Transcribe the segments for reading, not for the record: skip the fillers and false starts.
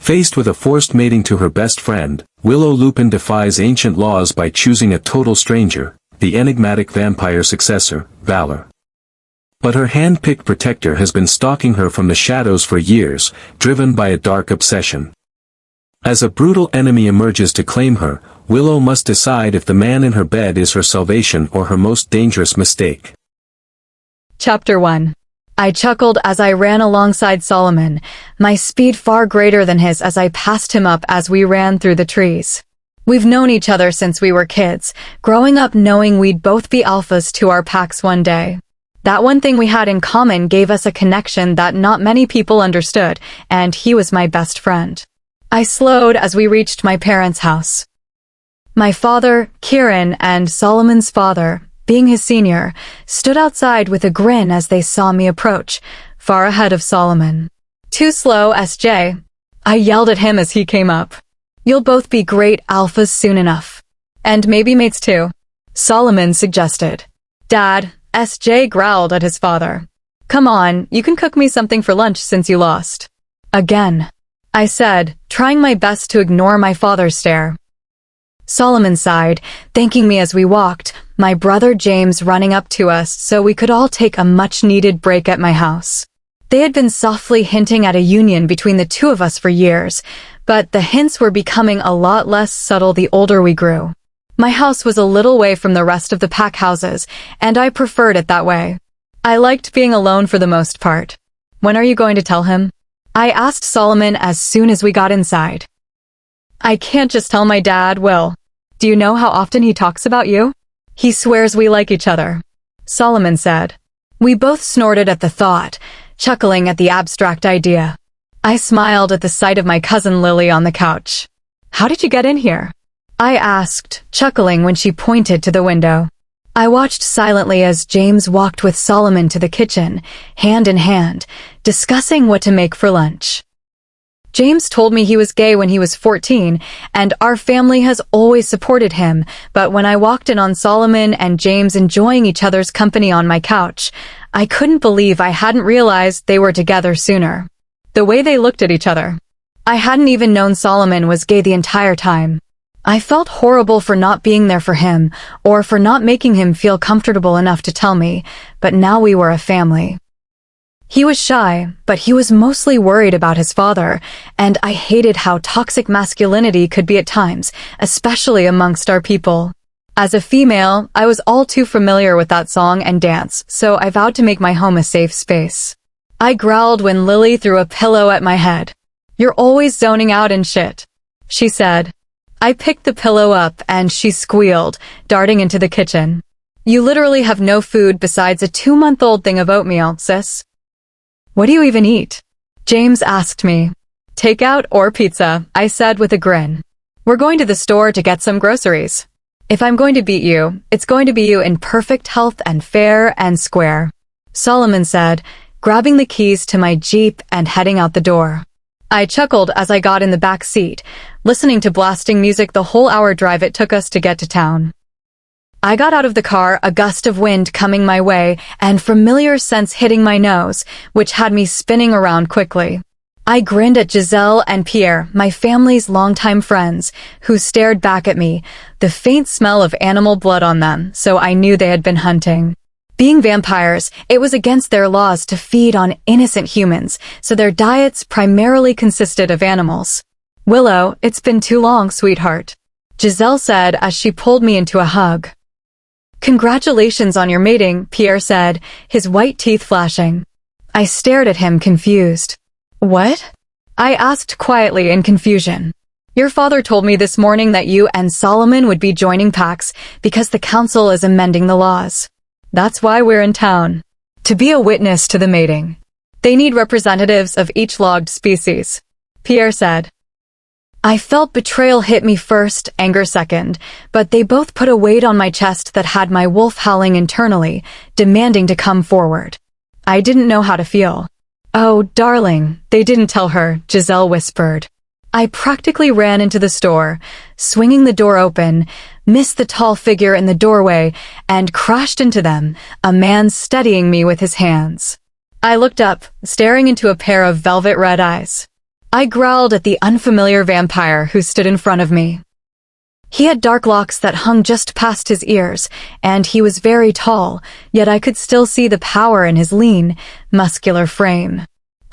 Faced with a forced mating to her best friend, Willow Lupin defies ancient laws by choosing a total stranger, the enigmatic vampire successor, Valor. But her hand-picked protector has been stalking her from the shadows for years, driven by a dark obsession. As a brutal enemy emerges to claim her, Willow must decide if the man in her bed is her salvation or her most dangerous mistake. Chapter 1. I chuckled as I ran alongside Solomon, my speed far greater than his as I passed him up as we ran through the trees. We've known each other since we were kids, growing up knowing we'd both be alphas to our packs one day. That one thing we had in common gave us a connection that not many people understood, and he was my best friend. I slowed as we reached my parents' house. My father, Kieran, and Solomon's father, being his senior, stood outside with a grin as they saw me approach, far ahead of Solomon. "Too slow, SJ. I yelled at him as he came up. "You'll both be great alphas soon enough. And maybe mates too," Solomon suggested. "Dad," SJ growled at his father. "Come on, you can cook me something for lunch since you lost." "Again," I said, trying my best to ignore my father's stare. Solomon sighed, thanking me as we walked, my brother James running up to us so we could all take a much-needed break at my house. They had been softly hinting at a union between the two of us for years, but the hints were becoming a lot less subtle the older we grew. My house was a little way from the rest of the pack houses, and I preferred it that way. I liked being alone for the most part. "When are you going to tell him?" I asked Solomon as soon as we got inside. "I can't just tell my dad, Will. Do you know how often he talks about you? He swears we like each other," Solomon said. We both snorted at the thought, chuckling at the abstract idea. I smiled at the sight of my cousin Lily on the couch. "How did you get in here?" I asked, chuckling when she pointed to the window. I watched silently as James walked with Solomon to the kitchen, hand in hand, discussing what to make for lunch. James told me he was gay when he was 14, and our family has always supported him, but when I walked in on Solomon and James enjoying each other's company on my couch, I couldn't believe I hadn't realized they were together sooner. The way they looked at each other. I hadn't even known Solomon was gay the entire time. I felt horrible for not being there for him, or for not making him feel comfortable enough to tell me, but now we were a family. He was shy, but he was mostly worried about his father, and I hated how toxic masculinity could be at times, especially amongst our people. As a female, I was all too familiar with that song and dance, so I vowed to make my home a safe space. I growled when Lily threw a pillow at my head. "You're always zoning out and shit," she said. I picked the pillow up and she squealed, darting into the kitchen. "You literally have no food besides a 2-month-old thing of oatmeal, sis." "What do you even eat?" James asked me. "Takeout or pizza," I said with a grin. "We're going to the store to get some groceries. If I'm going to beat you, it's going to be you in perfect health and fair and square," Solomon said, grabbing the keys to my Jeep and heading out the door. I chuckled as I got in the back seat, listening to blasting music the whole hour drive it took us to get to town. I got out of the car, a gust of wind coming my way and familiar scents hitting my nose, which had me spinning around quickly. I grinned at Giselle and Pierre, my family's longtime friends, who stared back at me, the faint smell of animal blood on them, so I knew they had been hunting. Being vampires, it was against their laws to feed on innocent humans, so their diets primarily consisted of animals. "Willow, it's been too long, sweetheart," Giselle said as she pulled me into a hug. "Congratulations on your mating," Pierre said, his white teeth flashing. I stared at him confused. "What?" I asked quietly in confusion. "Your father told me this morning that you and Solomon would be joining packs because the council is amending the laws. That's why we're in town. To be a witness to the mating. They need representatives of each logged species," Pierre said. I felt betrayal hit me first, anger second, but they both put a weight on my chest that had my wolf howling internally, demanding to come forward. I didn't know how to feel. "Oh, darling," they didn't tell her, Giselle whispered. I practically ran into the store, swinging the door open, missed the tall figure in the doorway, and crashed into them, a man steadying me with his hands. I looked up, staring into a pair of velvet red eyes. I growled at the unfamiliar vampire who stood in front of me. He had dark locks that hung just past his ears, and he was very tall, yet I could still see the power in his lean, muscular frame.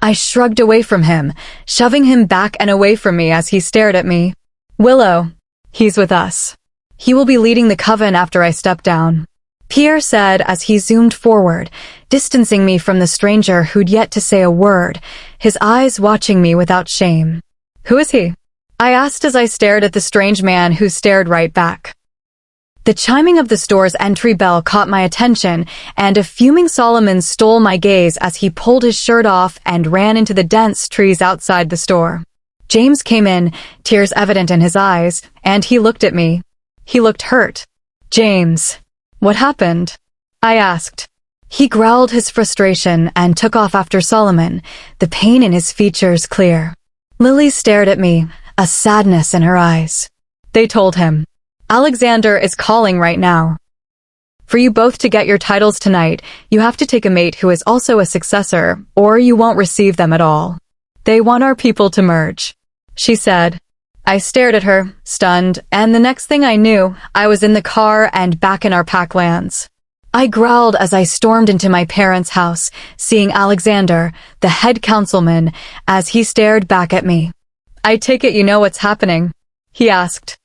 I shrugged away from him, shoving him back and away from me as he stared at me. Willow. He's with us. He will be leading the coven after I step down, Pierre said as he zoomed forward, distancing me from the stranger who'd yet to say a word, his eyes watching me without shame. Who is he? I asked as I stared at the strange man who stared right back. The chiming of the store's entry bell caught my attention, and a fuming Solomon stole my gaze as he pulled his shirt off and ran into the dense trees outside the store. James came in, tears evident in his eyes, and he looked at me. He looked hurt. James. What happened? I asked. He growled his frustration and took off after Solomon, the pain in his features clear. Lily stared at me, a sadness in her eyes. They told him, Alexander is calling right now. For you both to get your titles tonight, you have to take a mate who is also a successor, or you won't receive them at all. They want our people to merge, she said. I stared at her, stunned, and the next thing I knew, I was in the car and back in our packlands. I growled as I stormed into my parents' house, seeing Alexander, the head councilman, as he stared back at me. I take it you know what's happening? He asked.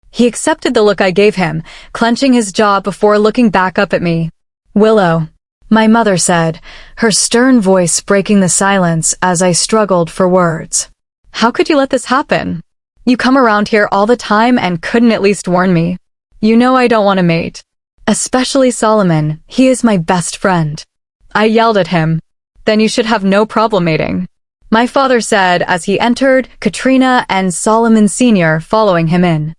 He accepted the look I gave him, clenching his jaw before looking back up at me. Willow, my mother said, her stern voice breaking the silence as I struggled for words. How could you let this happen? You come around here all the time and couldn't at least warn me. You know I don't want a mate. Especially Solomon, he is my best friend. I yelled at him. Then you should have no problem mating, my father said as he entered, Katrina and Solomon Sr. following him in.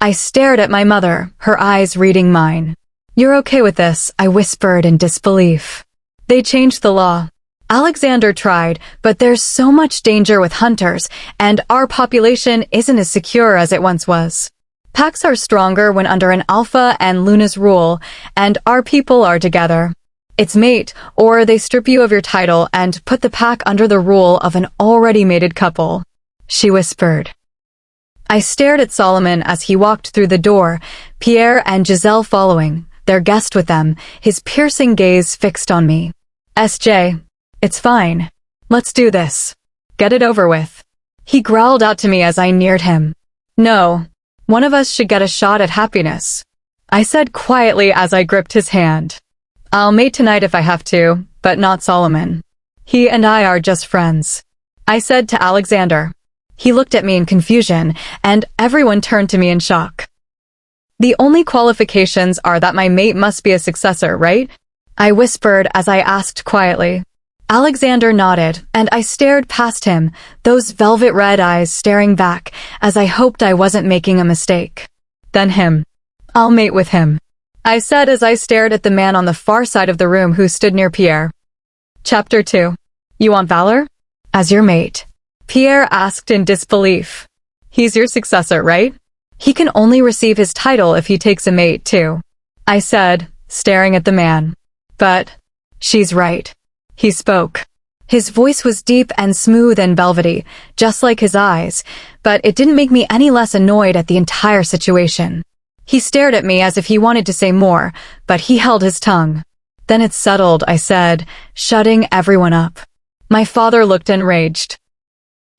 I stared at my mother, her eyes reading mine. You're okay with this, I whispered in disbelief. They changed the law. Alexander tried, but there's so much danger with hunters, and our population isn't as secure as it once was. Packs are stronger when under an Alpha and Luna's rule, and our people are together. It's mate, or they strip you of your title and put the pack under the rule of an already mated couple, she whispered. I stared at Solomon as he walked through the door, Pierre and Giselle following, their guest with them, his piercing gaze fixed on me. SJ. It's fine. Let's do this. Get it over with. He growled out to me as I neared him. No. One of us should get a shot at happiness, I said quietly as I gripped his hand. I'll mate tonight if I have to, but not Solomon. He and I are just friends, I said to Alexander. He looked at me in confusion, and everyone turned to me in shock. The only qualifications are that my mate must be a successor, right? I whispered as I asked quietly. Alexander nodded, and I stared past him, those velvet red eyes staring back, as I hoped I wasn't making a mistake. Then him. I'll mate with him, I said as I stared at the man on the far side of the room who stood near Pierre. Chapter 2. You want Valor? As your mate, Pierre asked in disbelief. He's your successor, right? He can only receive his title if he takes a mate, too, I said, staring at the man. But she's right. He spoke. His voice was deep and smooth and velvety, just like his eyes, but it didn't make me any less annoyed at the entire situation. He stared at me as if he wanted to say more, but he held his tongue. Then it's settled, I said, shutting everyone up. My father looked enraged.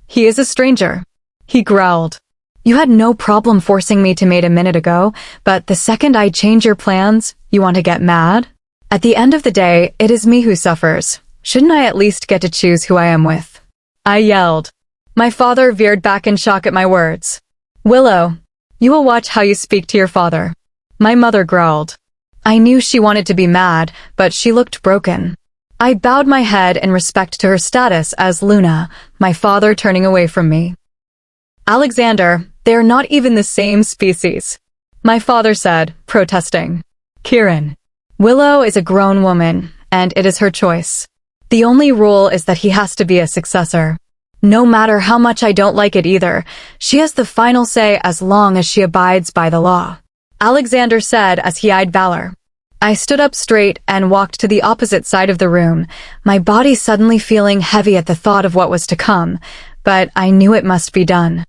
He is a stranger, he growled. You had no problem forcing me to mate a minute ago, but the second I change your plans, you want to get mad? At the end of the day, it is me who suffers. Shouldn't I at least get to choose who I am with? I yelled. My father veered back in shock at my words. Willow, you will watch how you speak to your father, my mother growled. I knew she wanted to be mad, but she looked broken. I bowed my head in respect to her status as Luna, my father turning away from me. Alexander, they are not even the same species, my father said, protesting. Kieran. Willow is a grown woman, and it is her choice. The only rule is that he has to be a successor. No matter how much I don't like it either, she has the final say as long as she abides by the law, Alexander said as he eyed Valor. I stood up straight and walked to the opposite side of the room, my body suddenly feeling heavy at the thought of what was to come, but I knew it must be done.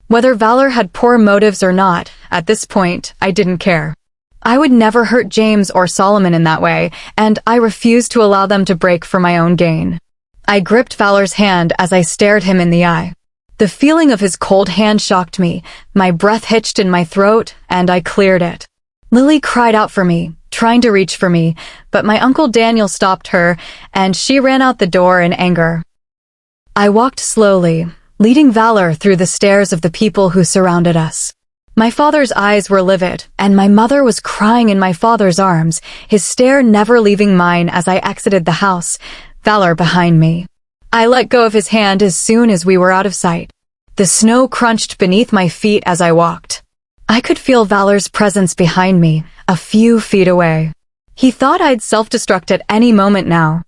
Whether Valor had poor motives or not, at this point, I didn't care. I would never hurt James or Solomon in that way, and I refused to allow them to break for my own gain. I gripped Valor's hand as I stared him in the eye. The feeling of his cold hand shocked me, my breath hitched in my throat, and I cleared it. Lily cried out for me, trying to reach for me, but my Uncle Daniel stopped her, and she ran out the door in anger. I walked slowly, leading Valor through the stares of the people who surrounded us. My father's eyes were livid, and my mother was crying in my father's arms, his stare never leaving mine as I exited the house, Valor behind me. I let go of his hand as soon as we were out of sight. The snow crunched beneath my feet as I walked. I could feel Valor's presence behind me, a few feet away. He thought I'd self-destruct at any moment now.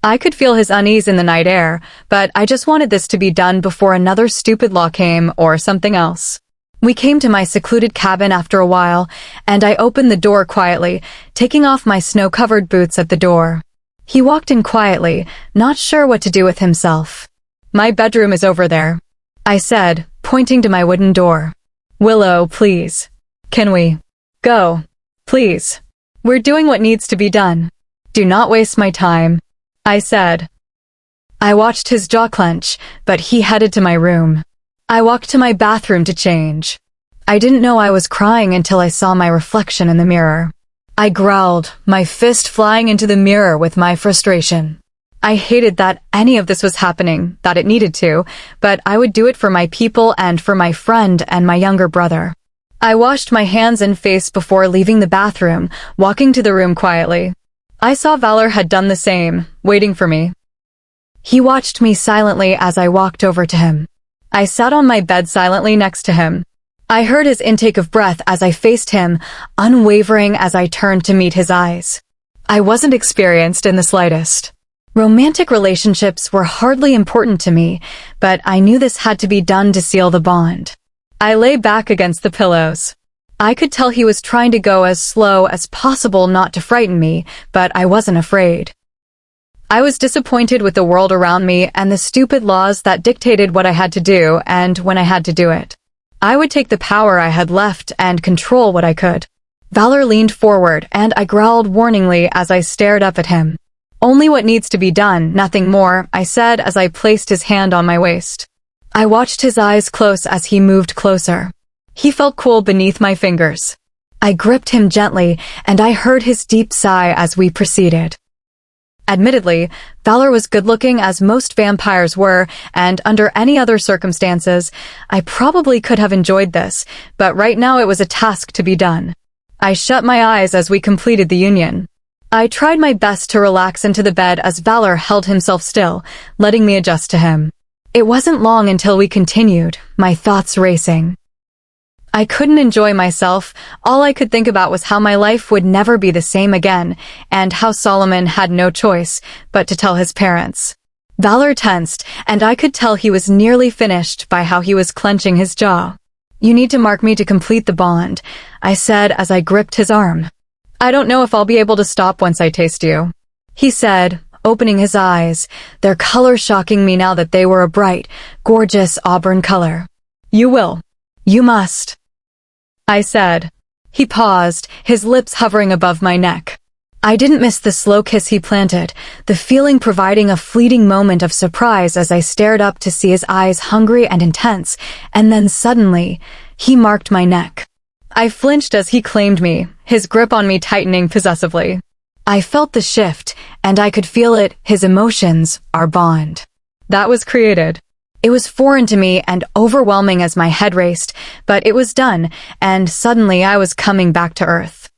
I could feel his unease in the night air, but I just wanted this to be done before another stupid law came or something else. We came to my secluded cabin after a while, and I opened the door quietly, taking off my snow-covered boots at the door. He walked in quietly, not sure what to do with himself. "My bedroom is over there," I said, pointing to my wooden door. "Willow, please. Can we go? Please. We're doing what needs to be done. Do not waste my time," I said. I watched his jaw clench, but he headed to my room. I walked to my bathroom to change. I didn't know I was crying until I saw my reflection in the mirror. I growled, my fist flying into the mirror with my frustration. I hated that any of this was happening, that it needed to, but I would do it for my people and for my friend and my younger brother. I washed my hands and face before leaving the bathroom, walking to the room quietly. I saw Valor had done the same, waiting for me. He watched me silently as I walked over to him. I sat on my bed silently next to him. I heard his intake of breath as I faced him, unwavering as I turned to meet his eyes. I wasn't experienced in the slightest. Romantic relationships were hardly important to me, but I knew this had to be done to seal the bond. I lay back against the pillows. I could tell he was trying to go as slow as possible not to frighten me, but I wasn't afraid. I was disappointed with the world around me and the stupid laws that dictated what I had to do and when I had to do it. I would take the power I had left and control what I could. Valor leaned forward, and I growled warningly as I stared up at him. "Only what needs to be done, nothing more," I said as I placed his hand on my waist. I watched his eyes close as he moved closer. He felt cool beneath my fingers. I gripped him gently, and I heard his deep sigh as we proceeded. Admittedly, Valor was good-looking as most vampires were, and under any other circumstances, I probably could have enjoyed this, but right now it was a task to be done. I shut my eyes as we completed the union. I tried my best to relax into the bed as Valor held himself still, letting me adjust to him. It wasn't long until we continued, my thoughts racing. I couldn't enjoy myself. All I could think about was how my life would never be the same again, and how Solomon had no choice but to tell his parents. Valor tensed, and I could tell he was nearly finished by how he was clenching his jaw. "You need to mark me to complete the bond," I said as I gripped his arm. "I don't know if I'll be able to stop once I taste you," he said, opening his eyes, their color shocking me now that they were a bright, gorgeous auburn color. "You will. You must," I said. He paused, his lips hovering above my neck. I didn't miss the slow kiss he planted, the feeling providing a fleeting moment of surprise as I stared up to see his eyes hungry and intense, and then suddenly, he marked my neck. I flinched as he claimed me, his grip on me tightening possessively. I felt the shift, and I could feel it, his emotions, our bond. That was created. It was foreign to me and overwhelming as my head raced, but it was done, and suddenly I was coming back to earth.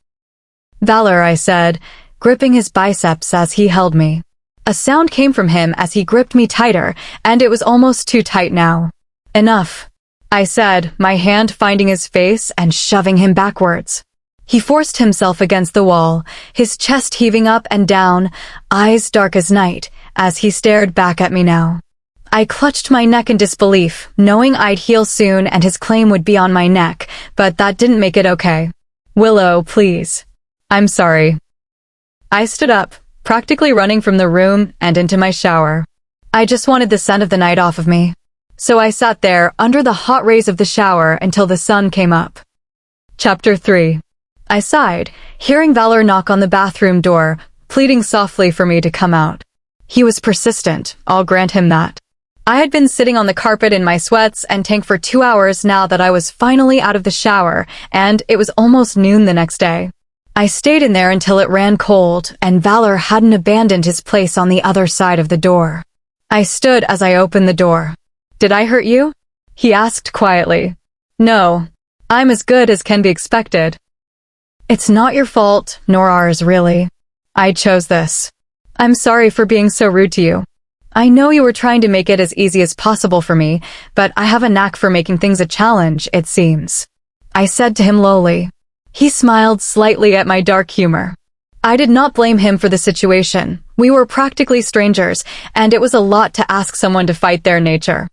"Valor," I said, gripping his biceps as he held me. A sound came from him as he gripped me tighter, and it was almost too tight now. "Enough," I said, my hand finding his face and shoving him backwards. He forced himself against the wall, his chest heaving up and down, eyes dark as night, as he stared back at me now. I clutched my neck in disbelief, knowing I'd heal soon and his claim would be on my neck, but that didn't make it okay. "Willow, please. I'm sorry." I stood up, practically running from the room and into my shower. I just wanted the scent of the night off of me. So I sat there under the hot rays of the shower until the sun came up. Chapter 3. I sighed, hearing Valor knock on the bathroom door, pleading softly for me to come out. He was persistent, I'll grant him that. I had been sitting on the carpet in my sweats and tank for 2 hours now that I was finally out of the shower, and it was almost noon the next day. I stayed in there until it ran cold, and Valor hadn't abandoned his place on the other side of the door. I stood as I opened the door. Did I hurt you? He asked quietly. No. I'm as good as can be expected. It's not your fault, nor ours, really. I chose this. I'm sorry for being so rude to you. I know you were trying to make it as easy as possible for me, but I have a knack for making things a challenge, it seems. I said to him lowly. He smiled slightly at my dark humor. I did not blame him for the situation. We were practically strangers, and it was a lot to ask someone to fight their nature.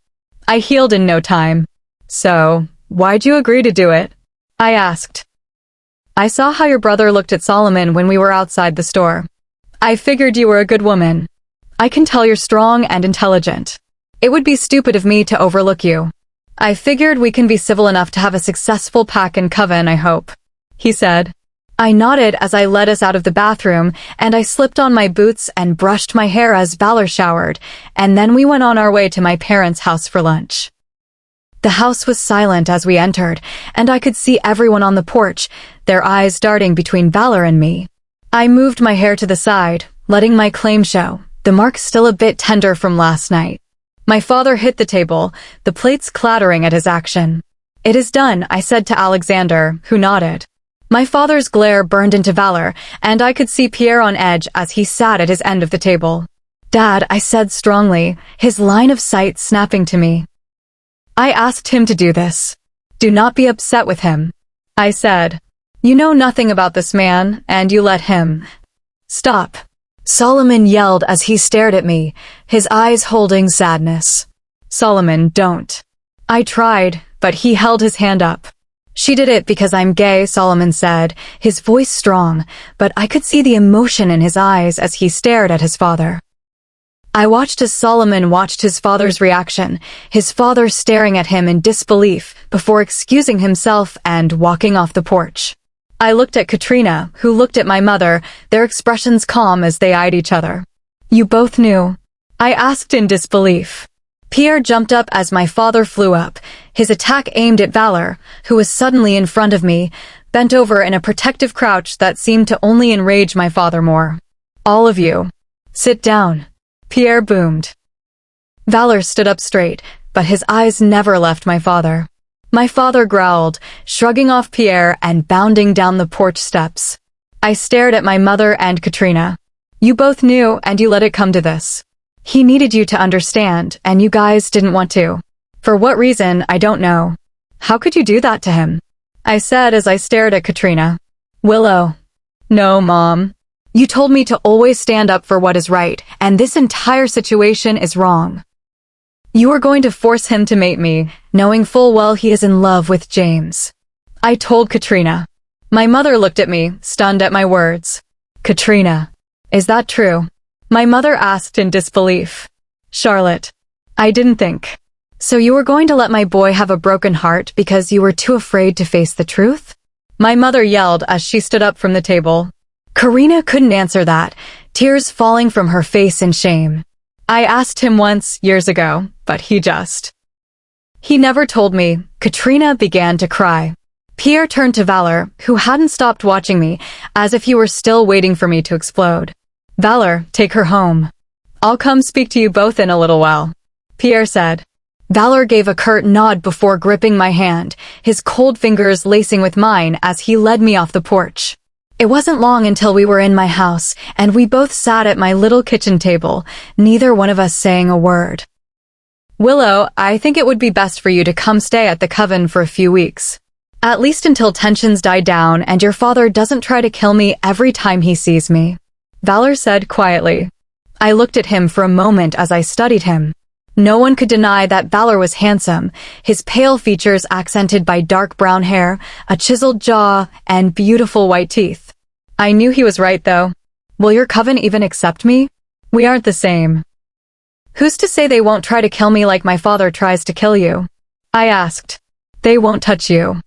I healed in no time. So, why'd you agree to do it? I asked. I saw how your brother looked at Solomon when we were outside the store. I figured you were a good woman. I can tell you're strong and intelligent. It would be stupid of me to overlook you. I figured we can be civil enough to have a successful pack in Coven, I hope. He said. I nodded as I led us out of the bathroom, and I slipped on my boots and brushed my hair as Valor showered, and then we went on our way to my parents' house for lunch. The house was silent as we entered, and I could see everyone on the porch, their eyes darting between Valor and me. I moved my hair to the side, letting my claim show, the mark still a bit tender from last night. My father hit the table, the plates clattering at his action. It is done, I said to Alexander, who nodded. My father's glare burned into Valor, and I could see Pierre on edge as he sat at his end of the table. Dad, I said strongly, his line of sight snapping to me. I asked him to do this. Do not be upset with him. I said. You know nothing about this man, and you let him. Stop. Solomon yelled as he stared at me, his eyes holding sadness. Solomon, don't. I tried, but he held his hand up. She did it because I'm gay, Solomon said, his voice strong, but I could see the emotion in his eyes as he stared at his father. I watched as Solomon watched his father's reaction, his father staring at him in disbelief before excusing himself and walking off the porch. I looked at Katrina, who looked at my mother, their expressions calm as they eyed each other. You both knew? I asked in disbelief. Pierre jumped up as my father flew up, his attack aimed at Valor, who was suddenly in front of me, bent over in a protective crouch that seemed to only enrage my father more. All of you. Sit down. Pierre boomed. Valor stood up straight, but his eyes never left my father. My father growled, shrugging off Pierre and bounding down the porch steps. I stared at my mother and Katrina. You both knew, and you let it come to this. He needed you to understand, and you guys didn't want to. For what reason, I don't know. How could you do that to him? I said as I stared at Katrina. Willow. No, Mom. You told me to always stand up for what is right, and this entire situation is wrong. You are going to force him to mate me, knowing full well he is in love with James. I told Katrina. My mother looked at me, stunned at my words. Katrina. Is that true? My mother asked in disbelief. Charlotte. I didn't think. So you were going to let my boy have a broken heart because you were too afraid to face the truth? My mother yelled as she stood up from the table. Karina couldn't answer that, tears falling from her face in shame. I asked him once, years ago, but he never told me. Katrina began to cry. Pierre turned to Valor, who hadn't stopped watching me, as if he were still waiting for me to explode. Valor, take her home. I'll come speak to you both in a little while, Pierre said. Valor gave a curt nod before gripping my hand, his cold fingers lacing with mine as he led me off the porch. It wasn't long until we were in my house, and we both sat at my little kitchen table, neither one of us saying a word. Willow, I think it would be best for you to come stay at the Coven for a few weeks. At least until tensions die down and your father doesn't try to kill me every time he sees me. Valor said quietly. I looked at him for a moment as I studied him. No one could deny that Valor was handsome, his pale features accented by dark brown hair, a chiseled jaw, and beautiful white teeth. I knew he was right, though. Will your Coven even accept me? We aren't the same. Who's to say they won't try to kill me like my father tries to kill you? I asked. They won't touch you.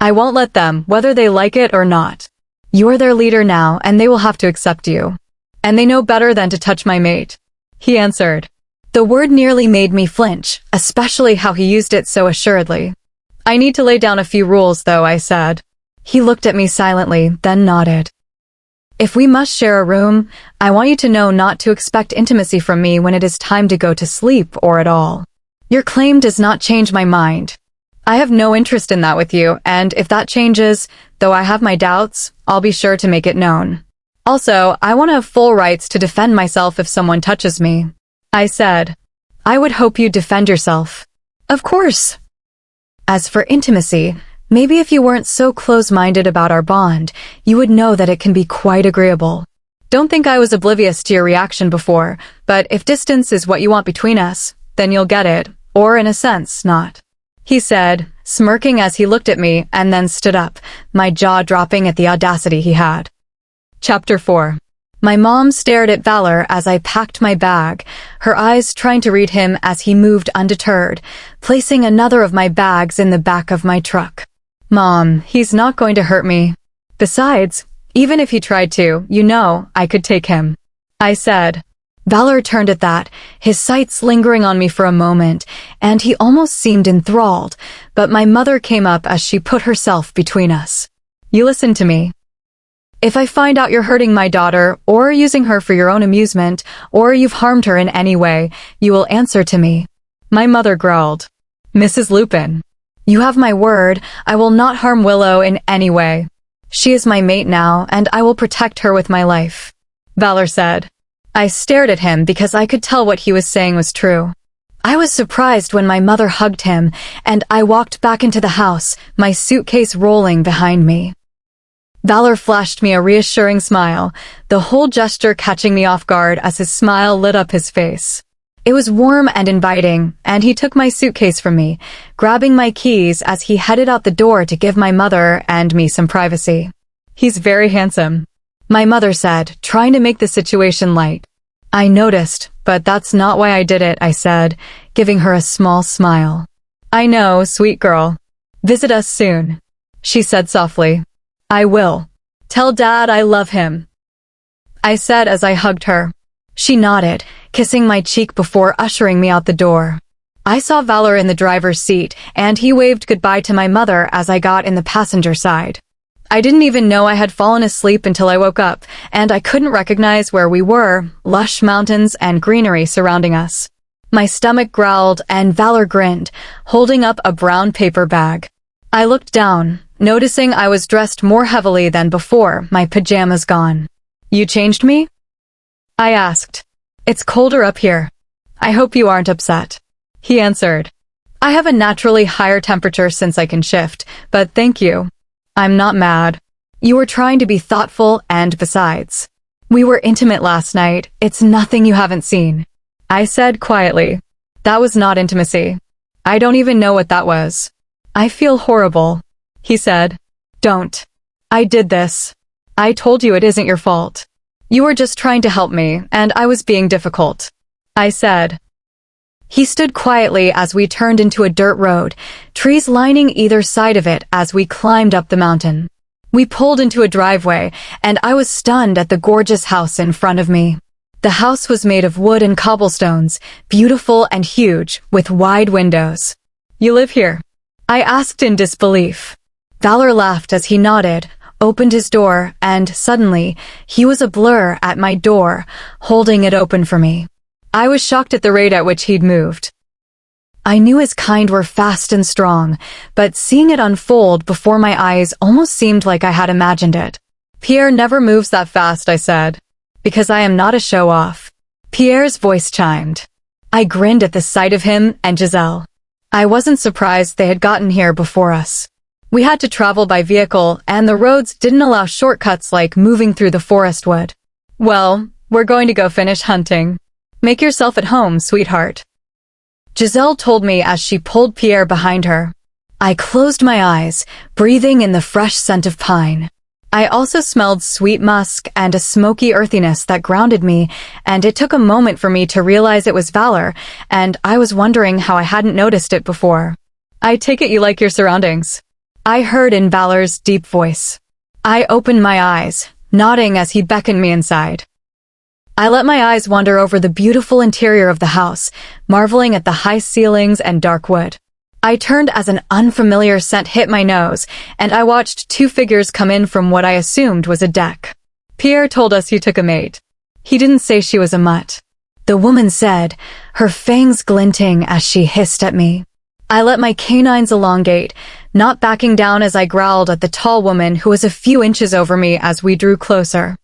I won't let them, whether they like it or not. You're their leader now, and they will have to accept you. And they know better than to touch my mate. He answered. The word nearly made me flinch, especially how he used it so assuredly. I need to lay down a few rules, though, I said. He looked at me silently, then nodded. If we must share a room, I want you to know not to expect intimacy from me when it is time to go to sleep or at all. Your claim does not change my mind. I have no interest in that with you, and if that changes, though I have my doubts, I'll be sure to make it known. Also, I want to have full rights to defend myself if someone touches me. I said. I would hope you'd defend yourself. Of course. As for intimacy, maybe if you weren't so close-minded about our bond, you would know that it can be quite agreeable. Don't think I was oblivious to your reaction before, but if distance is what you want between us, then you'll get it, or in a sense, not. He said, smirking as he looked at me and then stood up, my jaw dropping at the audacity he had. Chapter 4. My mom stared at Valor as I packed my bag, her eyes trying to read him as he moved undeterred, placing another of my bags in the back of my truck. Mom, he's not going to hurt me. Besides, even if he tried to, you know, I could take him. I said. Valor turned at that, his sights lingering on me for a moment, and he almost seemed enthralled, but my mother came up as she put herself between us. You listen to me. If I find out you're hurting my daughter, or using her for your own amusement, or you've harmed her in any way, you will answer to me. My mother growled. Mrs. Lupin. You have my word, I will not harm Willow in any way. She is my mate now, and I will protect her with my life. Valor said. I stared at him because I could tell what he was saying was true. I was surprised when my mother hugged him, and I walked back into the house, my suitcase rolling behind me. Valor flashed me a reassuring smile, the whole gesture catching me off guard as his smile lit up his face. It was warm and inviting, and he took my suitcase from me, grabbing my keys as he headed out the door to give my mother and me some privacy. He's very handsome, my mother said, trying to make the situation light. I noticed, but that's not why I did it, I said, giving her a small smile. I know, sweet girl. Visit us soon, she said softly. I will. Tell Dad I love him, I said as I hugged her. She nodded, kissing my cheek before ushering me out the door. I saw Valor in the driver's seat, and he waved goodbye to my mother as I got in the passenger side. I didn't even know I had fallen asleep until I woke up, and I couldn't recognize where we were, lush mountains and greenery surrounding us. My stomach growled and Valor grinned, holding up a brown paper bag. I looked down, noticing I was dressed more heavily than before, my pajamas gone. You changed me? I asked. It's colder up here. I hope you aren't upset. He answered. I have a naturally higher temperature since I can shift, but thank you. I'm not mad. You were trying to be thoughtful, and besides, we were intimate last night. It's nothing you haven't seen, I said quietly. That was not intimacy. I don't even know what that was. I feel horrible, he said. Don't. I did this. I told you it isn't your fault. You were just trying to help me, and I was being difficult, I said. He stood quietly as we turned into a dirt road, trees lining either side of it as we climbed up the mountain. We pulled into a driveway, and I was stunned at the gorgeous house in front of me. The house was made of wood and cobblestones, beautiful and huge, with wide windows. You live here? I asked in disbelief. Valor laughed as he nodded, opened his door, and suddenly, he was a blur at my door, holding it open for me. I was shocked at the rate at which he'd moved. I knew his kind were fast and strong, but seeing it unfold before my eyes almost seemed like I had imagined it. Pierre never moves that fast, I said. Because I am not a show-off. Pierre's voice chimed. I grinned at the sight of him and Giselle. I wasn't surprised they had gotten here before us. We had to travel by vehicle, and the roads didn't allow shortcuts like moving through the forest would. Well, we're going to go finish hunting. Make yourself at home, sweetheart, Giselle told me as she pulled Pierre behind her. I closed my eyes, breathing in the fresh scent of pine. I also smelled sweet musk and a smoky earthiness that grounded me, and it took a moment for me to realize it was Valor, and I was wondering how I hadn't noticed it before. "I take it you like your surroundings," I heard in Valor's deep voice. I opened my eyes, nodding as he beckoned me inside. I let my eyes wander over the beautiful interior of the house, marveling at the high ceilings and dark wood. I turned as an unfamiliar scent hit my nose, and I watched two figures come in from what I assumed was a deck. Pierre told us he took a mate. He didn't say she was a mutt. The woman said, her fangs glinting as she hissed at me. I let my canines elongate, not backing down as I growled at the tall woman who was a few inches over me as we drew closer.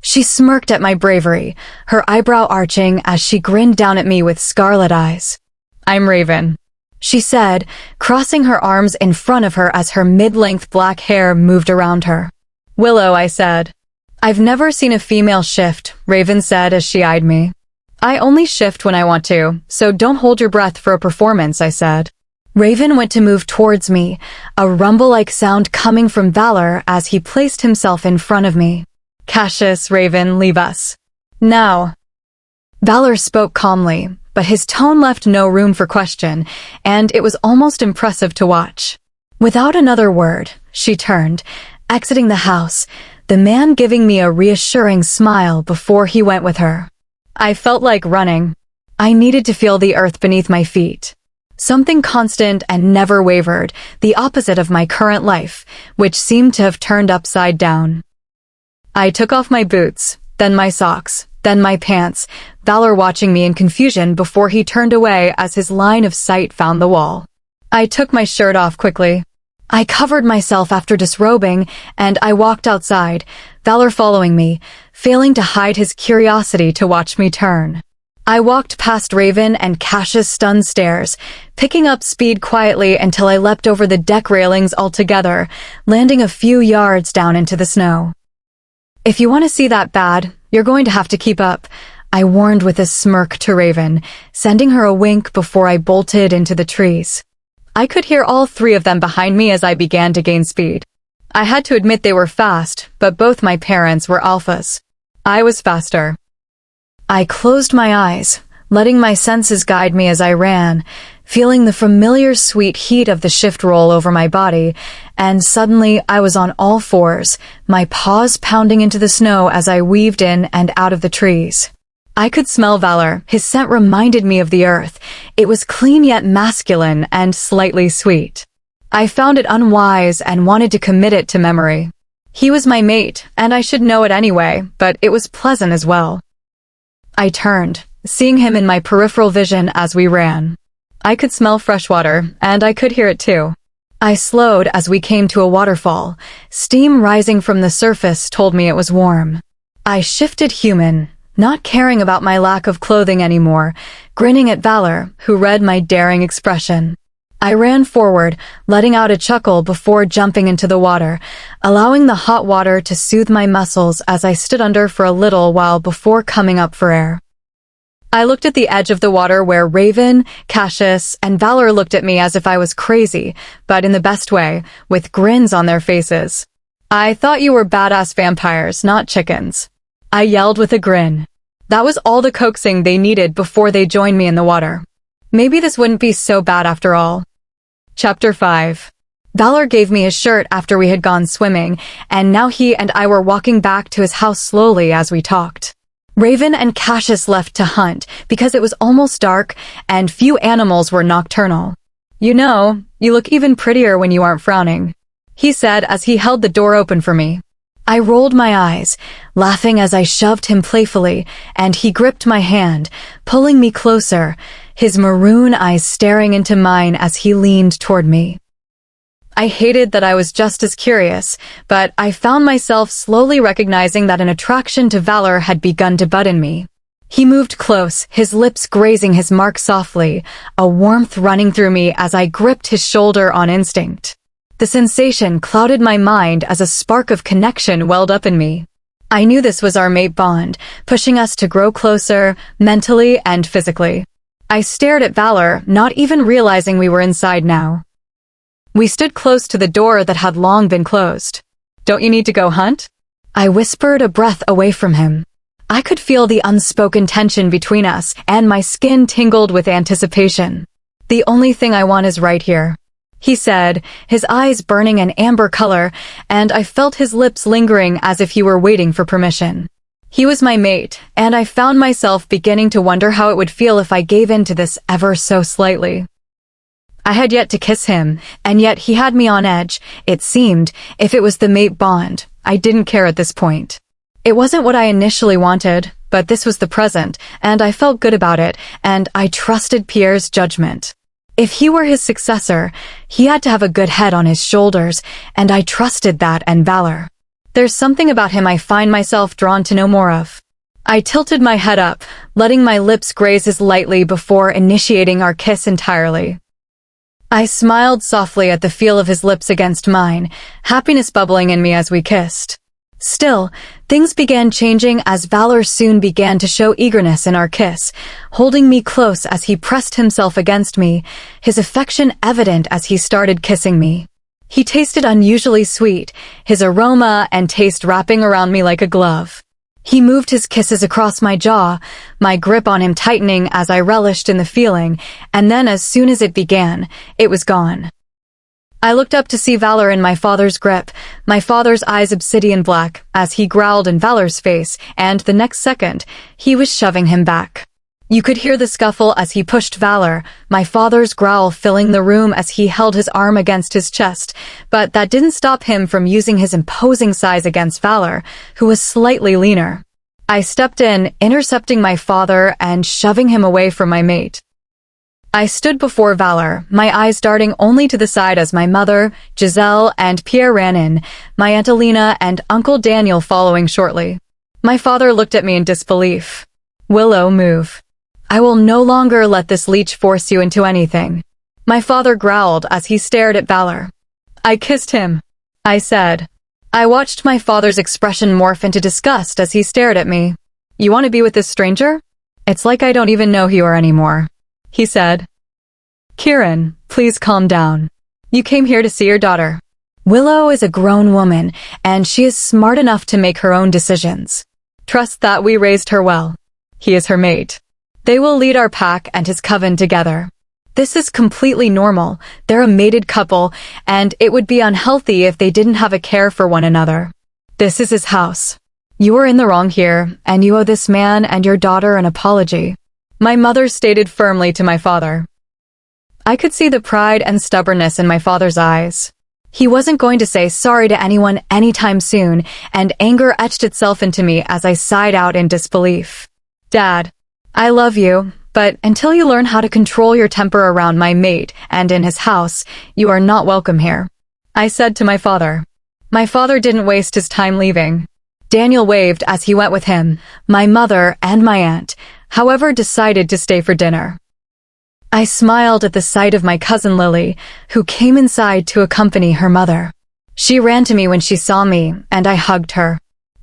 She smirked at my bravery, her eyebrow arching as she grinned down at me with scarlet eyes. "I'm Raven," she said, crossing her arms in front of her as her mid-length black hair moved around her. "Willow," I said. "I've never seen a female shift," Raven said as she eyed me. "I only shift when I want to, so don't hold your breath for a performance," I said. Raven went to move towards me, a rumble-like sound coming from Valor as he placed himself in front of me. "Cassius, Raven, leave us. Now." Valor spoke calmly, but his tone left no room for question, and it was almost impressive to watch. Without another word, she turned, exiting the house, the man giving me a reassuring smile before he went with her. I felt like running. I needed to feel the earth beneath my feet. Something constant and never wavered, the opposite of my current life, which seemed to have turned upside down. I took off my boots, then my socks, then my pants, Valor watching me in confusion before he turned away as his line of sight found the wall. I took my shirt off quickly. I covered myself after disrobing, and I walked outside, Valor following me, failing to hide his curiosity to watch me turn. I walked past Raven and Cassius' stunned stares, picking up speed quietly until I leapt over the deck railings altogether, landing a few yards down into the snow. "If you want to see that bad, you're going to have to keep up," I warned with a smirk to Raven, sending her a wink before I bolted into the trees. I could hear all three of them behind me as I began to gain speed. I had to admit they were fast, but both my parents were alphas. I was faster. I closed my eyes, letting my senses guide me as I ran, feeling the familiar sweet heat of the shift roll over my body, and suddenly I was on all fours, my paws pounding into the snow as I weaved in and out of the trees. I could smell Valor. His scent reminded me of the earth. It was clean yet masculine and slightly sweet. I found it unwise and wanted to commit it to memory. He was my mate, and I should know it anyway, but it was pleasant as well. I turned, seeing him in my peripheral vision as we ran. I could smell fresh water, and I could hear it too. I slowed as we came to a waterfall. Steam rising from the surface told me it was warm. I shifted human, not caring about my lack of clothing anymore, grinning at Valor, who read my daring expression. I ran forward, letting out a chuckle before jumping into the water, allowing the hot water to soothe my muscles as I stood under for a little while before coming up for air. I looked at the edge of the water where Raven, Cassius, and Valor looked at me as if I was crazy, but in the best way, with grins on their faces. "I thought you were badass vampires, not chickens," I yelled with a grin. That was all the coaxing they needed before they joined me in the water. Maybe this wouldn't be so bad after all. Chapter 5. Valor gave me his shirt after we had gone swimming, and now he and I were walking back to his house slowly as we talked. Raven and Cassius left to hunt because it was almost dark and few animals were nocturnal. "You know, you look even prettier when you aren't frowning," he said as he held the door open for me. I rolled my eyes, laughing as I shoved him playfully, and he gripped my hand, pulling me closer, his maroon eyes staring into mine as he leaned toward me. I hated that I was just as curious, but I found myself slowly recognizing that an attraction to Valor had begun to bud in me. He moved close, his lips grazing his mark softly, a warmth running through me as I gripped his shoulder on instinct. The sensation clouded my mind as a spark of connection welled up in me. I knew this was our mate bond, pushing us to grow closer, mentally and physically. I stared at Valor, not even realizing we were inside now. We stood close to the door that had long been closed. Don't you need to go hunt? I whispered a breath away from him. I could feel the unspoken tension between us, and my skin tingled with anticipation. The only thing I want is right here, he said, his eyes burning an amber color, and I felt his lips lingering as if he were waiting for permission. He was my mate, and I found myself beginning to wonder how it would feel if I gave in to this ever so slightly. I had yet to kiss him, and yet he had me on edge. It seemed, if it was the mate bond, I didn't care at this point. It wasn't what I initially wanted, but this was the present, and I felt good about it, and I trusted Pierre's judgment. If he were his successor, he had to have a good head on his shoulders, and I trusted that and Valor. There's something about him I find myself drawn to know more of. I tilted my head up, letting my lips graze his lightly before initiating our kiss entirely. I smiled softly at the feel of his lips against mine, happiness bubbling in me as we kissed. Still, things began changing as Valor soon began to show eagerness in our kiss, holding me close as he pressed himself against me, his affection evident as he started kissing me. He tasted unusually sweet, his aroma and taste wrapping around me like a glove. He moved his kisses across my jaw, my grip on him tightening as I relished in the feeling, and then as soon as it began, it was gone. I looked up to see Valor in my father's grip, my father's eyes obsidian black, as he growled in Valor's face, and the next second, he was shoving him back. You could hear the scuffle as he pushed Valor, my father's growl filling the room as he held his arm against his chest, but that didn't stop him from using his imposing size against Valor, who was slightly leaner. I stepped in, intercepting my father and shoving him away from my mate. I stood before Valor, my eyes darting only to the side as my mother, Giselle, and Pierre ran in, my Aunt Alina and Uncle Daniel following shortly. My father looked at me in disbelief. Willow, move. I will no longer let this leech force you into anything. My father growled as he stared at Valor. I kissed him, I said. I watched my father's expression morph into disgust as he stared at me. You want to be with this stranger? It's like I don't even know who you are anymore, he said. Kieran, please calm down. You came here to see your daughter. Willow is a grown woman, and she is smart enough to make her own decisions. Trust that we raised her well. He is her mate. They will lead our pack and his coven together. This is completely normal. They're a mated couple, and it would be unhealthy if they didn't have a care for one another. This is his house. You are in the wrong here, and you owe this man and your daughter an apology, my mother stated firmly to my father. I could see the pride and stubbornness in my father's eyes. He wasn't going to say sorry to anyone anytime soon, and anger etched itself into me as I sighed out in disbelief. Dad, I love you, but until you learn how to control your temper around my mate and in his house, you are not welcome here, I said to my father. My father didn't waste his time leaving. Daniel waved as he went with him. My mother and my aunt, however, decided to stay for dinner. I smiled at the sight of my cousin Lily, who came inside to accompany her mother. She ran to me when she saw me, and I hugged her.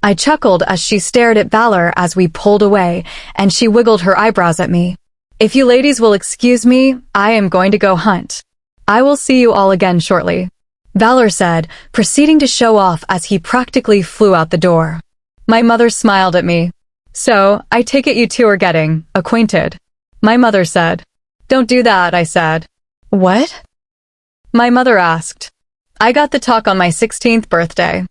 I chuckled as she stared at Valor as we pulled away, and she wiggled her eyebrows at me. If you ladies will excuse me, I am going to go hunt. I will see you all again shortly, Valor said, proceeding to show off as he practically flew out the door. My mother smiled at me. So, I take it you two are getting acquainted, my mother said. Don't do that, I said. What? My mother asked. I got the talk on my 16th birthday.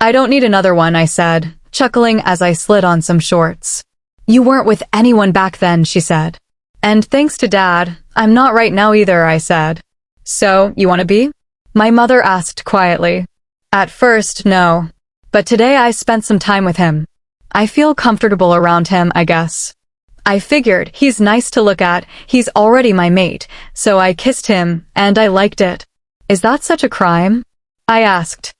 I don't need another one, I said, chuckling as I slid on some shorts. You weren't with anyone back then, she said. And thanks to Dad, I'm not right now either, I said. So, you want to be? My mother asked quietly. At first, no. But today I spent some time with him. I feel comfortable around him, I guess. I figured he's nice to look at, he's already my mate, so I kissed him, and I liked it. Is that such a crime? I asked.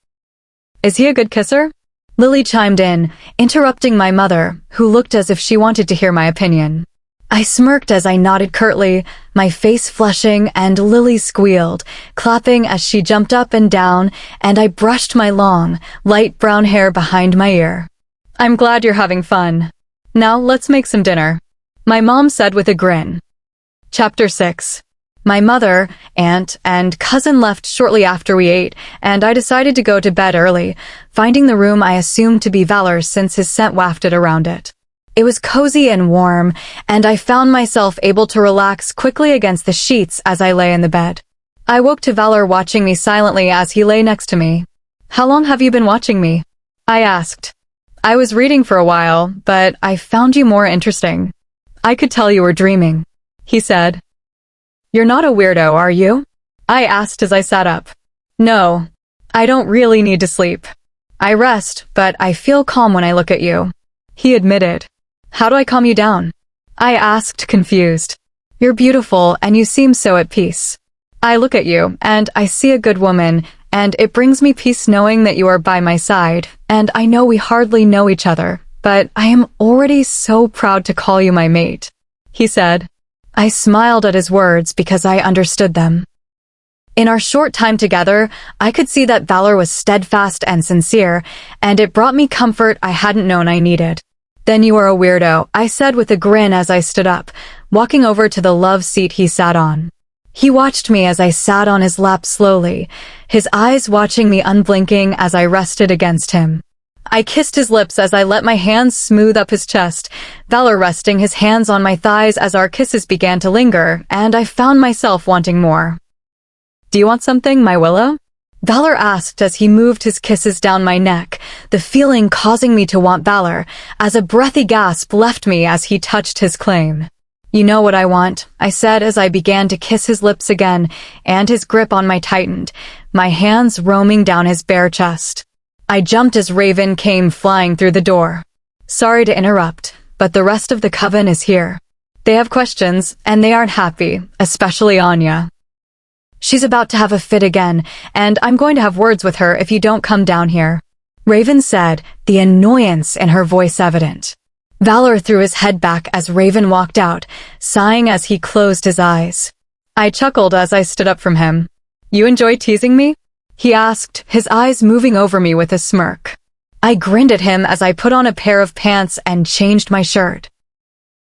Is he a good kisser? Lily chimed in, interrupting my mother, who looked as if she wanted to hear my opinion. I smirked as I nodded curtly, my face flushing, and Lily squealed, clapping as she jumped up and down, and I brushed my long, light brown hair behind my ear. I'm glad you're having fun. Now let's make some dinner, my mom said with a grin. Chapter 6. My mother, aunt, and cousin left shortly after we ate, and I decided to go to bed early, finding the room I assumed to be Valor's since his scent wafted around it. It was cozy and warm, and I found myself able to relax quickly against the sheets as I lay in the bed. I woke to Valor watching me silently as he lay next to me. "How long have you been watching me?" I asked. "I was reading for a while, but I found you more interesting. I could tell you were dreaming," he said. "You're not a weirdo, are you?" I asked as I sat up. "No, I don't really need to sleep. I rest, but I feel calm when I look at you," he admitted. "How do I calm you down?" I asked, confused. "You're beautiful and you seem so at peace. I look at you, and I see a good woman, and it brings me peace knowing that you are by my side, and I know we hardly know each other, but I am already so proud to call you my mate," he said. I smiled at his words because I understood them. In our short time together, I could see that Valor was steadfast and sincere, and it brought me comfort I hadn't known I needed. "Then you are a weirdo," I said with a grin as I stood up, walking over to the love seat he sat on. He watched me as I sat on his lap slowly, his eyes watching me unblinking as I rested against him. I kissed his lips as I let my hands smooth up his chest, Valor resting his hands on my thighs as our kisses began to linger, and I found myself wanting more. "Do you want something, my Willow?" Valor asked as he moved his kisses down my neck, the feeling causing me to want Valor, as a breathy gasp left me as he touched his claim. "You know what I want," I said as I began to kiss his lips again, and his grip on my tightened, my hands roaming down his bare chest. I jumped as Raven came flying through the door. "Sorry to interrupt, but the rest of the coven is here. They have questions, and they aren't happy, especially Anya. She's about to have a fit again, and I'm going to have words with her if you don't come down here," Raven said, the annoyance in her voice evident. Valor threw his head back as Raven walked out, sighing as he closed his eyes. I chuckled as I stood up from him. "You enjoy teasing me?" he asked, his eyes moving over me with a smirk. I grinned at him as I put on a pair of pants and changed my shirt.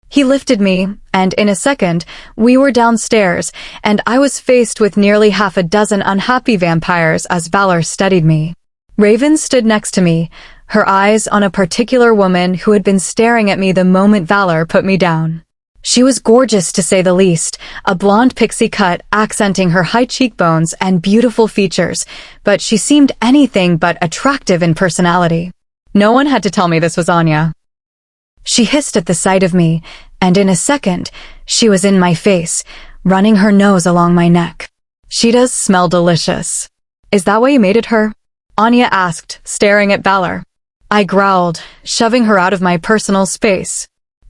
He lifted me, and in a second, we were downstairs, and I was faced with nearly half a dozen unhappy vampires as Valor steadied me. Raven stood next to me, her eyes on a particular woman who had been staring at me the moment Valor put me down. She was gorgeous to say the least, a blonde pixie cut accenting her high cheekbones and beautiful features, but she seemed anything but attractive in personality. No one had to tell me this was Anya. She hissed at the sight of me, and in a second, she was in my face, running her nose along my neck. "She does smell delicious. Is that why you mated her?" Anya asked, staring at Valor. I growled, shoving her out of my personal space.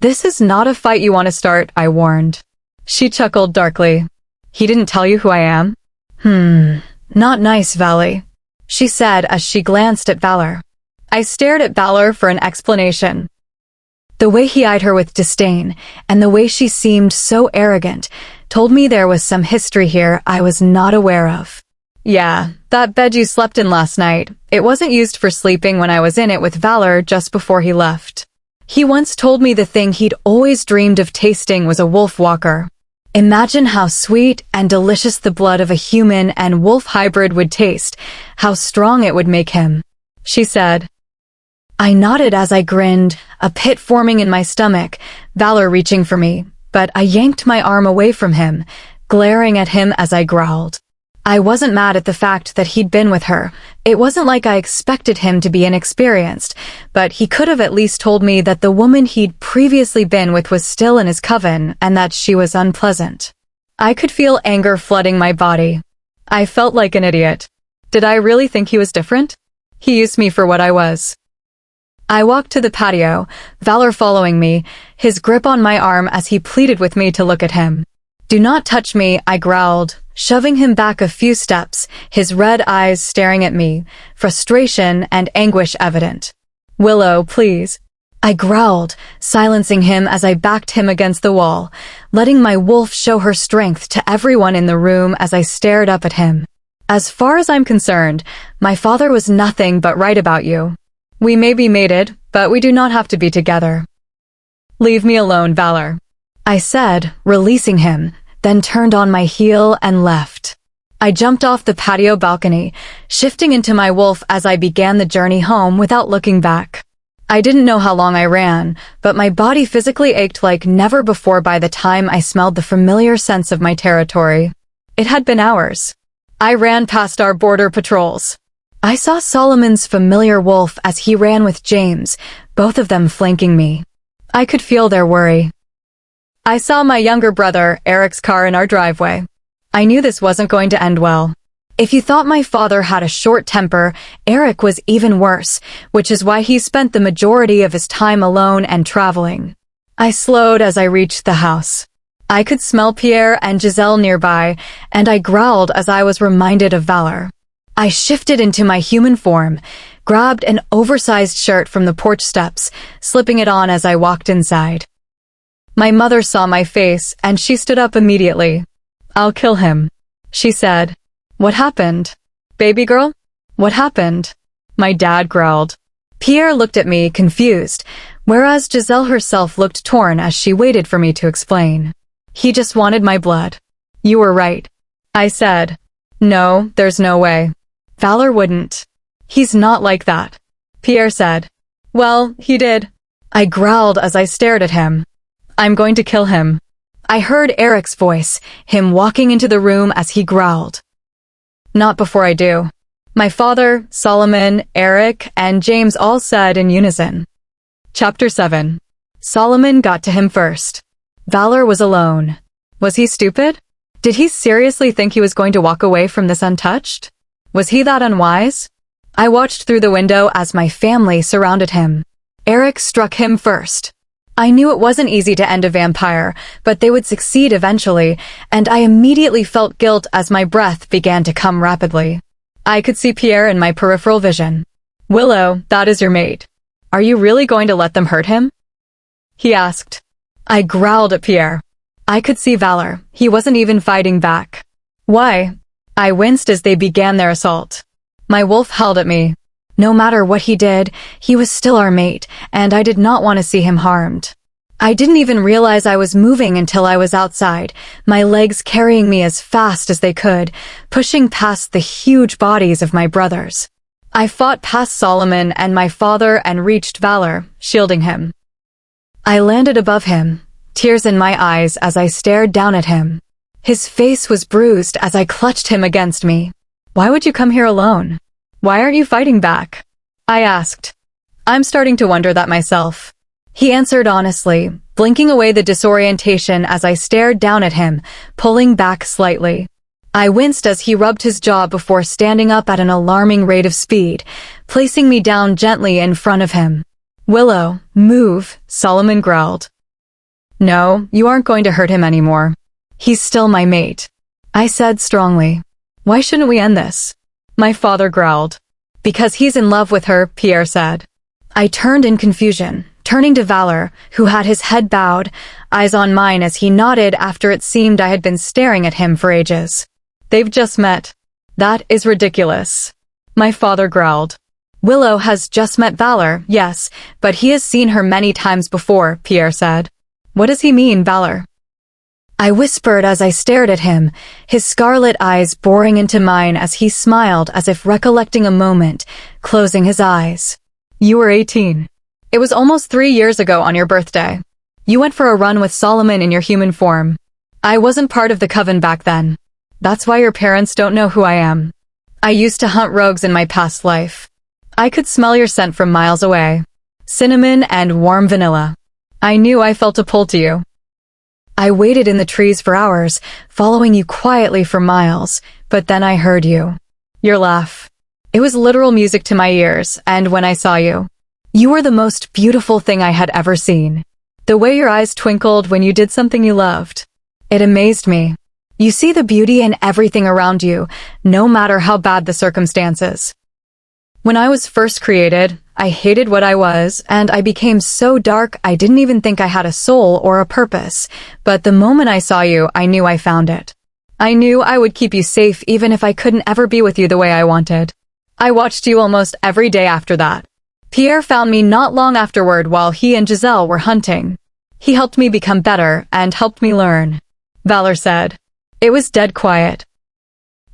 "This is not a fight you want to start," I warned. She chuckled darkly. "He didn't tell you who I am?" Not nice, Valley," she said as she glanced at Valor. I stared at Valor for an explanation. The way he eyed her with disdain, and the way she seemed so arrogant, told me there was some history here I was not aware of. "Yeah, that bed you slept in last night, it wasn't used for sleeping when I was in it with Valor just before he left. He once told me the thing he'd always dreamed of tasting was a wolf walker. Imagine how sweet and delicious the blood of a human and wolf hybrid would taste, how strong it would make him," she said. I nodded as I grinned, a pit forming in my stomach, Valor reaching for me, but I yanked my arm away from him, glaring at him as I growled. I wasn't mad at the fact that he'd been with her. It wasn't like I expected him to be inexperienced, but he could have at least told me that the woman he'd previously been with was still in his coven and that she was unpleasant. I could feel anger flooding my body. I felt like an idiot. Did I really think he was different? He used me for what I was. I walked to the patio, Valor following me, his grip on my arm as he pleaded with me to look at him. "Do not touch me," I growled, shoving him back a few steps, his red eyes staring at me, frustration and anguish evident. "Willow, please," I growled, silencing him as I backed him against the wall, letting my wolf show her strength to everyone in the room as I stared up at him. "As far as I'm concerned, my father was nothing but right about you. We may be mated, but we do not have to be together." "Leave me alone, Valor," I said, releasing him, then turned on my heel and left. I jumped off the patio balcony, shifting into my wolf as I began the journey home without looking back. I didn't know how long I ran, but my body physically ached like never before by the time I smelled the familiar sense of my territory. It had been hours. I ran past our border patrols. I saw Solomon's familiar wolf as he ran with James, both of them flanking me. I could feel their worry. I saw my younger brother, Eric's car in our driveway. I knew this wasn't going to end well. If you thought my father had a short temper, Eric was even worse, which is why he spent the majority of his time alone and traveling. I slowed as I reached the house. I could smell Pierre and Giselle nearby, and I growled as I was reminded of Valor. I shifted into my human form, grabbed an oversized shirt from the porch steps, slipping it on as I walked inside. My mother saw my face, and she stood up immediately. "I'll kill him," she said. "What happened? Baby girl? What happened?" My dad growled. Pierre looked at me, confused, whereas Giselle herself looked torn as she waited for me to explain. "He just wanted my blood." "You were right," I said. "No, there's no way. Valor wouldn't. He's not like that," Pierre said. "Well, he did." I growled as I stared at him. "I'm going to kill him." I heard Eric's voice, him walking into the room as he growled. "Not before I do," my father, Solomon, Eric, and James all said in unison. Chapter 7. Solomon got to him first. Valor was alone. Was he stupid? Did he seriously think he was going to walk away from this untouched? Was he that unwise? I watched through the window as my family surrounded him. Eric struck him first. I knew it wasn't easy to end a vampire, but they would succeed eventually, and I immediately felt guilt as my breath began to come rapidly. I could see Pierre in my peripheral vision. "Willow, that is your mate. Are you really going to let them hurt him?" he asked. I growled at Pierre. I could see Valor. He wasn't even fighting back. "Why?" I winced as they began their assault. My wolf howled at me. No matter what he did, he was still our mate, and I did not want to see him harmed. I didn't even realize I was moving until I was outside, my legs carrying me as fast as they could, pushing past the huge bodies of my brothers. I fought past Solomon and my father and reached Valor, shielding him. I landed above him, tears in my eyes as I stared down at him. His face was bruised as I clutched him against me. "Why would you come here alone? Why aren't you fighting back?" I asked. "I'm starting to wonder that myself," he answered honestly, blinking away the disorientation as I stared down at him, pulling back slightly. I winced as he rubbed his jaw before standing up at an alarming rate of speed, placing me down gently in front of him. "Willow, move," Solomon growled. "No, you aren't going to hurt him anymore. He's still my mate," I said strongly. "Why shouldn't we end this?" My father growled. "Because he's in love with her," Pierre said. I turned in confusion, turning to Valor, who had his head bowed, eyes on mine as he nodded after it seemed I had been staring at him for ages. "They've just met." "That is ridiculous," my father growled. "Willow has just met Valor, yes, but he has seen her many times before," Pierre said. "What does he mean, Valor?" I whispered as I stared at him, his scarlet eyes boring into mine as he smiled as if recollecting a moment, closing his eyes. "You were 18. It was almost 3 years ago on your birthday. You went for a run with Solomon in your human form. I wasn't part of the coven back then. That's why your parents don't know who I am. I used to hunt rogues in my past life. I could smell your scent from miles away. Cinnamon and warm vanilla. I knew I felt a pull to you. I waited in the trees for hours, following you quietly for miles, but then I heard you. Your laugh. It was literal music to my ears, and when I saw you, you were the most beautiful thing I had ever seen. The way your eyes twinkled when you did something you loved. It amazed me. You see the beauty in everything around you, no matter how bad the circumstances. When I was first created, I hated what I was, and I became so dark I didn't even think I had a soul or a purpose. But the moment I saw you, I knew I found it. I knew I would keep you safe even if I couldn't ever be with you the way I wanted. I watched you almost every day after that. Pierre found me not long afterward while he and Giselle were hunting. He helped me become better and helped me learn. Valor said. It was dead quiet.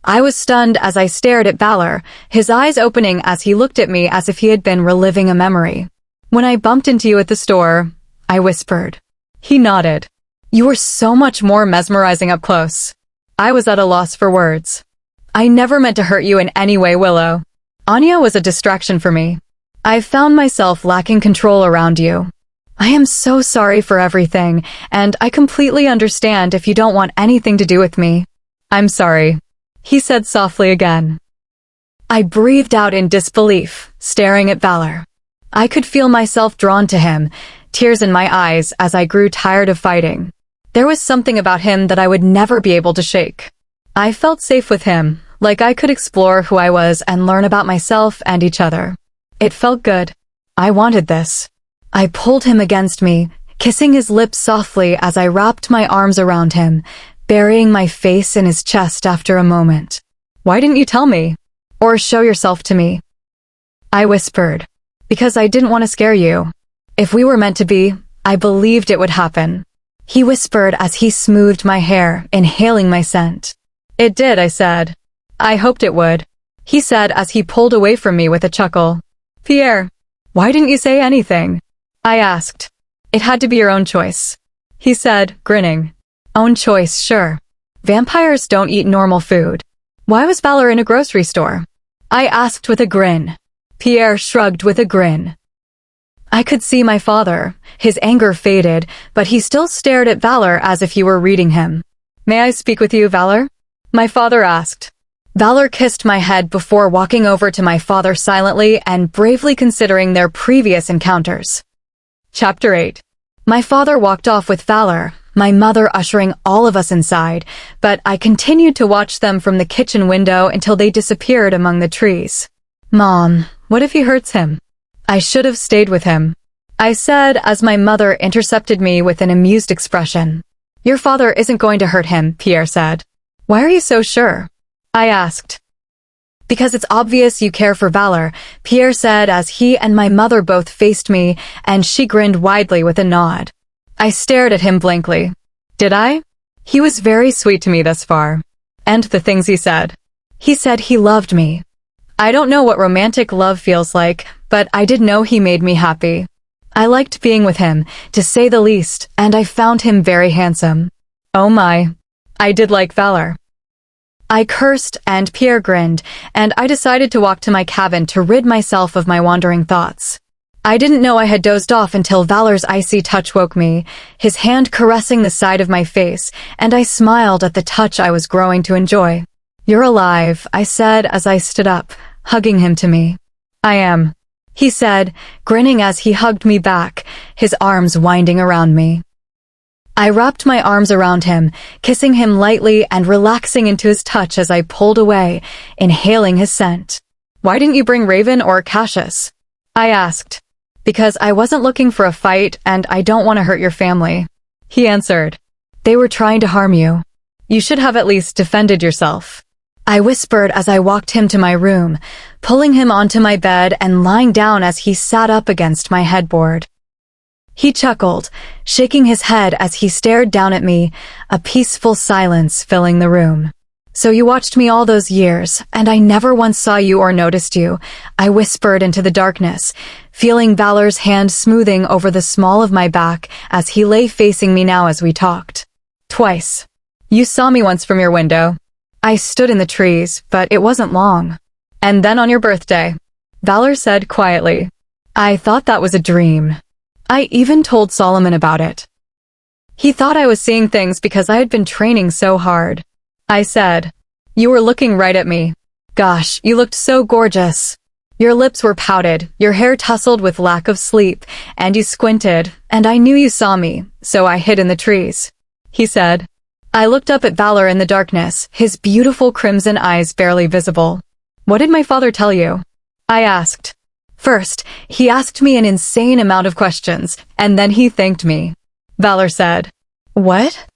I was stunned as I stared at Valor, his eyes opening as he looked at me as if he had been reliving a memory. When I bumped into you at the store, I whispered. He nodded. You were so much more mesmerizing up close. I was at a loss for words. I never meant to hurt you in any way, Willow. Anya was a distraction for me. I found myself lacking control around you. I am so sorry for everything, and I completely understand if you don't want anything to do with me. I'm sorry, he said softly again. I breathed out in disbelief, staring at Valor. I could feel myself drawn to him, tears in my eyes as I grew tired of fighting. There was something about him that I would never be able to shake. I felt safe with him, like I could explore who I was and learn about myself and each other. It felt good. I wanted this. I pulled him against me, kissing his lips softly as I wrapped my arms around him, burying my face in his chest after a moment. Why didn't you tell me? Or show yourself to me? I whispered. Because I didn't want to scare you. If we were meant to be, I believed it would happen. He whispered as he smoothed my hair, inhaling my scent. It did, I said. I hoped it would. He said as he pulled away from me with a chuckle. Pierre, why didn't you say anything? I asked. It had to be your own choice. He said, grinning. Own choice, sure. Vampires don't eat normal food. Why was Valor in a grocery store? I asked with a grin. Pierre shrugged with a grin. I could see my father. His anger faded, but he still stared at Valor as if he were reading him. May I speak with you, Valor? My father asked. Valor kissed my head before walking over to my father silently and bravely considering their previous encounters. Chapter 8. My father walked off with Valor, my mother ushering all of us inside, but I continued to watch them from the kitchen window until they disappeared among the trees. Mom, what if he hurts him? I should have stayed with him, I said as my mother intercepted me with an amused expression. Your father isn't going to hurt him, Pierre said. Why are you so sure? I asked. Because it's obvious you care for Valor, Pierre said as he and my mother both faced me, and she grinned widely with a nod. I stared at him blankly. Did I? He was very sweet to me thus far. And the things he said. He said he loved me. I don't know what romantic love feels like, but I did know he made me happy. I liked being with him, to say the least, and I found him very handsome. Oh my. I did like Valor. I cursed and Pierre grinned, and I decided to walk to my cabin to rid myself of my wandering thoughts. I didn't know I had dozed off until Valor's icy touch woke me, his hand caressing the side of my face, and I smiled at the touch I was growing to enjoy. You're alive, I said as I stood up, hugging him to me. I am, he said, grinning as he hugged me back, his arms winding around me. I wrapped my arms around him, kissing him lightly and relaxing into his touch as I pulled away, inhaling his scent. Why didn't you bring Raven or Cassius? I asked. Because I wasn't looking for a fight and I don't want to hurt your family. He answered. They were trying to harm you. You should have at least defended yourself. I whispered as I walked him to my room, pulling him onto my bed and lying down as he sat up against my headboard. He chuckled, shaking his head as he stared down at me, a peaceful silence filling the room. So you watched me all those years, and I never once saw you or noticed you, I whispered into the darkness, feeling Valor's hand smoothing over the small of my back as he lay facing me now as we talked. Twice. You saw me once from your window. I stood in the trees, but it wasn't long. And then on your birthday. Valor said quietly. I thought that was a dream. I even told Solomon about it. He thought I was seeing things because I had been training so hard. I said, you were looking right at me. Gosh, you looked so gorgeous. Your lips were pouted, your hair tousled with lack of sleep, and you squinted, and I knew you saw me, so I hid in the trees. He said. I looked up at Valor in the darkness, his beautiful crimson eyes barely visible. What did my father tell you? I asked. First, he asked me an insane amount of questions, and then he thanked me. Valor said. What?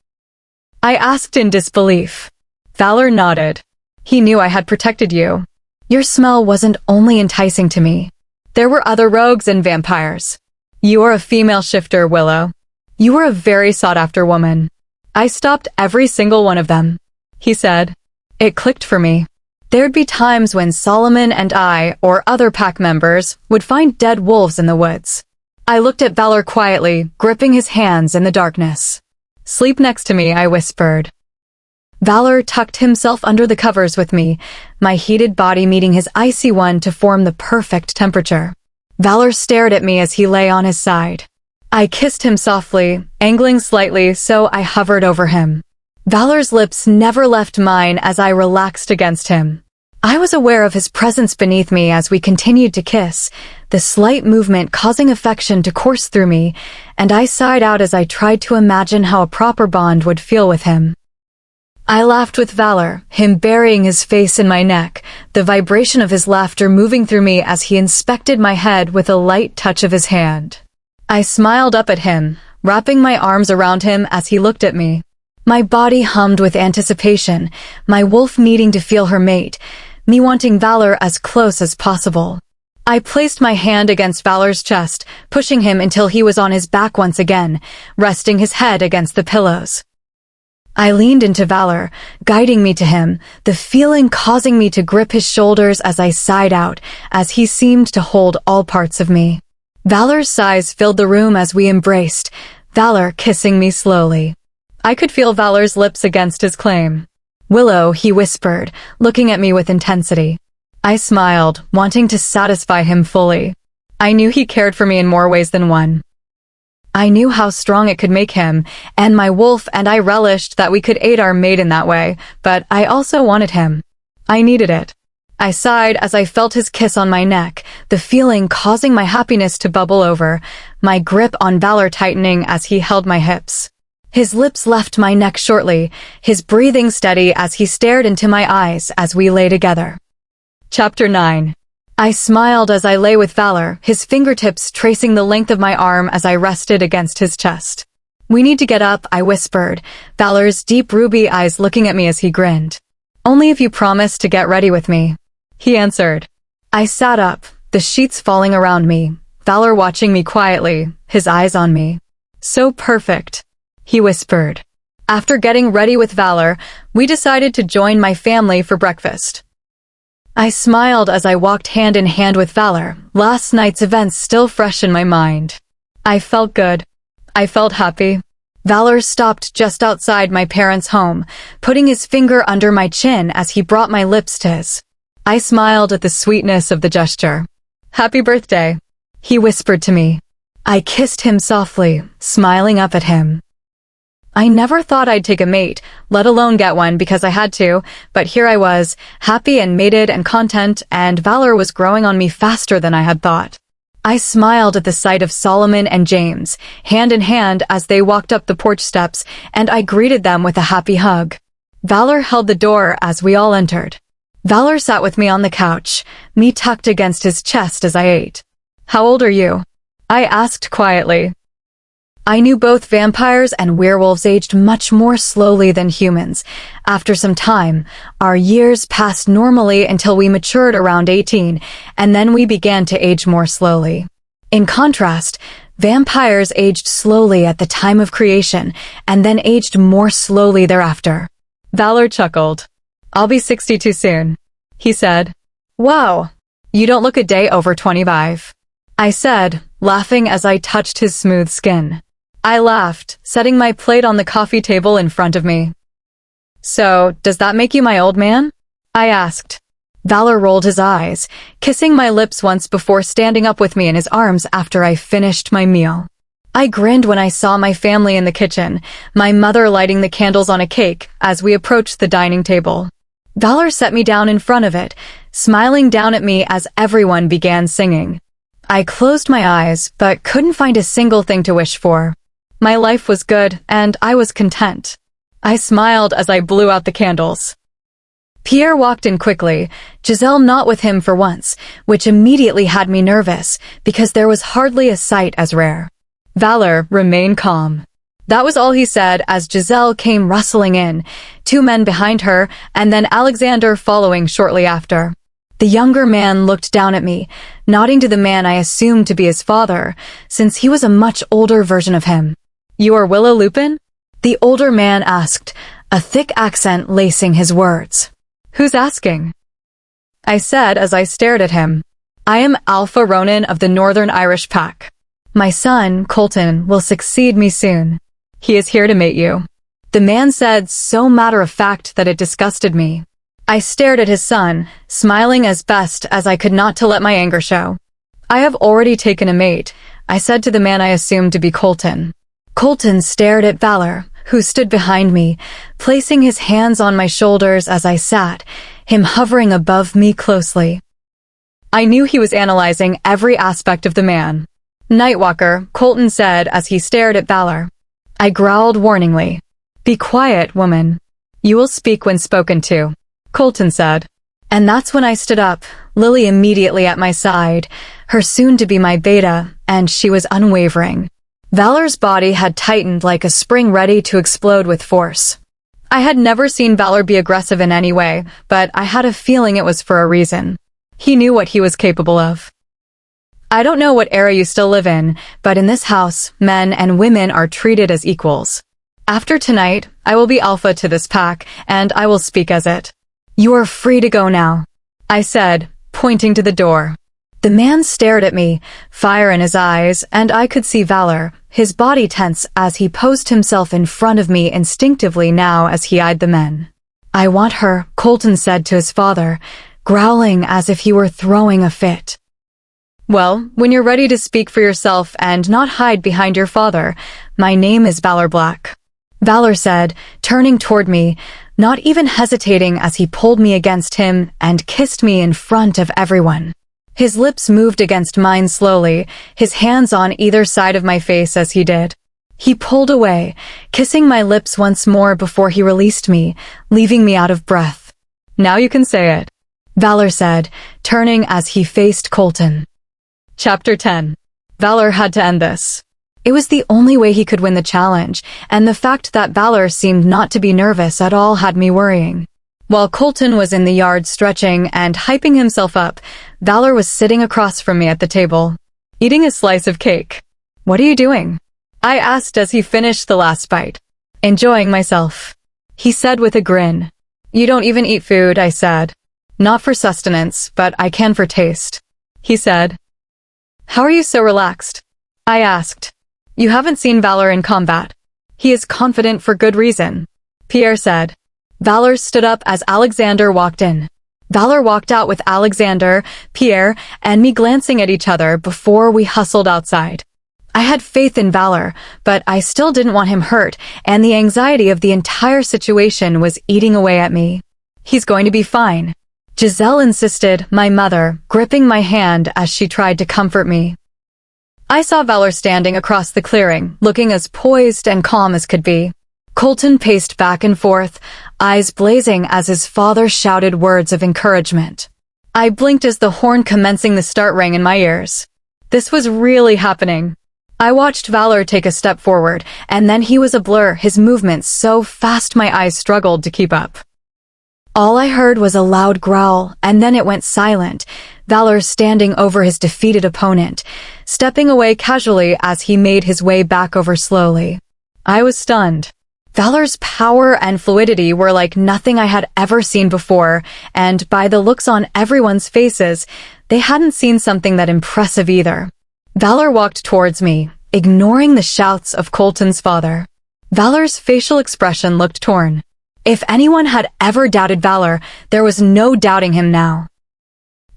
I asked in disbelief. Valor nodded. He knew I had protected you. Your smell wasn't only enticing to me. There were other rogues and vampires. You are a female shifter, Willow. You were a very sought-after woman. I stopped every single one of them, he said. It clicked for me. There'd be times when Solomon and I, or other pack members, would find dead wolves in the woods. I looked at Valor quietly, gripping his hands in the darkness. Sleep next to me, I whispered. Valor tucked himself under the covers with me, my heated body meeting his icy one to form the perfect temperature. Valor stared at me as he lay on his side. I kissed him softly, angling slightly so I hovered over him. Valor's lips never left mine as I relaxed against him. I was aware of his presence beneath me as we continued to kiss, the slight movement causing affection to course through me, and I sighed out as I tried to imagine how a proper bond would feel with him. I laughed with Valor, him burying his face in my neck, the vibration of his laughter moving through me as he inspected my head with a light touch of his hand. I smiled up at him, wrapping my arms around him as he looked at me. My body hummed with anticipation, my wolf needing to feel her mate, me wanting Valor as close as possible. I placed my hand against Valor's chest, pushing him until he was on his back once again, resting his head against the pillows. I leaned into Valor, guiding me to him, the feeling causing me to grip his shoulders as I sighed out, as he seemed to hold all parts of me. Valor's sighs filled the room as we embraced, Valor kissing me slowly. I could feel Valor's lips against his claim. Willow, he whispered, looking at me with intensity. I smiled, wanting to satisfy him fully. I knew he cared for me in more ways than one. I knew how strong it could make him, and my wolf and I relished that we could aid our mate in that way, but I also wanted him. I needed it. I sighed as I felt his kiss on my neck, the feeling causing my happiness to bubble over, my grip on Valor tightening as he held my hips. His lips left my neck shortly, his breathing steady as he stared into my eyes as we lay together. Chapter 9. I smiled as I lay with Valor, his fingertips tracing the length of my arm as I rested against his chest. We need to get up, I whispered, Valor's deep ruby eyes looking at me as he grinned. Only if you promise to get ready with me, he answered. I sat up, the sheets falling around me, Valor watching me quietly, his eyes on me. So perfect, he whispered. After getting ready with Valor, we decided to join my family for breakfast. I smiled as I walked hand in hand with Valor, last night's events still fresh in my mind. I felt good. I felt happy. Valor stopped just outside my parents' home, putting his finger under my chin as he brought my lips to his. I smiled at the sweetness of the gesture. Happy birthday, he whispered to me. I kissed him softly, smiling up at him. I never thought I'd take a mate, let alone get one because I had to, but here I was, happy and mated and content, and Valor was growing on me faster than I had thought. I smiled at the sight of Solomon and James, hand in hand as they walked up the porch steps, and I greeted them with a happy hug. Valor held the door as we all entered. Valor sat with me on the couch, me tucked against his chest as I ate. How old are you? I asked quietly. I knew both vampires and werewolves aged much more slowly than humans. After some time, our years passed normally until we matured around 18, and then we began to age more slowly. In contrast, vampires aged slowly at the time of creation, and then aged more slowly thereafter. Valor chuckled. I'll be 62 soon, he said. Wow, you don't look a day over 25. I said, laughing as I touched his smooth skin. I laughed, setting my plate on the coffee table in front of me. So, does that make you my old man? I asked. Valor rolled his eyes, kissing my lips once before standing up with me in his arms after I finished my meal. I grinned when I saw my family in the kitchen, my mother lighting the candles on a cake as we approached the dining table. Valor set me down in front of it, smiling down at me as everyone began singing. I closed my eyes, but couldn't find a single thing to wish for. My life was good, and I was content. I smiled as I blew out the candles. Pierre walked in quickly, Giselle not with him for once, which immediately had me nervous, because there was hardly a sight as rare. Valor, remain calm. That was all he said as Giselle came rustling in, 2 men behind her, and then Alexander following shortly after. The younger man looked down at me, nodding to the man I assumed to be his father, since he was a much older version of him. You are Willow Lupin? The older man asked, a thick accent lacing his words. Who's asking? I said as I stared at him. I am Alpha Ronin of the Northern Irish Pack. My son, Colton, will succeed me soon. He is here to mate you. The man said so matter-of-fact that it disgusted me. I stared at his son, smiling as best as I could not to let my anger show. I have already taken a mate, I said to the man I assumed to be Colton. Colton stared at Valor, who stood behind me, placing his hands on my shoulders as I sat, him hovering above me closely. I knew he was analyzing every aspect of the man. Nightwalker, Colton said as he stared at Valor. I growled warningly. Be quiet, woman. You will speak when spoken to, Colton said. And that's when I stood up, Lily immediately at my side, her soon-to-be my beta, and she was unwavering. Valor's body had tightened like a spring ready to explode with force. I had never seen Valor be aggressive in any way, but I had a feeling it was for a reason. He knew what he was capable of. I don't know what era you still live in, but in this house, men and women are treated as equals. After tonight, I will be alpha to this pack, and I will speak as it. You are free to go now, I said, pointing to the door. The man stared at me, fire in his eyes, and I could see Valor, his body tense as he posed himself in front of me instinctively now as he eyed the men. I want her, Colton said to his father, growling as if he were throwing a fit. Well, when you're ready to speak for yourself and not hide behind your father, my name is Valor Black. Valor said, turning toward me, not even hesitating as he pulled me against him and kissed me in front of everyone. His lips moved against mine slowly, his hands on either side of my face as he did. He pulled away, kissing my lips once more before he released me, leaving me out of breath. Now you can say it, Valor said, turning as he faced Colton. Chapter 10. Valor had to end this. It was the only way he could win the challenge, and the fact that Valor seemed not to be nervous at all had me worrying. While Colton was in the yard stretching and hyping himself up, Valor was sitting across from me at the table, eating a slice of cake. What are you doing? I asked as he finished the last bite. Enjoying myself, he said with a grin. You don't even eat food, I said. Not for sustenance, but I can for taste, he said. How are you so relaxed? I asked. You haven't seen Valor in combat. He is confident for good reason, Pierre said. Valor stood up as Alexander walked in. Valor walked out with Alexander, Pierre, and me glancing at each other before we hustled outside. I had faith in Valor, but I still didn't want him hurt, and the anxiety of the entire situation was eating away at me. He's going to be fine, Giselle insisted, my mother, gripping my hand as she tried to comfort me. I saw Valor standing across the clearing, looking as poised and calm as could be. Colton paced back and forth, eyes blazing as his father shouted words of encouragement. I blinked as the horn commencing the start rang in my ears. This was really happening. I watched Valor take a step forward, and then he was a blur, his movements so fast my eyes struggled to keep up. All I heard was a loud growl, and then it went silent, Valor standing over his defeated opponent, stepping away casually as he made his way back over slowly. I was stunned. Valor's power and fluidity were like nothing I had ever seen before, and by the looks on everyone's faces, they hadn't seen something that impressive either. Valor walked towards me, ignoring the shouts of Colton's father. Valor's facial expression looked torn. If anyone had ever doubted Valor, there was no doubting him now.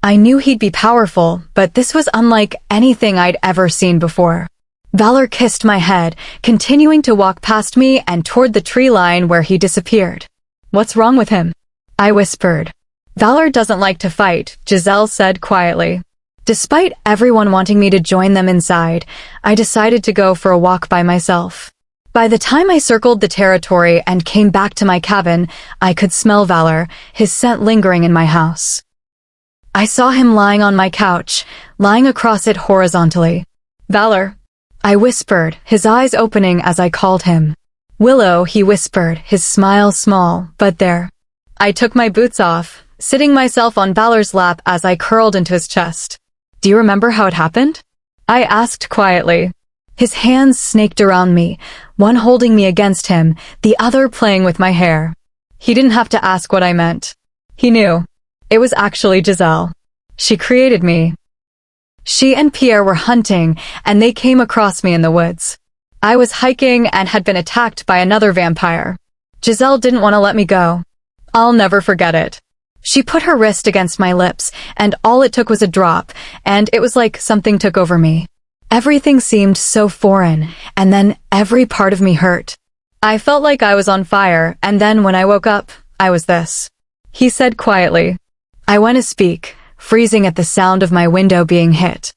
I knew he'd be powerful, but this was unlike anything I'd ever seen before. Valor kissed my head, continuing to walk past me and toward the tree line where he disappeared. What's wrong with him? I whispered. Valor doesn't like to fight, Giselle said quietly. Despite everyone wanting me to join them inside, I decided to go for a walk by myself. By the time I circled the territory and came back to my cabin, I could smell Valor, his scent lingering in my house. I saw him lying on my couch, lying across it horizontally. Valor, I whispered, his eyes opening as I called him. Willow, he whispered, his smile small, but there. I took my boots off, sitting myself on Valor's lap as I curled into his chest. Do you remember how it happened? I asked quietly. His hands snaked around me, one holding me against him, the other playing with my hair. He didn't have to ask what I meant. He knew. It was actually Giselle. She created me. She and Pierre were hunting, and they came across me in the woods. I was hiking and had been attacked by another vampire. Giselle didn't want to let me go. I'll never forget it. She put her wrist against my lips, and all it took was a drop, and it was like something took over me. Everything seemed so foreign, and then every part of me hurt. I felt like I was on fire, and then when I woke up, I was this. He said quietly. I went to speak, freezing at the sound of my window being hit.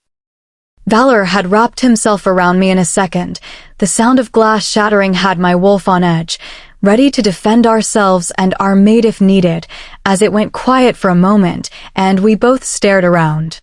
Valor had wrapped himself around me in a second. The sound of glass shattering had my wolf on edge, ready to defend ourselves and our mate if needed, as it went quiet for a moment, and we both stared around.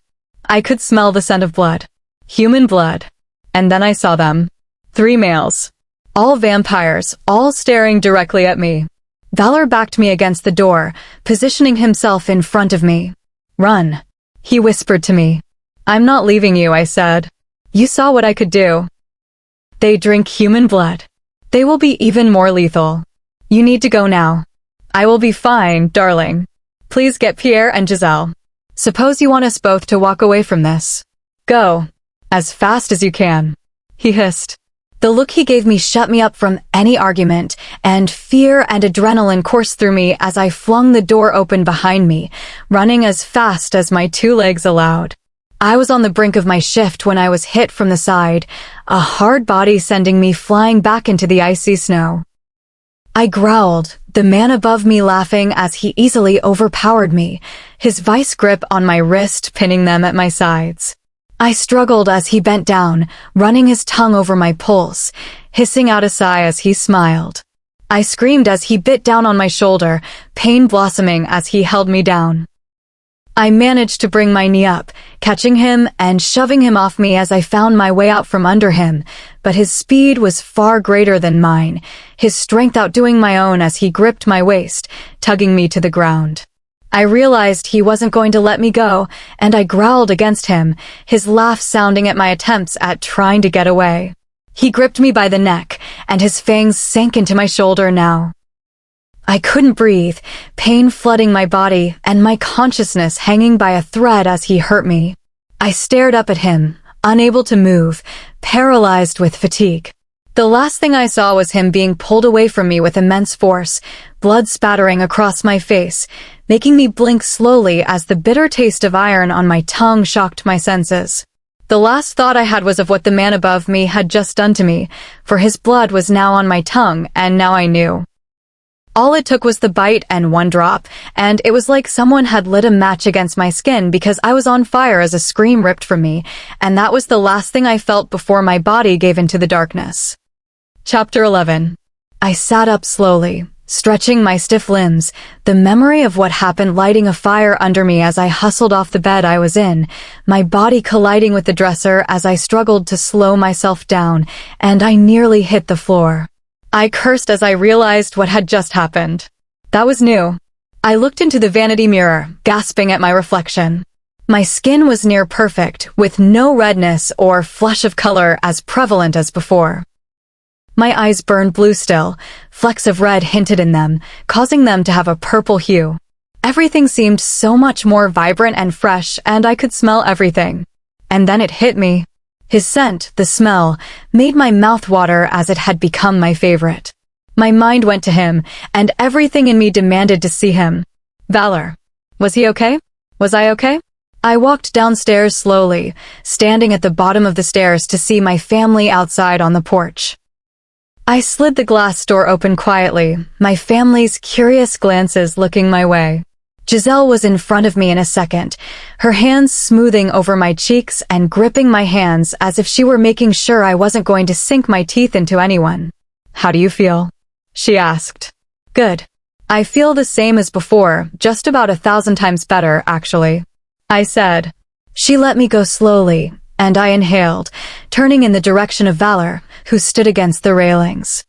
I could smell the scent of blood. Human blood. And then I saw them. 3 males. All vampires, all staring directly at me. Valor backed me against the door, positioning himself in front of me. Run, he whispered to me. I'm not leaving you, I said. You saw what I could do. They drink human blood. They will be even more lethal. You need to go now. I will be fine, darling. Please get Pierre and Giselle. Suppose you want us both to walk away from this. Go. As fast as you can. He hissed. The look he gave me shut me up from any argument, and fear and adrenaline coursed through me as I flung the door open behind me, running as fast as my 2 legs allowed. I was on the brink of my shift when I was hit from the side, a hard body sending me flying back into the icy snow. I growled, the man above me laughing as he easily overpowered me, his vice grip on my wrist pinning them at my sides. I struggled as he bent down, running his tongue over my pulse, hissing out a sigh as he smiled. I screamed as he bit down on my shoulder, pain blossoming as he held me down. I managed to bring my knee up, catching him and shoving him off me as I found my way out from under him, but his speed was far greater than mine, his strength outdoing my own as he gripped my waist, tugging me to the ground. I realized he wasn't going to let me go, and I growled against him, his laugh sounding at my attempts at trying to get away. He gripped me by the neck, and his fangs sank into my shoulder now. I couldn't breathe, pain flooding my body, and my consciousness hanging by a thread as he hurt me. I stared up at him, unable to move, paralyzed with fatigue. The last thing I saw was him being pulled away from me with immense force, blood spattering across my face, making me blink slowly as the bitter taste of iron on my tongue shocked my senses. The last thought I had was of what the man above me had just done to me, for his blood was now on my tongue, and now I knew. All it took was the bite and 1 drop, and it was like someone had lit a match against my skin because I was on fire as a scream ripped from me, and that was the last thing I felt before my body gave into the darkness. Chapter 11. I sat up slowly, stretching my stiff limbs, the memory of what happened lighting a fire under me as I hustled off the bed I was in, my body colliding with the dresser as I struggled to slow myself down, and I nearly hit the floor. I cursed as I realized what had just happened. That was new. I looked into the vanity mirror, gasping at my reflection. My skin was near perfect, with no redness or flush of color as prevalent as before. My eyes burned blue still, flecks of red hinted in them, causing them to have a purple hue. Everything seemed so much more vibrant and fresh, and I could smell everything. And then it hit me. His scent, the smell, made my mouth water as it had become my favorite. My mind went to him, and everything in me demanded to see him. Valor. Was he okay? Was I okay? I walked downstairs slowly, standing at the bottom of the stairs to see my family outside on the porch. I slid the glass door open quietly, my family's curious glances looking my way. Giselle was in front of me in a second, her hands smoothing over my cheeks and gripping my hands as if she were making sure I wasn't going to sink my teeth into anyone. How do you feel? She asked. Good. I feel the same as before, just about 1,000 times better, actually. I said. She let me go slowly, and I inhaled, turning in the direction of Valor, who stood against the railings.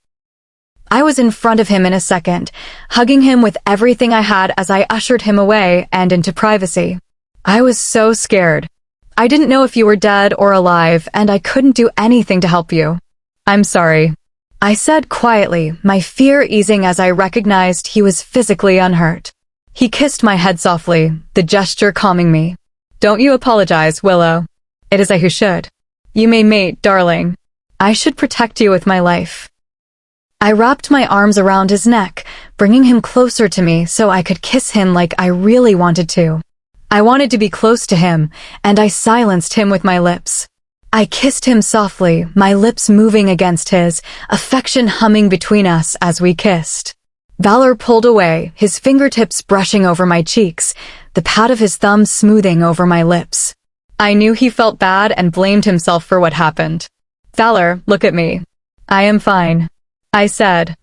I was in front of him in a second, hugging him with everything I had as I ushered him away and into privacy. I was so scared. I didn't know if you were dead or alive, and I couldn't do anything to help you. I'm sorry, I said quietly, my fear easing as I recognized he was physically unhurt. He kissed my head softly, the gesture calming me. Don't you apologize, Willow. It is I who should. You may mate, darling. I should protect you with my life. I wrapped my arms around his neck, bringing him closer to me so I could kiss him like I really wanted to. I wanted to be close to him, and I silenced him with my lips. I kissed him softly, my lips moving against his, affection humming between us as we kissed. Valor pulled away, his fingertips brushing over my cheeks, the pad of his thumb smoothing over my lips. I knew he felt bad and blamed himself for what happened. Valor, look at me. I am fine, I said.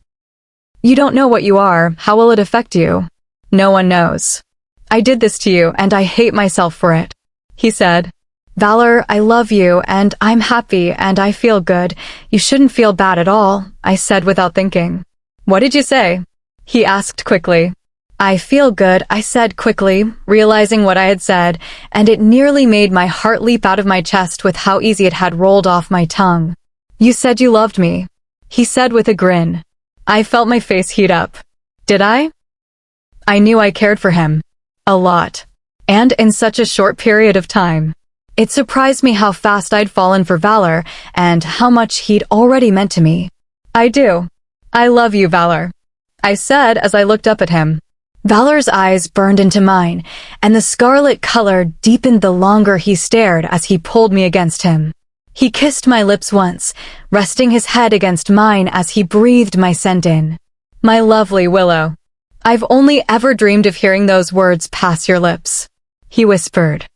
You don't know what you are, how will it affect you? No one knows. I did this to you and I hate myself for it, he said. Valor, I love you and I'm happy and I feel good. You shouldn't feel bad at all, I said without thinking. What did you say? He asked quickly. I feel good, I said quickly, realizing what I had said, and it nearly made my heart leap out of my chest with how easy it had rolled off my tongue. You said you loved me, he said with a grin. I felt my face heat up. Did I? I knew I cared for him. A lot. And in such a short period of time. It surprised me how fast I'd fallen for Valor and how much he'd already meant to me. I do. I love you, Valor, I said as I looked up at him. Valor's eyes burned into mine, and the scarlet color deepened the longer he stared as he pulled me against him. He kissed my lips once, resting his head against mine as he breathed my scent in. My lovely Willow. I've only ever dreamed of hearing those words pass your lips, he whispered.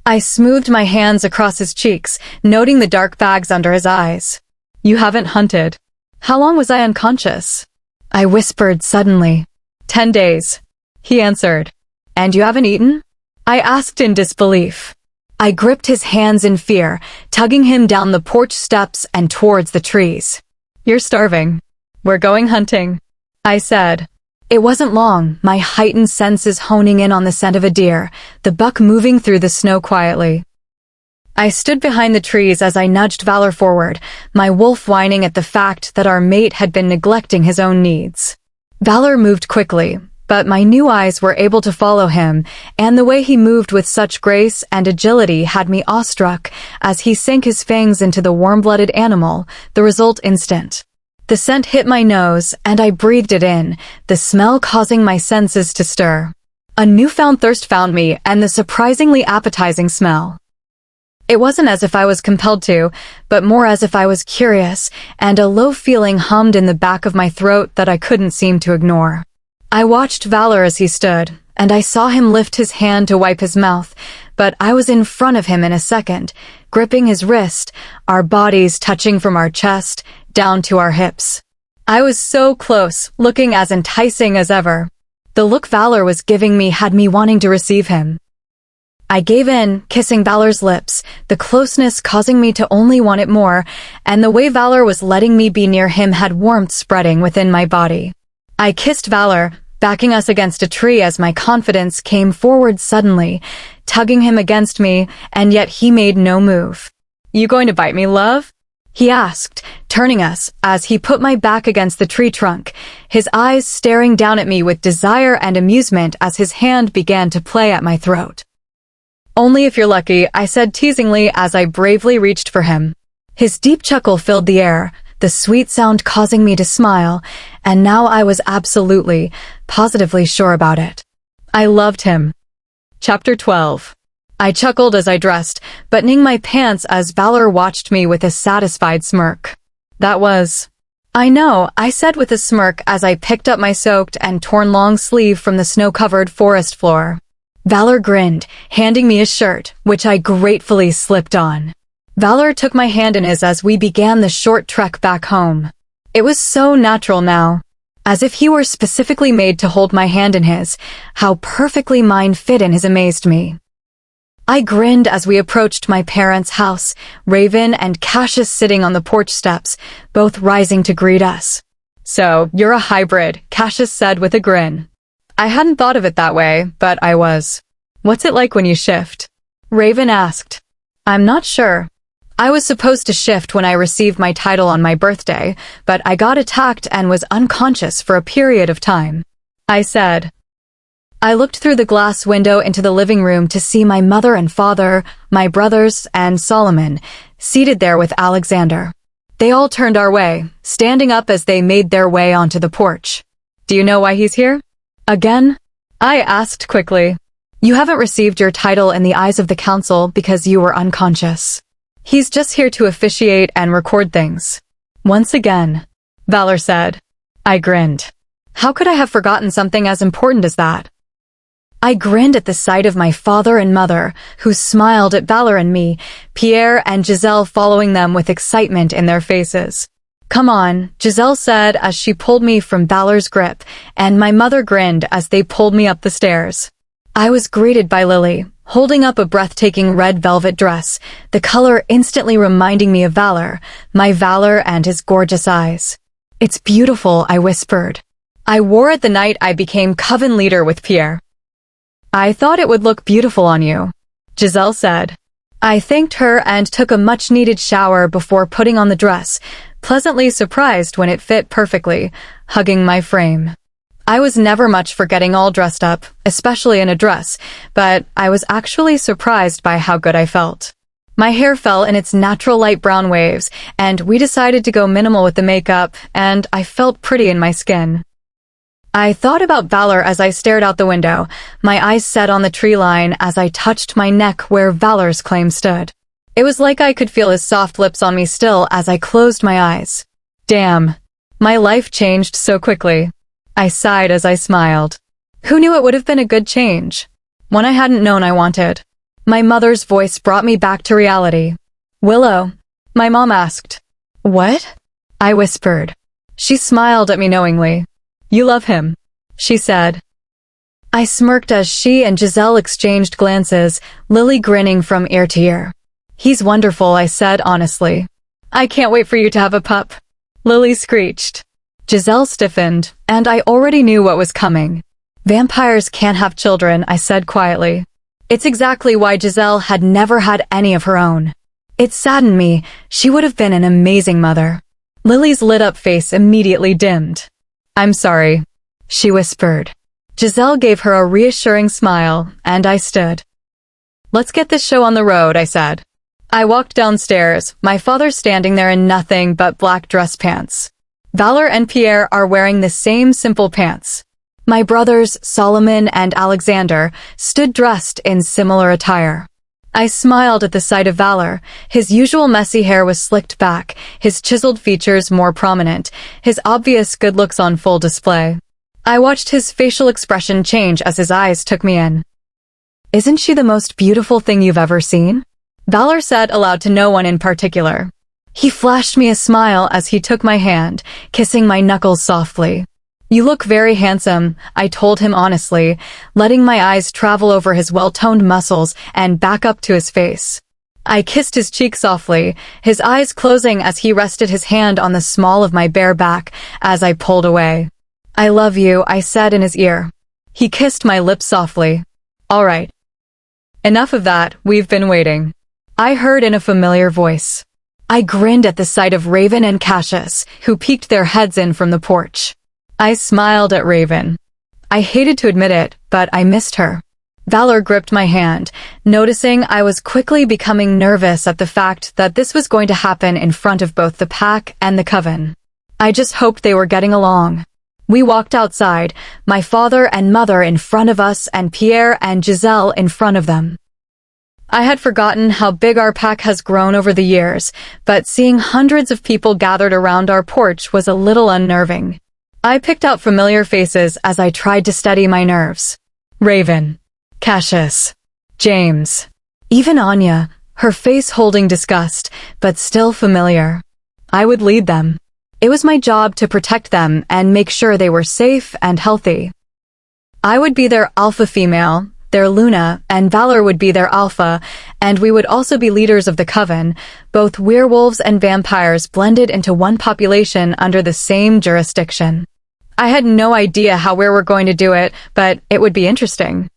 I smoothed my hands across his cheeks, noting the dark bags under his eyes. You haven't hunted. How long was I unconscious? I whispered suddenly. 10 days, he answered. And you haven't eaten? I asked in disbelief. I gripped his hands in fear, tugging him down the porch steps and towards the trees. You're starving. We're going hunting, I said. It wasn't long, my heightened senses honing in on the scent of a deer, the buck moving through the snow quietly. I stood behind the trees as I nudged Valor forward, my wolf whining at the fact that our mate had been neglecting his own needs. Valor moved quickly, but my new eyes were able to follow him, and the way he moved with such grace and agility had me awestruck as he sank his fangs into the warm-blooded animal, the result instant. The scent hit my nose, and I breathed it in, the smell causing my senses to stir. A newfound thirst found me, and the surprisingly appetizing smell. It wasn't as if I was compelled to, but more as if I was curious, and a low feeling hummed in the back of my throat that I couldn't seem to ignore. I watched Valor as he stood, and I saw him lift his hand to wipe his mouth, but I was in front of him in a second, gripping his wrist, our bodies touching from our chest down to our hips. I was so close, looking as enticing as ever. The look Valor was giving me had me wanting to receive him. I gave in, kissing Valor's lips, the closeness causing me to only want it more, and the way Valor was letting me be near him had warmth spreading within my body. I kissed Valor, backing us against a tree as my confidence came forward suddenly, tugging him against me, and yet he made no move. You going to bite me, love? He asked, turning us, as he put my back against the tree trunk, his eyes staring down at me with desire and amusement as his hand began to play at my throat. Only if you're lucky, I said teasingly as I bravely reached for him. His deep chuckle filled the air, the sweet sound causing me to smile, and now I was absolutely, positively sure about it. I loved him. Chapter 12. I chuckled as I dressed, buttoning my pants as Valor watched me with a satisfied smirk. That was... I know, I said with a smirk as I picked up my soaked and torn long sleeve from the snow-covered forest floor. Valor grinned, handing me his shirt, which I gratefully slipped on. Valor took my hand in his as we began the short trek back home. It was so natural now, as if he were specifically made to hold my hand in his. How perfectly mine fit in his amazed me. I grinned as we approached my parents' house, Raven and Cassius sitting on the porch steps, both rising to greet us. So, you're a hybrid, Cassius said with a grin. I hadn't thought of it that way, but I was. What's it like when you shift? Raven asked. I'm not sure. I was supposed to shift when I received my title on my birthday, but I got attacked and was unconscious for a period of time. I said. I looked through the glass window into the living room to see my mother and father, my brothers, and Solomon, seated there with Alexander. They all turned our way, standing up as they made their way onto the porch. Do you know why he's here? Again? I asked quickly. You haven't received your title in the eyes of the council because you were unconscious. He's just here to officiate and record things. Once again, Valor said. I grinned. How could I have forgotten something as important as that? I grinned at the sight of my father and mother, who smiled at Valor and me, Pierre and Giselle following them with excitement in their faces. Come on, Giselle said as she pulled me from Valor's grip, and my mother grinned as they pulled me up the stairs. I was greeted by Lily, holding up a breathtaking red velvet dress, the color instantly reminding me of Valor, my Valor and his gorgeous eyes. It's beautiful, I whispered. I wore it the night I became Coven leader with Pierre. I thought it would look beautiful on you, Giselle said. I thanked her and took a much-needed shower before putting on the dress, pleasantly surprised when it fit perfectly, hugging my frame. I was never much for getting all dressed up, especially in a dress, but I was actually surprised by how good I felt. My hair fell in its natural light brown waves, and we decided to go minimal with the makeup, and I felt pretty in my skin. I thought about Valor as I stared out the window, my eyes set on the tree line as I touched my neck where Valor's claim stood. It was like I could feel his soft lips on me still as I closed my eyes. Damn, my life changed so quickly. I sighed as I smiled. Who knew it would have been a good change? One I hadn't known I wanted. My mother's voice brought me back to reality. Willow, my mom asked. What? I whispered. She smiled at me knowingly. You love him, she said. I smirked as she and Giselle exchanged glances, Lily grinning from ear to ear. He's wonderful, I said honestly. I can't wait for you to have a pup, Lily screeched. Giselle stiffened, and I already knew what was coming. Vampires can't have children, I said quietly. It's exactly why Giselle had never had any of her own. It saddened me. She would have been an amazing mother. Lily's lit-up face immediately dimmed. I'm sorry, she whispered. Giselle gave her a reassuring smile, and I stood. Let's get this show on the road, I said. I walked downstairs, my father standing there in nothing but black dress pants. Valor and Pierre are wearing the same simple pants. My brothers, Solomon and Alexander, stood dressed in similar attire. I smiled at the sight of Valor. His usual messy hair was slicked back, his chiseled features more prominent, his obvious good looks on full display. I watched his facial expression change as his eyes took me in. Isn't she the most beautiful thing you've ever seen? Valor said aloud to no one in particular. He flashed me a smile as he took my hand, kissing my knuckles softly. You look very handsome, I told him honestly, letting my eyes travel over his well-toned muscles and back up to his face. I kissed his cheek softly, his eyes closing as he rested his hand on the small of my bare back as I pulled away. I love you, I said in his ear. He kissed my lips softly. All right. Enough of that, we've been waiting. I heard in a familiar voice. I grinned at the sight of Raven and Cassius, who peeked their heads in from the porch. I smiled at Raven. I hated to admit it, but I missed her. Valor gripped my hand, noticing I was quickly becoming nervous at the fact that this was going to happen in front of both the pack and the coven. I just hoped they were getting along. We walked outside, my father and mother in front of us and Pierre and Giselle in front of them. I had forgotten how big our pack has grown over the years, but seeing hundreds of people gathered around our porch was a little unnerving. I picked out familiar faces as I tried to steady my nerves. Raven, Cassius, James, even Anya, her face holding disgust, but still familiar. I would lead them. It was my job to protect them and make sure they were safe and healthy. I would be their alpha female, their Luna, and Valor would be their alpha, and we would also be leaders of the coven, both werewolves and vampires blended into one population under the same jurisdiction. I had no idea how we were going to do it, but it would be interesting.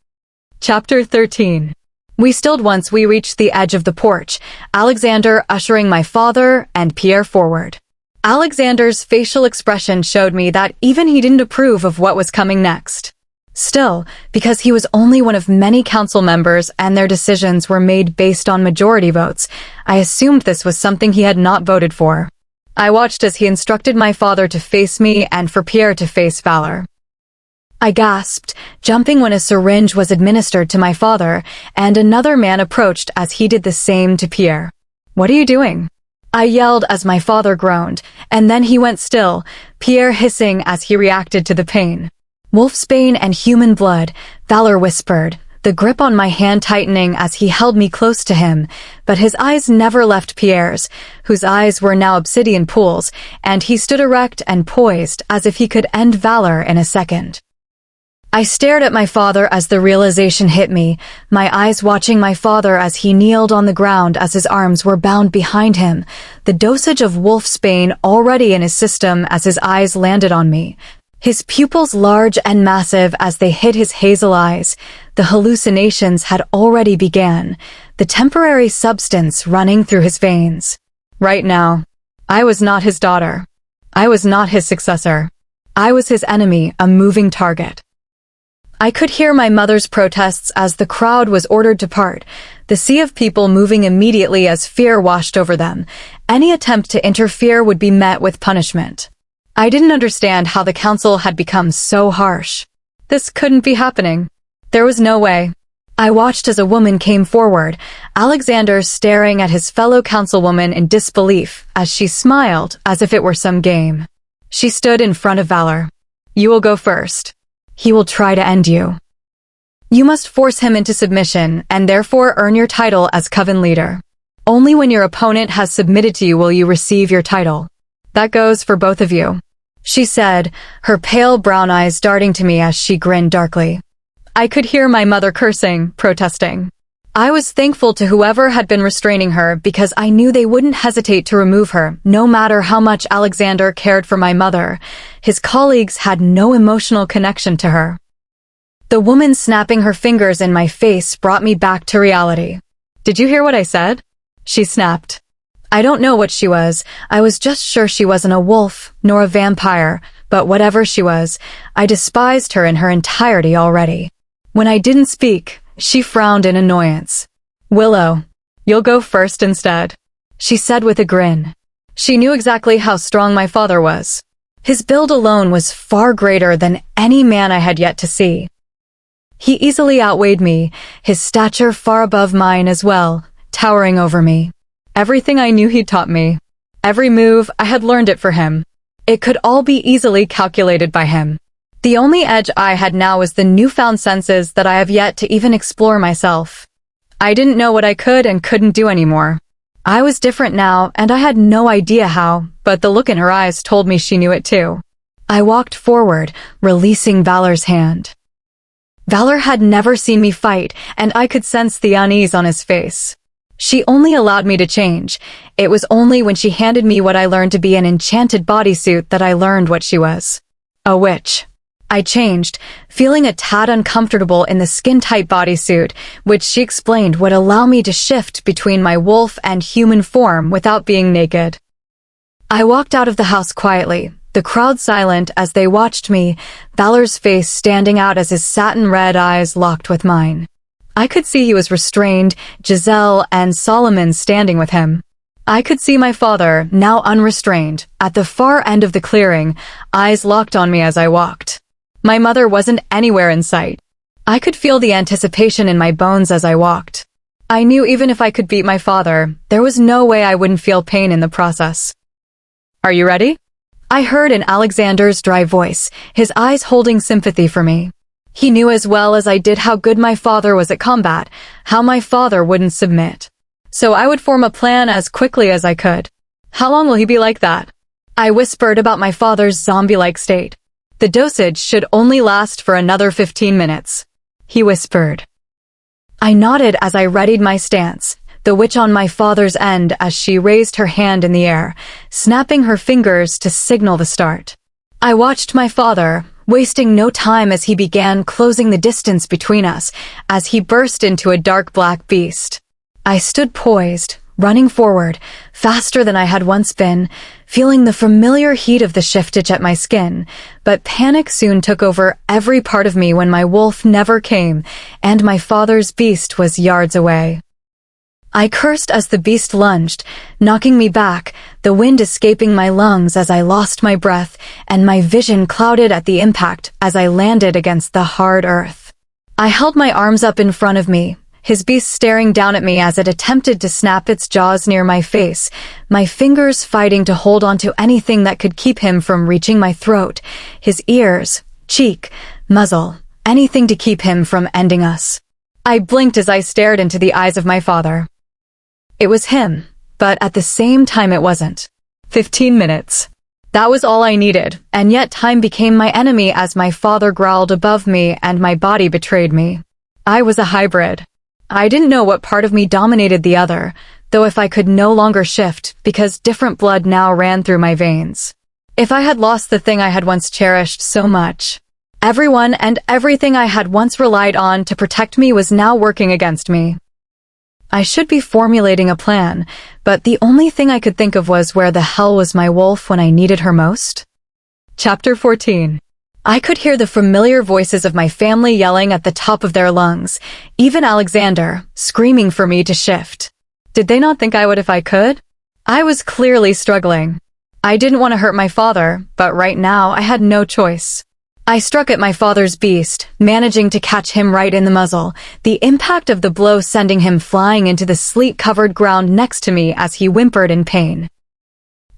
Chapter 13. We stilled once we reached the edge of the porch, Alexander ushering my father and Pierre forward. Alexander's facial expression showed me that even he didn't approve of what was coming next. Still, because he was only one of many council members and their decisions were made based on majority votes, I assumed this was something he had not voted for. I watched as he instructed my father to face me and for Pierre to face Valor. I gasped, jumping when a syringe was administered to my father, and another man approached as he did the same to Pierre. "What are you doing?" I yelled as my father groaned, and then he went still, Pierre hissing as he reacted to the pain. "Wolfsbane and human blood," Valor whispered, the grip on my hand tightening as he held me close to him, but his eyes never left Pierre's, whose eyes were now obsidian pools, and he stood erect and poised as if he could end Valor in a second. I stared at my father as the realization hit me, my eyes watching my father as he kneeled on the ground as his arms were bound behind him, the dosage of wolfsbane already in his system as his eyes landed on me. His pupils large and massive as they hid his hazel eyes, the hallucinations had already began, the temporary substance running through his veins. Right now, I was not his daughter. I was not his successor. I was his enemy, a moving target. I could hear my mother's protests as the crowd was ordered to part, the sea of people moving immediately as fear washed over them. Any attempt to interfere would be met with punishment. I didn't understand how the council had become so harsh. This couldn't be happening. There was no way. I watched as a woman came forward, Alexander staring at his fellow councilwoman in disbelief as she smiled as if it were some game. She stood in front of Valor. "You will go first. He will try to end you. You must force him into submission and therefore earn your title as Coven leader. Only when your opponent has submitted to you will you receive your title. That goes for both of you," she said, her pale brown eyes darting to me as she grinned darkly. I could hear my mother cursing, protesting. I was thankful to whoever had been restraining her because I knew they wouldn't hesitate to remove her, no matter how much Alexander cared for my mother. His colleagues had no emotional connection to her. The woman snapping her fingers in my face brought me back to reality. "Did you hear what I said?" she snapped. I don't know what she was. I was just sure she wasn't a wolf, nor a vampire, but whatever she was, I despised her in her entirety already. When I didn't speak, she frowned in annoyance. "Willow, you'll go first instead," she said with a grin. She knew exactly how strong my father was. His build alone was far greater than any man I had yet to see. He easily outweighed me, his stature far above mine as well, towering over me. Everything I knew he'd taught me. Every move, I had learned it for him. It could all be easily calculated by him. The only edge I had now was the newfound senses that I have yet to even explore myself. I didn't know what I could and couldn't do anymore. I was different now, and I had no idea how, but the look in her eyes told me she knew it too. I walked forward, releasing Valor's hand. Valor had never seen me fight, and I could sense the unease on his face. She only allowed me to change. It was only when she handed me what I learned to be an enchanted bodysuit that I learned what she was. A witch. I changed, feeling a tad uncomfortable in the skin-tight bodysuit, which she explained would allow me to shift between my wolf and human form without being naked. I walked out of the house quietly, the crowd silent as they watched me, Valor's face standing out as his satin-red eyes locked with mine. I could see he was restrained, Giselle and Solomon standing with him. I could see my father, now unrestrained, at the far end of the clearing, eyes locked on me as I walked. My mother wasn't anywhere in sight. I could feel the anticipation in my bones as I walked. I knew even if I could beat my father, there was no way I wouldn't feel pain in the process. "Are you ready?" I heard in Alexander's dry voice, his eyes holding sympathy for me. He knew as well as I did how good my father was at combat, how my father wouldn't submit. So I would form a plan as quickly as I could. "How long will he be like that?" I whispered about my father's zombie-like state. "The dosage should only last for another 15 minutes. He whispered. I nodded as I readied my stance, the witch on my father's end as she raised her hand in the air, snapping her fingers to signal the start. I watched my father, wasting no time as he began closing the distance between us as he burst into a dark black beast. I stood poised, running forward, faster than I had once been, feeling the familiar heat of the shift itch at my skin, but panic soon took over every part of me when my wolf never came, and my father's beast was yards away. I cursed as the beast lunged, knocking me back, the wind escaping my lungs as I lost my breath, and my vision clouded at the impact as I landed against the hard earth. I held my arms up in front of me, his beast staring down at me as it attempted to snap its jaws near my face, my fingers fighting to hold onto anything that could keep him from reaching my throat, his ears, cheek, muzzle, anything to keep him from ending us. I blinked as I stared into the eyes of my father. It was him, but at the same time it wasn't. 15 minutes. That was all I needed, and yet time became my enemy as my father growled above me and my body betrayed me. I was a hybrid. I didn't know what part of me dominated the other, though if I could no longer shift, because different blood now ran through my veins. If I had lost the thing I had once cherished so much, everyone and everything I had once relied on to protect me was now working against me. I should be formulating a plan, but the only thing I could think of was where the hell was my wolf when I needed her most? Chapter 14. I could hear the familiar voices of my family yelling at the top of their lungs, even Alexander, screaming for me to shift. Did they not think I would if I could? I was clearly struggling. I didn't want to hurt my father, but right now I had no choice. I struck at my father's beast, managing to catch him right in the muzzle, the impact of the blow sending him flying into the sleet-covered ground next to me as he whimpered in pain.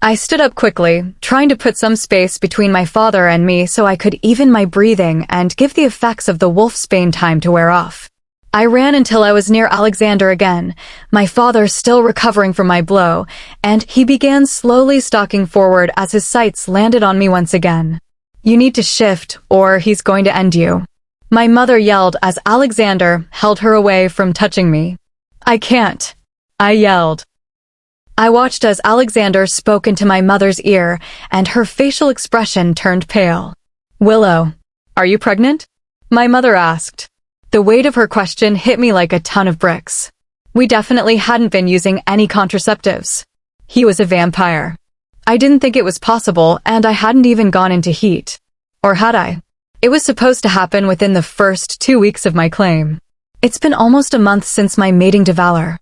I stood up quickly, trying to put some space between my father and me so I could even my breathing and give the effects of the wolfsbane time to wear off. I ran until I was near Alexander again, my father still recovering from my blow, and he began slowly stalking forward as his sights landed on me once again. You need to shift, or he's going to end you. My mother yelled as Alexander held her away from touching me. I can't. I yelled. I watched as Alexander spoke into my mother's ear, and her facial expression turned pale. Willow, are you pregnant? My mother asked. The weight of her question hit me like a ton of bricks. We definitely hadn't been using any contraceptives. He was a vampire. I didn't think it was possible, and I hadn't even gone into heat. Or had I? It was supposed to happen within the first 2 weeks of my claim. It's been almost a month since my mating to Valor.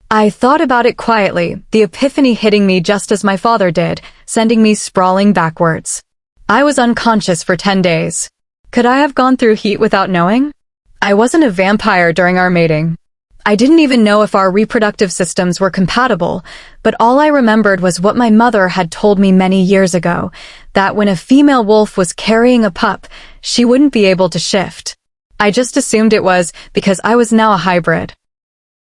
I thought about it quietly, the epiphany hitting me just as my father did, sending me sprawling backwards. I was unconscious for 10 days. Could I have gone through heat without knowing? I wasn't a vampire during our mating. I didn't even know if our reproductive systems were compatible, but all I remembered was what my mother had told me many years ago, that when a female wolf was carrying a pup, she wouldn't be able to shift. I just assumed it was because I was now a hybrid.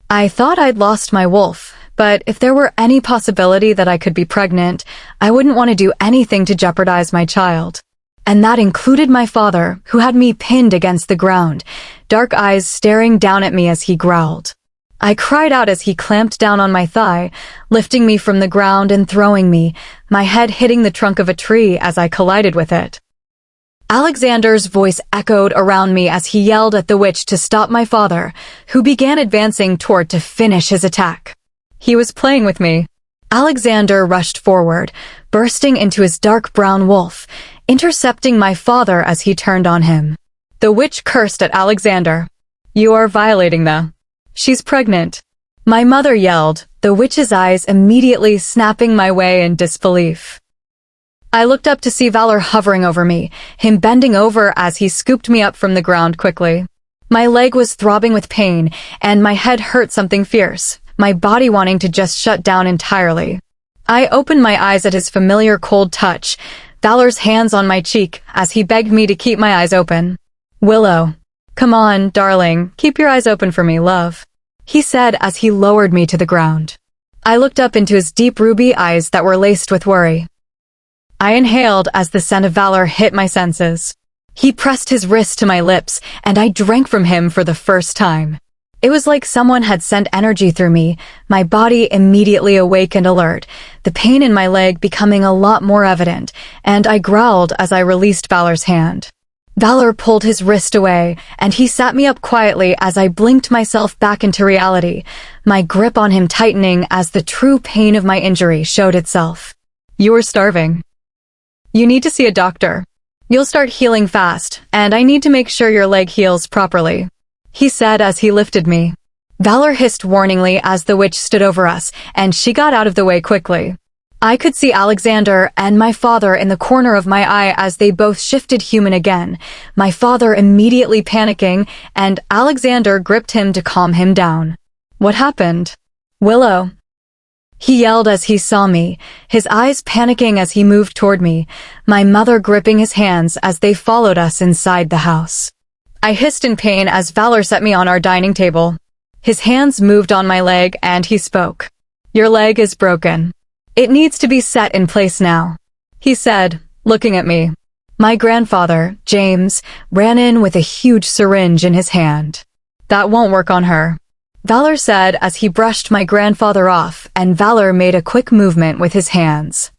I thought I'd lost my wolf, but if there were any possibility that I could be pregnant, I wouldn't want to do anything to jeopardize my child. And that included my father, who had me pinned against the ground, dark eyes staring down at me as he growled. I cried out as he clamped down on my thigh, lifting me from the ground and throwing me, my head hitting the trunk of a tree as I collided with it. Alexander's voice echoed around me as he yelled at the witch to stop my father, who began advancing toward to finish his attack. He was playing with me. Alexander rushed forward, bursting into his dark brown wolf, intercepting my father as he turned on him. The witch cursed at Alexander. You are violating the... She's pregnant. My mother yelled, the witch's eyes immediately snapping my way in disbelief. I looked up to see Valor hovering over me, him bending over as he scooped me up from the ground quickly. My leg was throbbing with pain, and my head hurt something fierce, my body wanting to just shut down entirely. I opened my eyes at his familiar cold touch, Valor's hands on my cheek as he begged me to keep my eyes open. Willow. Come on, darling, keep your eyes open for me, love. He said as he lowered me to the ground. I looked up into his deep ruby eyes that were laced with worry. I inhaled as the scent of Valor hit my senses. He pressed his wrist to my lips, and I drank from him for the first time. It was like someone had sent energy through me, my body immediately awake and alert, the pain in my leg becoming a lot more evident, and I growled as I released Valor's hand. Valor pulled his wrist away, and he sat me up quietly as I blinked myself back into reality, my grip on him tightening as the true pain of my injury showed itself. "You are starving. You need to see a doctor. You'll start healing fast, and I need to make sure your leg heals properly," he said as he lifted me. Valor hissed warningly as the witch stood over us, and she got out of the way quickly. I could see Alexander and my father in the corner of my eye as they both shifted human again, my father immediately panicking, and Alexander gripped him to calm him down. "What happened?" "Willow," he yelled as he saw me, his eyes panicking as he moved toward me, my mother gripping his hands as they followed us inside the house. I hissed in pain as Valor set me on our dining table. His hands moved on my leg and he spoke. "Your leg is broken. It needs to be set in place now," he said, looking at me. My grandfather, James, ran in with a huge syringe in his hand. "That won't work on her," Valor said as he brushed my grandfather off, and Valor made a quick movement with his hands.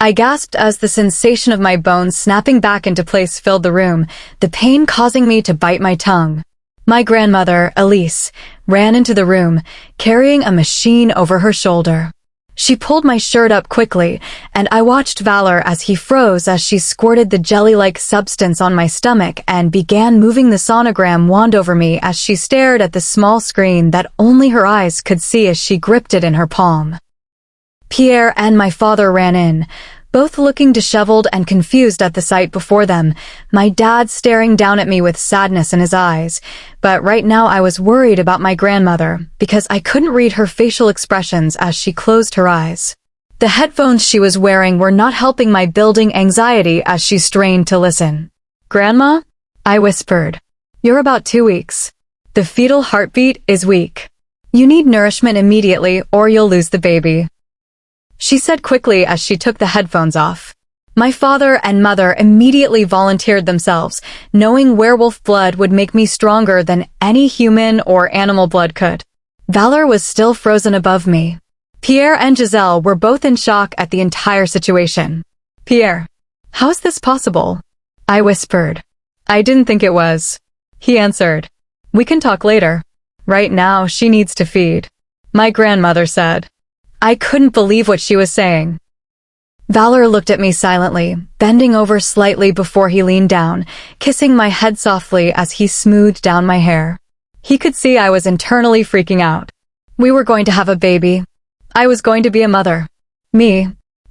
I gasped as the sensation of my bones snapping back into place filled the room, the pain causing me to bite my tongue. My grandmother, Elise, ran into the room, carrying a machine over her shoulder. She pulled my shirt up quickly, and I watched Valor as he froze as she squirted the jelly-like substance on my stomach and began moving the sonogram wand over me as she stared at the small screen that only her eyes could see as she gripped it in her palm. Pierre and my father ran in, both looking disheveled and confused at the sight before them, my dad staring down at me with sadness in his eyes. But right now I was worried about my grandmother, because I couldn't read her facial expressions as she closed her eyes. The headphones she was wearing were not helping my building anxiety as she strained to listen. "Grandma?" I whispered. "You're about 2 weeks. The fetal heartbeat is weak. You need nourishment immediately or you'll lose the baby," she said quickly as she took the headphones off. My father and mother immediately volunteered themselves, knowing werewolf blood would make me stronger than any human or animal blood could. Valor was still frozen above me. Pierre and Giselle were both in shock at the entire situation. "Pierre, how is this possible?" I whispered. "I didn't think it was," he answered. "We can talk later. Right now, she needs to feed," my grandmother said. I couldn't believe what she was saying. Valor looked at me silently, bending over slightly before he leaned down, kissing my head softly as he smoothed down my hair. He could see I was internally freaking out. We were going to have a baby. I was going to be a mother. Me,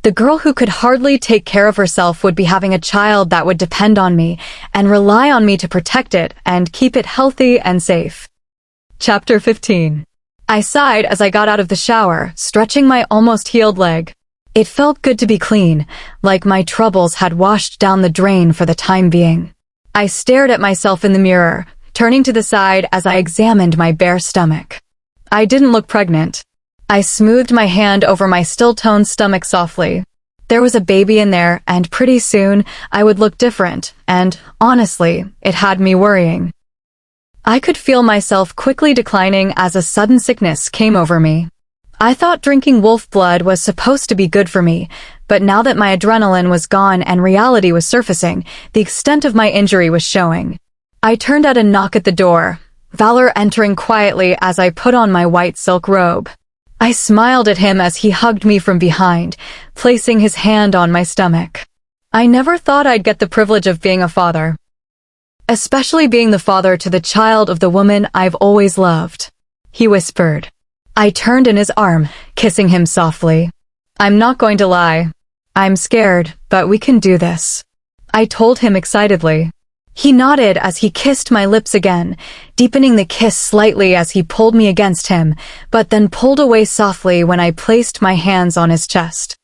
the girl who could hardly take care of herself, would be having a child that would depend on me and rely on me to protect it and keep it healthy and safe. Chapter 15. I sighed as I got out of the shower, stretching my almost healed leg. It felt good to be clean, like my troubles had washed down the drain for the time being. I stared at myself in the mirror, turning to the side as I examined my bare stomach. I didn't look pregnant. I smoothed my hand over my still-toned stomach softly. There was a baby in there, and pretty soon I would look different, and, honestly, it had me worrying. I could feel myself quickly declining as a sudden sickness came over me. I thought drinking wolf blood was supposed to be good for me, but now that my adrenaline was gone and reality was surfacing, the extent of my injury was showing. I turned at a knock at the door, Valor entering quietly as I put on my white silk robe. I smiled at him as he hugged me from behind, placing his hand on my stomach. I never thought I'd get the privilege of being a father. Especially being the father to the child of the woman I've always loved, he whispered. I turned in his arm, kissing him softly. I'm not going to lie. I'm scared, but we can do this, I told him excitedly. He nodded as he kissed my lips again, deepening the kiss slightly as he pulled me against him, but then pulled away softly when I placed my hands on his chest.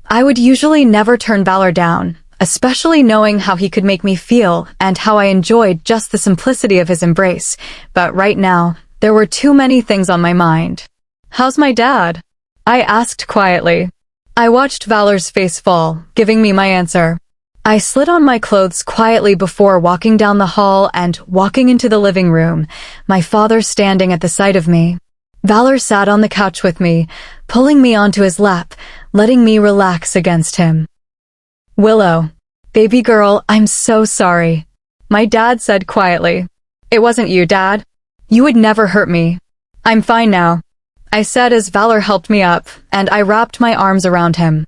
I would usually never turn Valor down, especially knowing how he could make me feel and how I enjoyed just the simplicity of his embrace, but right now, there were too many things on my mind. How's my dad? I asked quietly. I watched Valor's face fall, giving me my answer. I slid on my clothes quietly before walking down the hall and walking into the living room, my father standing at the sight of me. Valor sat on the couch with me, pulling me onto his lap, letting me relax against him. "Willow, baby girl, I'm so sorry," my dad said quietly. "It wasn't you, Dad. You would never hurt me. I'm fine now," I said as Valor helped me up, and I wrapped my arms around him.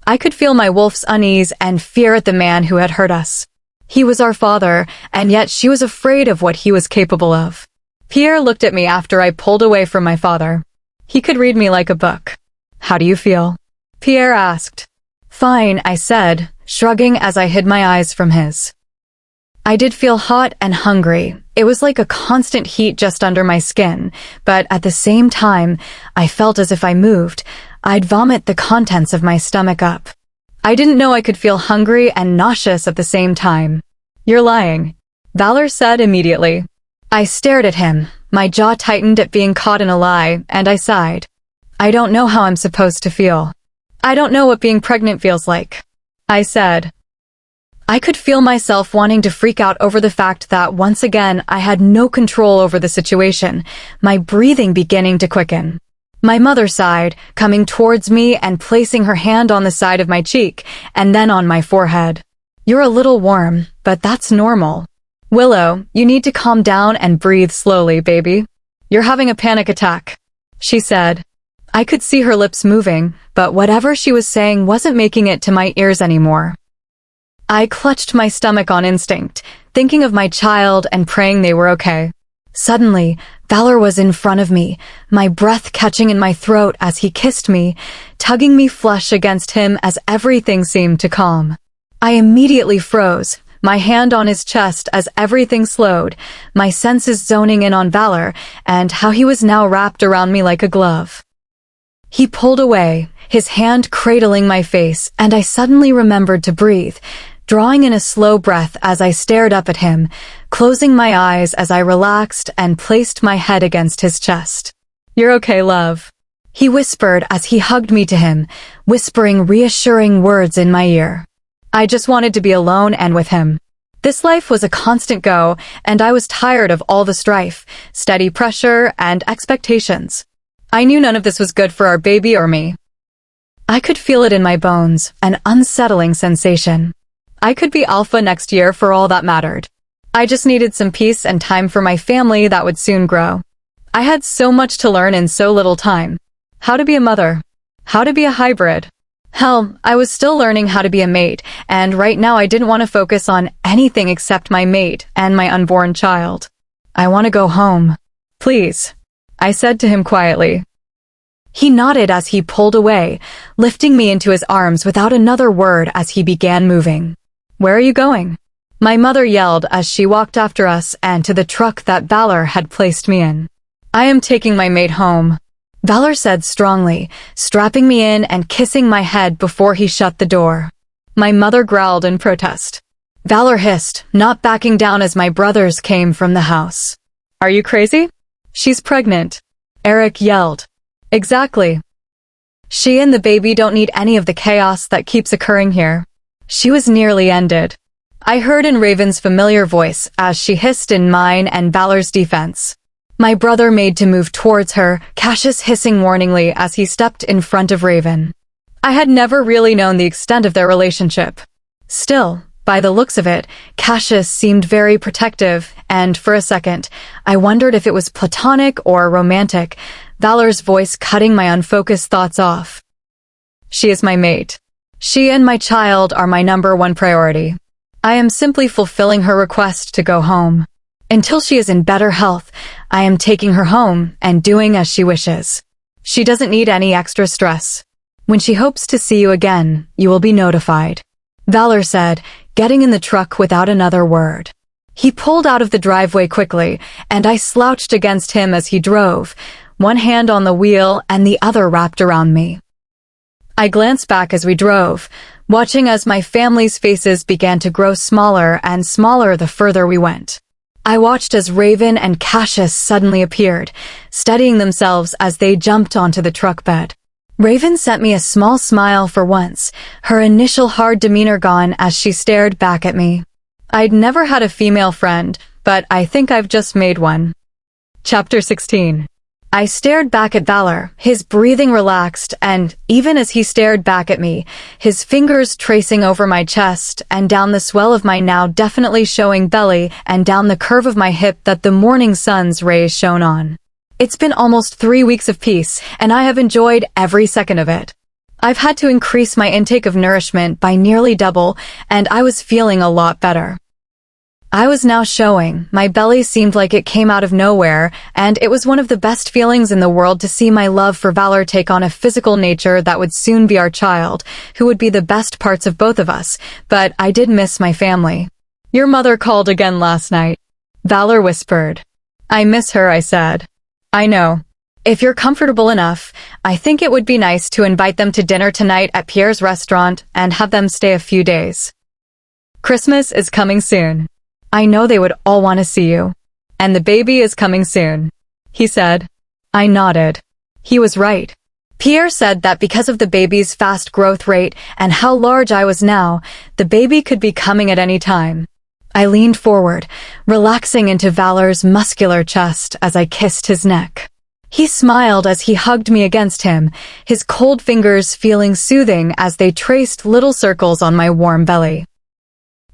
I could feel my wolf's unease and fear at the man who had hurt us. He was our father, and yet she was afraid of what he was capable of. Pierre looked at me after I pulled away from my father. He could read me like a book. "How do you feel?" Pierre asked. "Fine," I said, shrugging as I hid my eyes from his. I did feel hot and hungry. It was like a constant heat just under my skin, but at the same time, I felt as if I moved, I'd vomit the contents of my stomach up. I didn't know I could feel hungry and nauseous at the same time. "You're lying," Valor said immediately. I stared at him, my jaw tightened at being caught in a lie, and I sighed. "I don't know how I'm supposed to feel. I don't know what being pregnant feels like," I said. I could feel myself wanting to freak out over the fact that once again I had no control over the situation, my breathing beginning to quicken. My mother sighed, coming towards me and placing her hand on the side of my cheek, and then on my forehead. "You're a little warm, but that's normal. Willow, you need to calm down and breathe slowly, baby. You're having a panic attack," she said. I could see her lips moving, but whatever she was saying wasn't making it to my ears anymore. I clutched my stomach on instinct, thinking of my child and praying they were okay. Suddenly, Valor was in front of me, my breath catching in my throat as he kissed me, tugging me flush against him as everything seemed to calm. I immediately froze, my hand on his chest as everything slowed, my senses zoning in on Valor and how he was now wrapped around me like a glove. He pulled away, his hand cradling my face, and I suddenly remembered to breathe, drawing in a slow breath as I stared up at him, closing my eyes as I relaxed and placed my head against his chest. "You're okay, love," he whispered as he hugged me to him, whispering reassuring words in my ear. I just wanted to be alone and with him. This life was a constant go, and I was tired of all the strife, steady pressure, and expectations. I knew none of this was good for our baby or me. I could feel it in my bones, an unsettling sensation. I could be alpha next year for all that mattered. I just needed some peace and time for my family that would soon grow. I had so much to learn in so little time. How to be a mother. How to be a hybrid. Hell, I was still learning how to be a mate, and right now I didn't want to focus on anything except my mate and my unborn child. "I want to go home. Please," I said to him quietly. He nodded as he pulled away, lifting me into his arms without another word as he began moving. "Where are you going?" my mother yelled as she walked after us and to the truck that Valor had placed me in. "I am taking my mate home," Valor said strongly, strapping me in and kissing my head before he shut the door. My mother growled in protest. Valor hissed, not backing down as my brothers came from the house. "Are you crazy? She's pregnant," Eric yelled. "Exactly. She and the baby don't need any of the chaos that keeps occurring here." She was nearly ended. I heard in Raven's familiar voice as she hissed in mine and Valor's defense. My brother made to move towards her, Cassius hissing warningly as he stepped in front of Raven. I had never really known the extent of their relationship. Still, by the looks of it, Cassius seemed very protective, and for a second, I wondered if it was platonic or romantic, Valor's voice cutting my unfocused thoughts off. "She is my mate. She and my child are my #1 priority. I am simply fulfilling her request to go home. Until she is in better health, I am taking her home and doing as she wishes. She doesn't need any extra stress. When she hopes to see you again, you will be notified," Valor said, getting in the truck without another word. He pulled out of the driveway quickly, and I slouched against him as he drove, one hand on the wheel and the other wrapped around me. I glanced back as we drove, watching as my family's faces began to grow smaller and smaller the further we went. I watched as Raven and Cassius suddenly appeared, steadying themselves as they jumped onto the truck bed. Raven sent me a small smile for once, her initial hard demeanor gone as she stared back at me. I'd never had a female friend, but I think I've just made one. Chapter 16. I stared back at Valor, his breathing relaxed, and even as he stared back at me, his fingers tracing over my chest and down the swell of my now definitely showing belly and down the curve of my hip that the morning sun's rays shone on. It's been almost 3 weeks of peace, and I have enjoyed every second of it. I've had to increase my intake of nourishment by nearly double, and I was feeling a lot better. I was now showing, my belly seemed like it came out of nowhere, and it was one of the best feelings in the world to see my love for Valor take on a physical nature that would soon be our child, who would be the best parts of both of us, but I did miss my family. Your mother called again last night. Valor whispered. I miss her, I said. I know. If you're comfortable enough, I think it would be nice to invite them to dinner tonight at Pierre's restaurant and have them stay a few days. Christmas is coming soon. I know they would all want to see you. And the baby is coming soon, he said. I nodded. He was right. Pierre said that because of the baby's fast growth rate and how large I was now, the baby could be coming at any time. I leaned forward, relaxing into Valor's muscular chest as I kissed his neck. He smiled as he hugged me against him, his cold fingers feeling soothing as they traced little circles on my warm belly.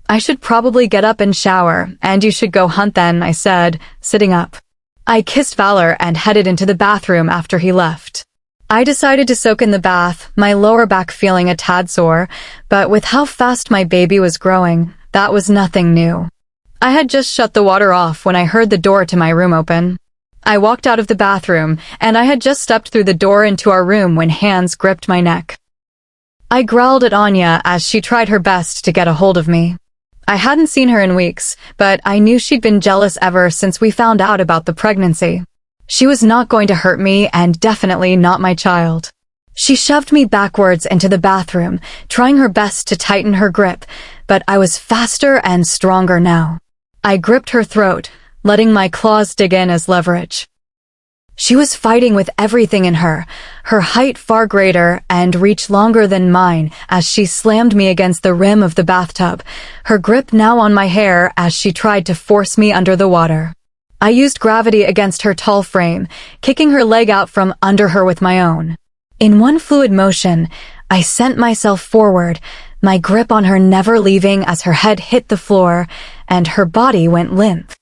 I should probably get up and shower, and you should go hunt then, I said, sitting up. I kissed Valor and headed into the bathroom after he left. I decided to soak in the bath, my lower back feeling a tad sore, but with how fast my baby was growing, that was nothing new. I had just shut the water off when I heard the door to my room open. I walked out of the bathroom, and I had just stepped through the door into our room when hands gripped my neck. I growled at Anya as she tried her best to get a hold of me. I hadn't seen her in weeks, but I knew she'd been jealous ever since we found out about the pregnancy. She was not going to hurt me and definitely not my child. She shoved me backwards into the bathroom, trying her best to tighten her grip, but I was faster and stronger now. I gripped her throat, letting my claws dig in as leverage. She was fighting with everything in her height far greater and reach longer than mine as she slammed me against the rim of the bathtub, her grip now on my hair as she tried to force me under the water. I used gravity against her tall frame, kicking her leg out from under her with my own. In one fluid motion, I sent myself forward, my grip on her never leaving as her head hit the floor and her body went limp.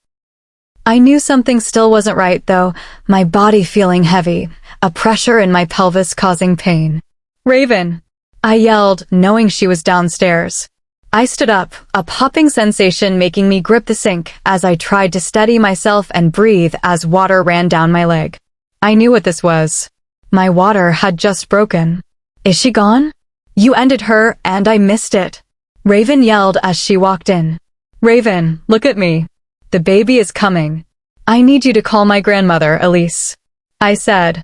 I knew something still wasn't right, though, my body feeling heavy, a pressure in my pelvis causing pain. Raven! I yelled, knowing she was downstairs. I stood up, a popping sensation making me grip the sink as I tried to steady myself and breathe as water ran down my leg. I knew what this was. My water had just broken. Is she gone? You ended her, and I missed it. Raven yelled as she walked in. Raven, look at me. The baby is coming. I need you to call my grandmother, Elise. I said.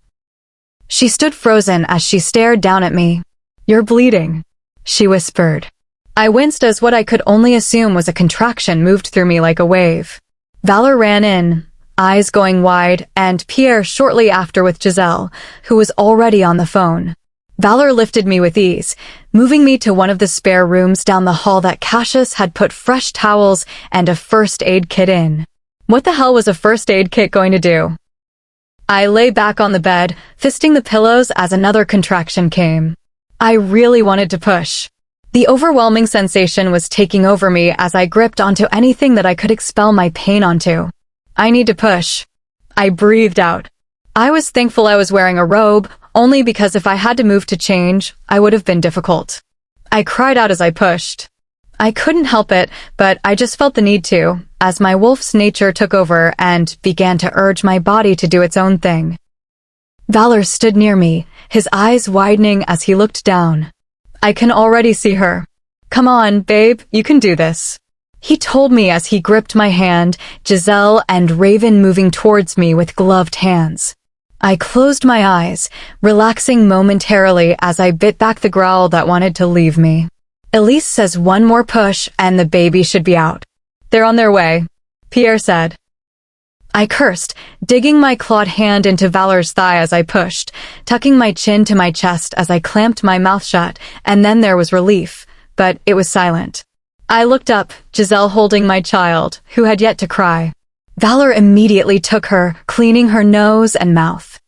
She stood frozen as she stared down at me. You're bleeding, she whispered. I winced as what I could only assume was a contraction moved through me like a wave. Valor ran in, eyes going wide, and Pierre shortly after with Giselle, who was already on the phone. Valor lifted me with ease, moving me to one of the spare rooms down the hall that Cassius had put fresh towels and a first aid kit in. What the hell was a first aid kit going to do? I lay back on the bed, fisting the pillows as another contraction came. I really wanted to push. The overwhelming sensation was taking over me as I gripped onto anything that I could expel my pain onto. I need to push. I breathed out. I was thankful I was wearing a robe, only because if I had to move to change, I would have been difficult. I cried out as I pushed. I couldn't help it, but I just felt the need to, as my wolf's nature took over and began to urge my body to do its own thing. Valor stood near me, his eyes widening as he looked down. I can already see her. Come on, babe, you can do this. He told me as he gripped my hand, Giselle and Raven moving towards me with gloved hands. I closed my eyes, relaxing momentarily as I bit back the growl that wanted to leave me. Elise says one more push and the baby should be out. They're on their way, Pierre said. I cursed, digging my clawed hand into Valor's thigh as I pushed, tucking my chin to my chest as I clamped my mouth shut, and then there was relief, but it was silent. I looked up, Giselle holding my child, who had yet to cry. Valor immediately took her, cleaning her nose and mouth.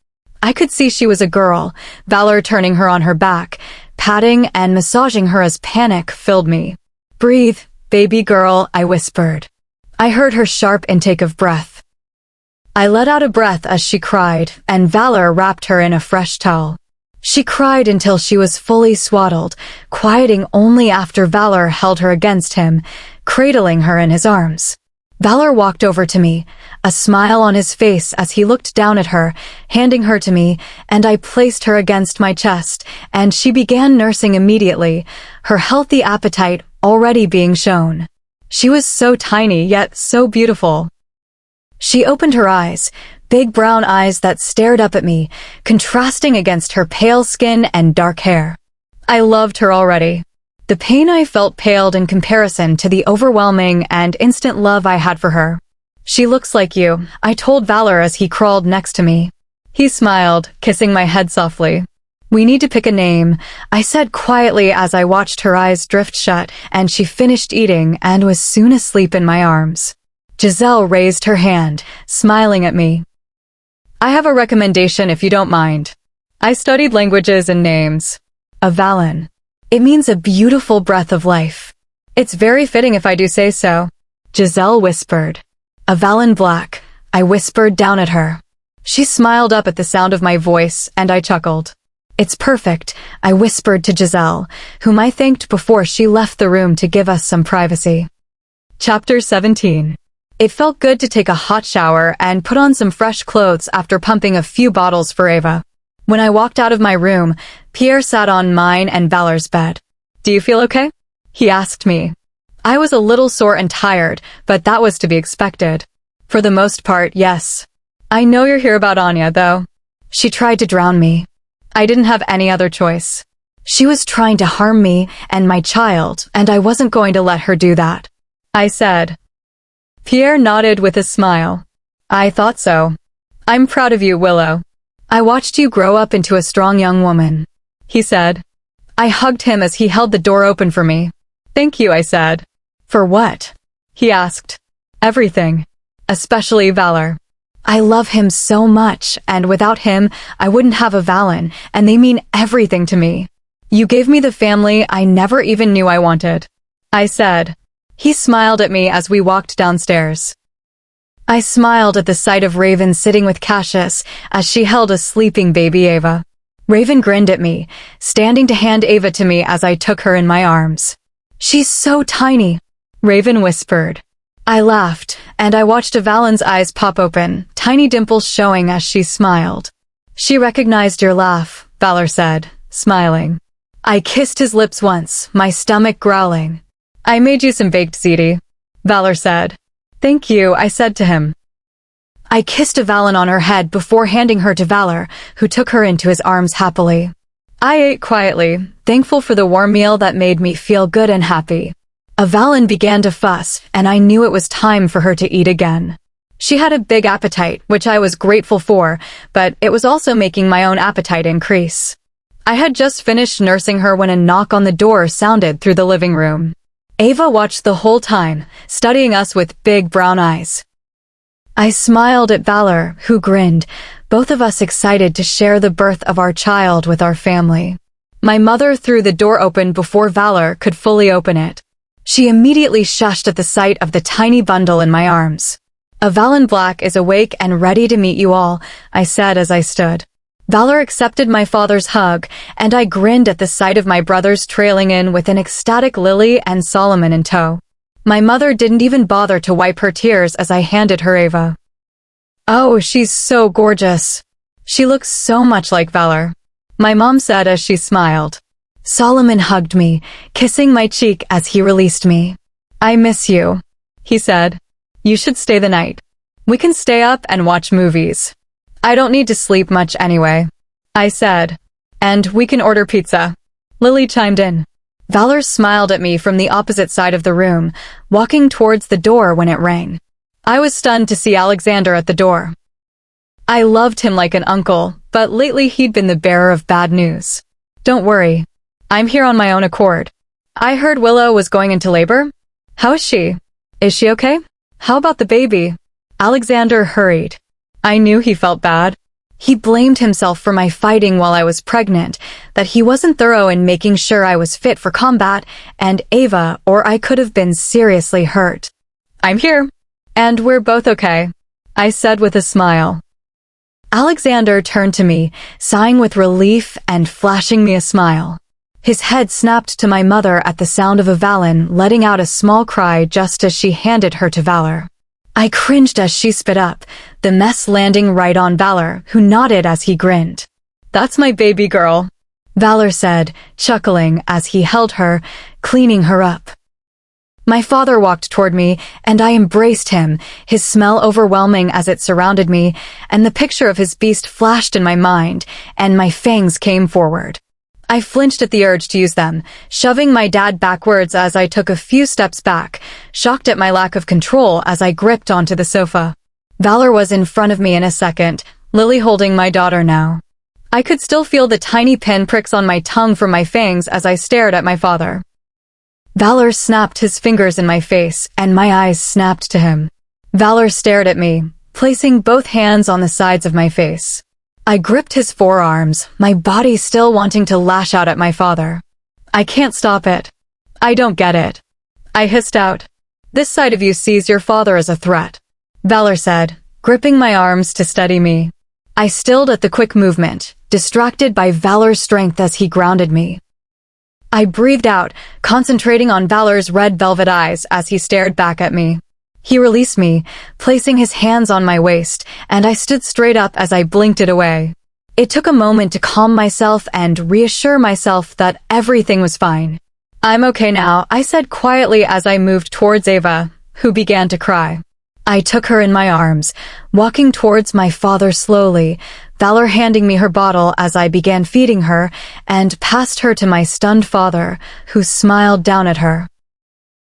I could see she was a girl, Valor turning her on her back, patting and massaging her as panic filled me. "Breathe, baby girl," I whispered. I heard her sharp intake of breath. I let out a breath as she cried, and Valor wrapped her in a fresh towel. She cried until she was fully swaddled, quieting only after Valor held her against him, cradling her in his arms. Valor walked over to me, a smile on his face as he looked down at her, handing her to me, and I placed her against my chest, and she began nursing immediately, her healthy appetite already being shown. She was so tiny yet so beautiful. She opened her eyes, big brown eyes that stared up at me, contrasting against her pale skin and dark hair. I loved her already. The pain I felt paled in comparison to the overwhelming and instant love I had for her. "She looks like you," I told Valor as he crawled next to me. He smiled, kissing my head softly. "We need to pick a name," I said quietly as I watched her eyes drift shut and she finished eating and was soon asleep in my arms. Giselle raised her hand, smiling at me. "I have a recommendation if you don't mind. I studied languages and names. Avalon. It means a beautiful breath of life. It's very fitting if I do say so," Giselle whispered. "Avalon Black," I whispered down at her. She smiled up at the sound of my voice, and I chuckled. "It's perfect," I whispered to Giselle, whom I thanked before she left the room to give us some privacy. Chapter 17. It felt good to take a hot shower and put on some fresh clothes after pumping a few bottles for Ava. When I walked out of my room, Pierre sat on mine and Valor's bed. "Do you feel okay?" he asked me. I was a little sore and tired, but that was to be expected. "For the most part, yes. I know you're here about Anya, though. She tried to drown me. I didn't have any other choice. She was trying to harm me and my child, and I wasn't going to let her do that," I said. Pierre nodded with a smile. "I thought so. I'm proud of you, Willow. I watched you grow up into a strong young woman," he said. I hugged him as he held the door open for me. "Thank you," I said. "For what?" he asked. "Everything. Especially Valor. I love him so much, and without him, I wouldn't have a Valon, and they mean everything to me. You gave me the family I never even knew I wanted," I said. He smiled at me as we walked downstairs. I smiled at the sight of Raven sitting with Cassius as she held a sleeping baby Ava. Raven grinned at me, standing to hand Ava to me as I took her in my arms. "She's so tiny," Raven whispered. I laughed, and I watched Avalon's eyes pop open, tiny dimples showing as she smiled. "She recognized your laugh," Valor said, smiling. I kissed his lips once, my stomach growling. "I made you some baked ziti," Valor said. "Thank you," I said to him. I kissed Avalon on her head before handing her to Valor, who took her into his arms happily. I ate quietly, thankful for the warm meal that made me feel good and happy. Avalon began to fuss, and I knew it was time for her to eat again. She had a big appetite, which I was grateful for, but it was also making my own appetite increase. I had just finished nursing her when a knock on the door sounded through the living room. Ava watched the whole time, studying us with big brown eyes. I smiled at Valor, who grinned, both of us excited to share the birth of our child with our family. My mother threw the door open before Valor could fully open it. She immediately shushed at the sight of the tiny bundle in my arms. "Avalon Black is awake and ready to meet you all," I said as I stood. Valor accepted my father's hug, and I grinned at the sight of my brothers trailing in with an ecstatic Lily and Solomon in tow. My mother didn't even bother to wipe her tears as I handed her Ava. "Oh, she's so gorgeous. She looks so much like Valor," my mom said as she smiled. Solomon hugged me, kissing my cheek as he released me. "I miss you," he said. "You should stay the night. We can stay up and watch movies. I don't need to sleep much anyway," I said. "And we can order pizza," Lily chimed in. Valor smiled at me from the opposite side of the room, walking towards the door when it rang. I was stunned to see Alexander at the door. I loved him like an uncle, but lately he'd been the bearer of bad news. Don't worry. I'm here on my own accord. I heard Willow was going into labor. How is she? Is she okay? How about the baby? Alexander hurried. I knew he felt bad. He blamed himself for my fighting while I was pregnant, that he wasn't thorough in making sure I was fit for combat, and Ava, or I could have been seriously hurt. I'm here. And we're both okay, I said with a smile. Alexander turned to me, sighing with relief and flashing me a smile. His head snapped to my mother at the sound of Evalyn letting out a small cry just as she handed her to Valor. I cringed as she spit up, the mess landing right on Valor, who nodded as he grinned. That's my baby girl, Valor said, chuckling as he held her, cleaning her up. My father walked toward me, and I embraced him, his smell overwhelming as it surrounded me, and the picture of his beast flashed in my mind, and my fangs came forward. I flinched at the urge to use them, shoving my dad backwards as I took a few steps back, shocked at my lack of control as I gripped onto the sofa. Valor was in front of me in a second, Lily holding my daughter now. I could still feel the tiny pin pricks on my tongue from my fangs as I stared at my father. Valor snapped his fingers in my face, and my eyes snapped to him. Valor stared at me, placing both hands on the sides of my face. I gripped his forearms, my body still wanting to lash out at my father. I can't stop it. I don't get it. I hissed out. This side of you sees your father as a threat, Valor said, gripping my arms to steady me. I stilled at the quick movement, distracted by Valor's strength as he grounded me. I breathed out, concentrating on Valor's red velvet eyes as he stared back at me. He released me, placing his hands on my waist, and I stood straight up as I blinked it away. It took a moment to calm myself and reassure myself that everything was fine. I'm okay now, I said quietly as I moved towards Ava, who began to cry. I took her in my arms, walking towards my father slowly, Valor handing me her bottle as I began feeding her, and passed her to my stunned father, who smiled down at her.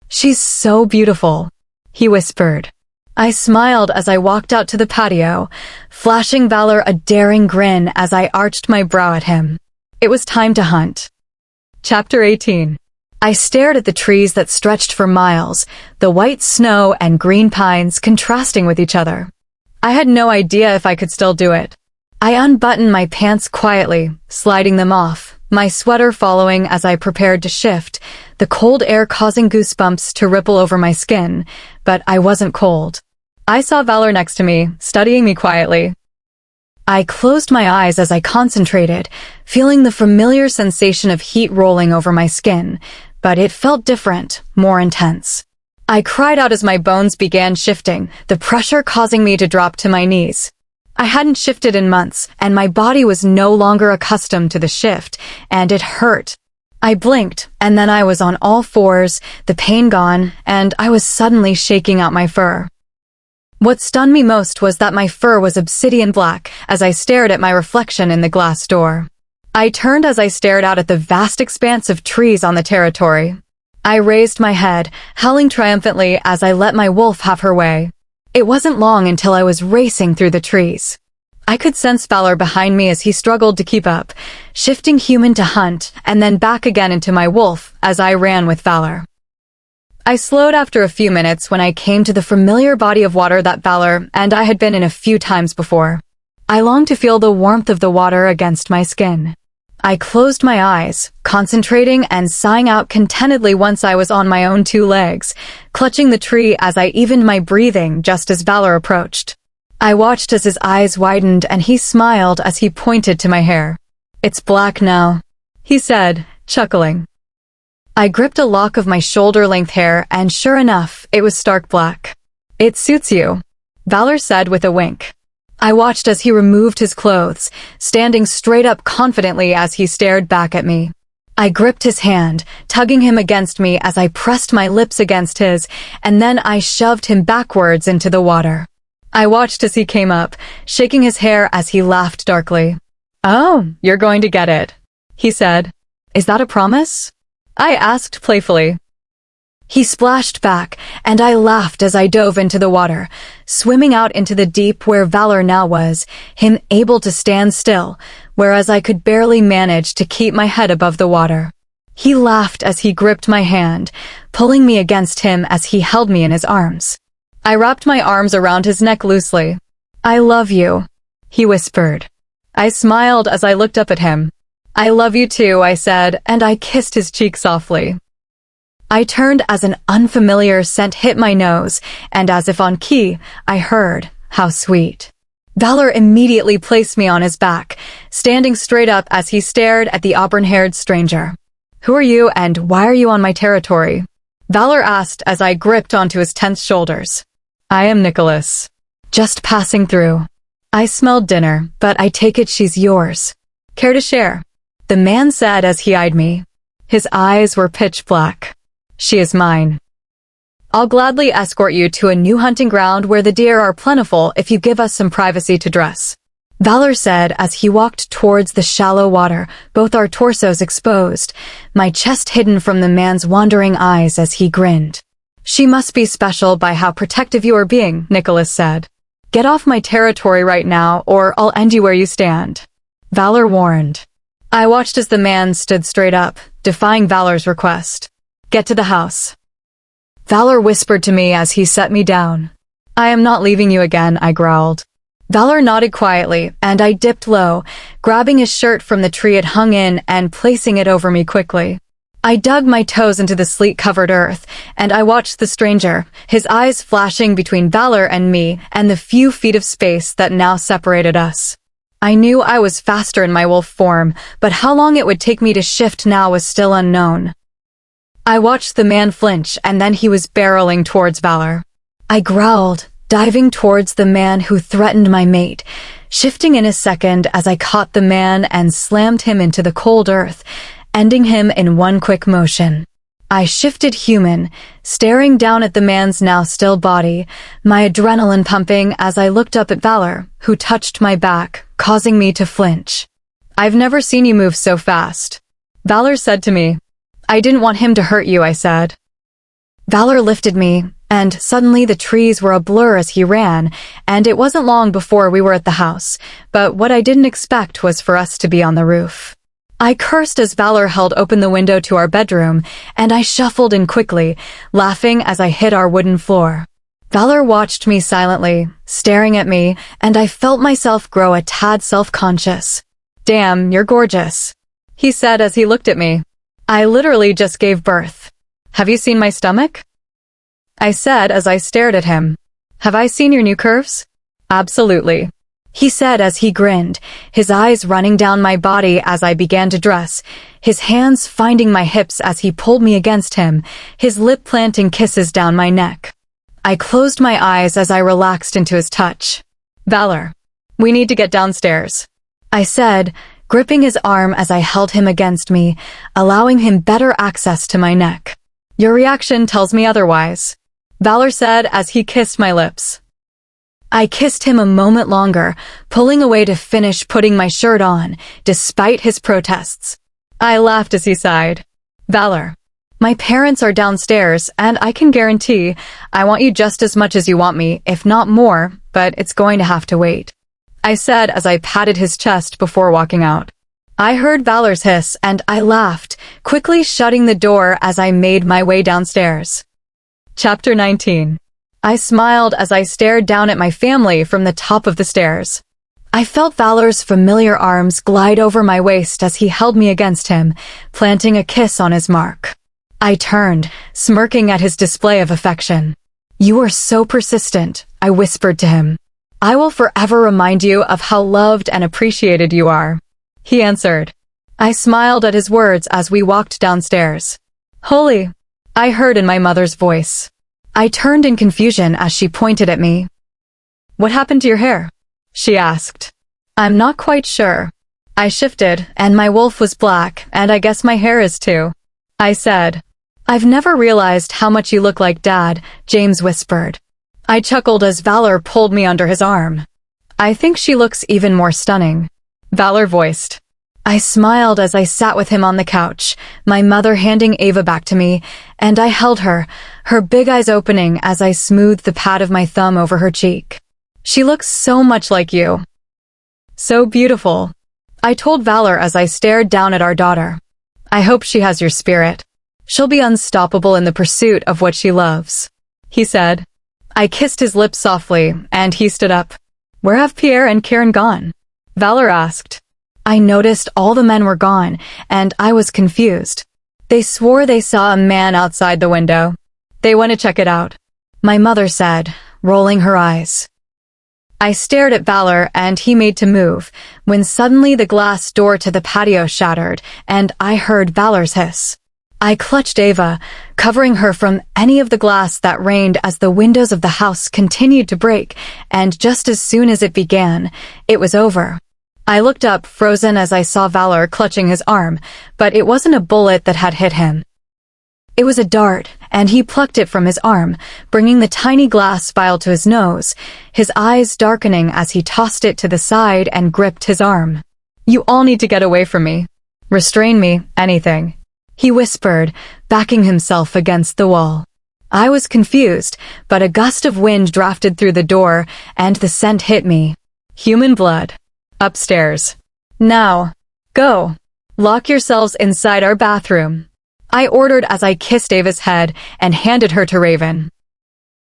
She's so beautiful, he whispered. I smiled as I walked out to the patio, flashing Valor a daring grin as I arched my brow at him. It was time to hunt. Chapter 18. I stared at the trees that stretched for miles, the white snow and green pines contrasting with each other. I had no idea if I could still do it. I unbuttoned my pants quietly, sliding them off, my sweater following as I prepared to shift, the cold air causing goosebumps to ripple over my skin, but I wasn't cold. I saw Valor next to me, studying me quietly. I closed my eyes as I concentrated, feeling the familiar sensation of heat rolling over my skin, but it felt different, more intense. I cried out as my bones began shifting, the pressure causing me to drop to my knees. I hadn't shifted in months, and my body was no longer accustomed to the shift, and it hurt. I blinked, and then I was on all fours, the pain gone, and I was suddenly shaking out my fur. What stunned me most was that my fur was obsidian black as I stared at my reflection in the glass door. I turned as I stared out at the vast expanse of trees on the territory. I raised my head, howling triumphantly as I let my wolf have her way. It wasn't long until I was racing through the trees. I could sense Valor behind me as he struggled to keep up, shifting human to hunt and then back again into my wolf as I ran with Valor. I slowed after a few minutes when I came to the familiar body of water that Valor and I had been in a few times before. I longed to feel the warmth of the water against my skin. I closed my eyes, concentrating and sighing out contentedly once I was on my own two legs, clutching the tree as I evened my breathing just as Valor approached. I watched as his eyes widened and he smiled as he pointed to my hair. It's black now, he said, chuckling. I gripped a lock of my shoulder-length hair and sure enough, it was stark black. It suits you, Valor said with a wink. I watched as he removed his clothes, standing straight up confidently as he stared back at me. I gripped his hand, tugging him against me as I pressed my lips against his, and then I shoved him backwards into the water. I watched as he came up, shaking his hair as he laughed darkly. Oh, you're going to get it, he said. Is that a promise? I asked playfully. He splashed back, and I laughed as I dove into the water, swimming out into the deep where Valor now was, him able to stand still, whereas I could barely manage to keep my head above the water. He laughed as he gripped my hand, pulling me against him as he held me in his arms. I wrapped my arms around his neck loosely. "I love you," he whispered. I smiled as I looked up at him. "I love you too," I said, and I kissed his cheek softly. I turned as an unfamiliar scent hit my nose, and as if on key, I heard, "How sweet." Valor immediately placed me on his back, standing straight up as he stared at the auburn-haired stranger. "Who are you, and why are you on my territory?" Valor asked as I gripped onto his tense shoulders. "I am Nicholas. Just passing through. I smelled dinner, but I take it she's yours. Care to share?" The man said as he eyed me. His eyes were pitch black. "She is mine. I'll gladly escort you to a new hunting ground where the deer are plentiful if you give us some privacy to dress," Valor said as he walked towards the shallow water, both our torsos exposed, my chest hidden from the man's wandering eyes as he grinned. "She must be special by how protective you are being," Nicholas said. "Get off my territory right now, or I'll end you where you stand," Valor warned. I watched as the man stood straight up, defying Valor's request. "Get to the house," Valor whispered to me as he set me down. "I am not leaving you again," I growled. Valor nodded quietly, and I dipped low, grabbing his shirt from the tree it hung in and placing it over me quickly. I dug my toes into the sleet-covered earth, and I watched the stranger, his eyes flashing between Valor and me and the few feet of space that now separated us. I knew I was faster in my wolf form, but how long it would take me to shift now was still unknown. I watched the man flinch, and then he was barreling towards Valor. I growled, diving towards the man who threatened my mate, shifting in a second as I caught the man and slammed him into the cold earth, ending him in one quick motion. I shifted human, staring down at the man's now still body, my adrenaline pumping as I looked up at Valor, who touched my back, causing me to flinch. "I've never seen you move so fast," Valor said to me. "I didn't want him to hurt you," I said. Valor lifted me, and suddenly the trees were a blur as he ran, and it wasn't long before we were at the house, but what I didn't expect was for us to be on the roof. I cursed as Valor held open the window to our bedroom, and I shuffled in quickly, laughing as I hit our wooden floor. Valor watched me silently, staring at me, and I felt myself grow a tad self-conscious. "Damn, you're gorgeous," he said as he looked at me. "I literally just gave birth. Have you seen my stomach?" I said as I stared at him. "Have I seen your new curves?" "Absolutely," he said as he grinned, his eyes running down my body as I began to dress, his hands finding my hips as he pulled me against him, his lip-planting kisses down my neck. I closed my eyes as I relaxed into his touch. "Valor, we need to get downstairs," I said, gripping his arm as I held him against me, allowing him better access to my neck. "Your reaction tells me otherwise," Valor said as he kissed my lips. I kissed him a moment longer, pulling away to finish putting my shirt on, despite his protests. I laughed as he sighed. "Valor, my parents are downstairs, and I can guarantee I want you just as much as you want me, if not more, but it's going to have to wait," I said as I patted his chest before walking out. I heard Valor's hiss, and I laughed, quickly shutting the door as I made my way downstairs. Chapter 19. I smiled as I stared down at my family from the top of the stairs. I felt Valor's familiar arms glide over my waist as he held me against him, planting a kiss on his mark. I turned, smirking at his display of affection. "You are so persistent," I whispered to him. "I will forever remind you of how loved and appreciated you are," he answered. I smiled at his words as we walked downstairs. "Holy," I heard in my mother's voice. I turned in confusion as she pointed at me. "What happened to your hair?" she asked. "I'm not quite sure." I shifted, and my wolf was black, and I guess my hair is too, I said. "I've never realized how much you look like Dad," James whispered. I chuckled as Valor pulled me under his arm. "I think she looks even more stunning," Valor voiced. I smiled as I sat with him on the couch, my mother handing Ava back to me, and I held her, her big eyes opening as I smoothed the pad of my thumb over her cheek. She looks so much like you. So beautiful. I told Valor as I stared down at our daughter. I hope she has your spirit. She'll be unstoppable in the pursuit of what she loves, he said. I kissed his lips softly, and he stood up. Where have Pierre and Karen gone? Valor asked. I noticed all the men were gone, and I was confused. They swore they saw a man outside the window. They want to check it out, my mother said, rolling her eyes. I stared at Valor, and he made to move, when suddenly the glass door to the patio shattered, and I heard Valor's hiss. I clutched Ava, covering her from any of the glass that rained as the windows of the house continued to break, and just as soon as it began, it was over. I looked up, frozen as I saw Valor clutching his arm, but it wasn't a bullet that had hit him. It was a dart, and he plucked it from his arm, bringing the tiny glass vial to his nose, his eyes darkening as he tossed it to the side and gripped his arm. You all need to get away from me. Restrain me, anything, he whispered, backing himself against the wall. I was confused, but a gust of wind drafted through the door, and the scent hit me. Human blood. Upstairs. Now. Go. Lock yourselves inside our bathroom, I ordered as I kissed Ava's head and handed her to Raven.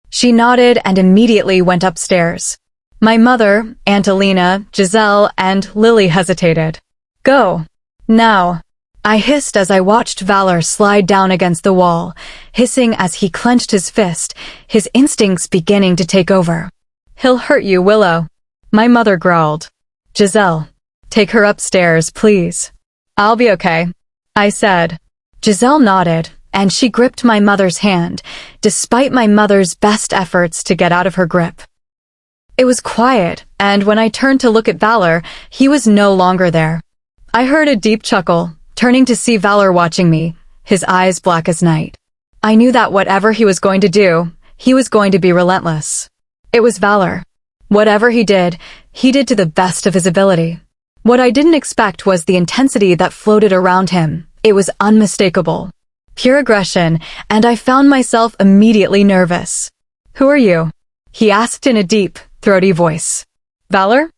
She nodded and immediately went upstairs. My mother, Aunt Alina, Giselle, and Lily hesitated. Go. Now. I hissed as I watched Valor slide down against the wall, hissing as he clenched his fist, his instincts beginning to take over. He'll hurt you, Willow, my mother growled. Giselle, take her upstairs, please. I'll be okay, I said. Giselle nodded, and she gripped my mother's hand, despite my mother's best efforts to get out of her grip. It was quiet, and when I turned to look at Valor, he was no longer there. I heard a deep chuckle, turning to see Valor watching me, his eyes black as night. I knew that whatever he was going to do, he was going to be relentless. It was Valor. Whatever he did to the best of his ability. What I didn't expect was the intensity that floated around him. It was unmistakable. Pure aggression, and I found myself immediately nervous. Who are you? He asked in a deep, throaty voice. Valor?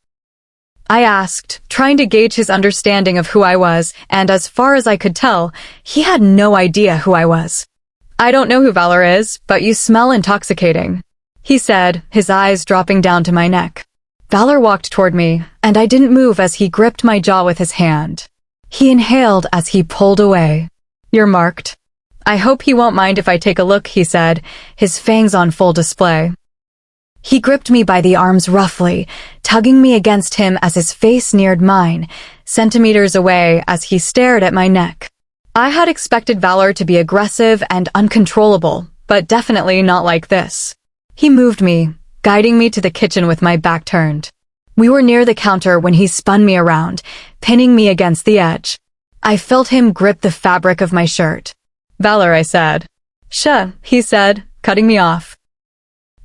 I asked, trying to gauge his understanding of who I was, and as far as I could tell, he had no idea who I was. I don't know who Valor is, but you smell intoxicating, he said, his eyes dropping down to my neck. Valor walked toward me, and I didn't move as he gripped my jaw with his hand. He inhaled as he pulled away. You're marked. I hope he won't mind if I take a look, he said, his fangs on full display. He gripped me by the arms roughly, tugging me against him as his face neared mine, centimeters away as he stared at my neck. I had expected Valor to be aggressive and uncontrollable, but definitely not like this. He moved me, guiding me to the kitchen with my back turned. We were near the counter when he spun me around, pinning me against the edge. I felt him grip the fabric of my shirt. Valor, I said. Shh, he said, cutting me off.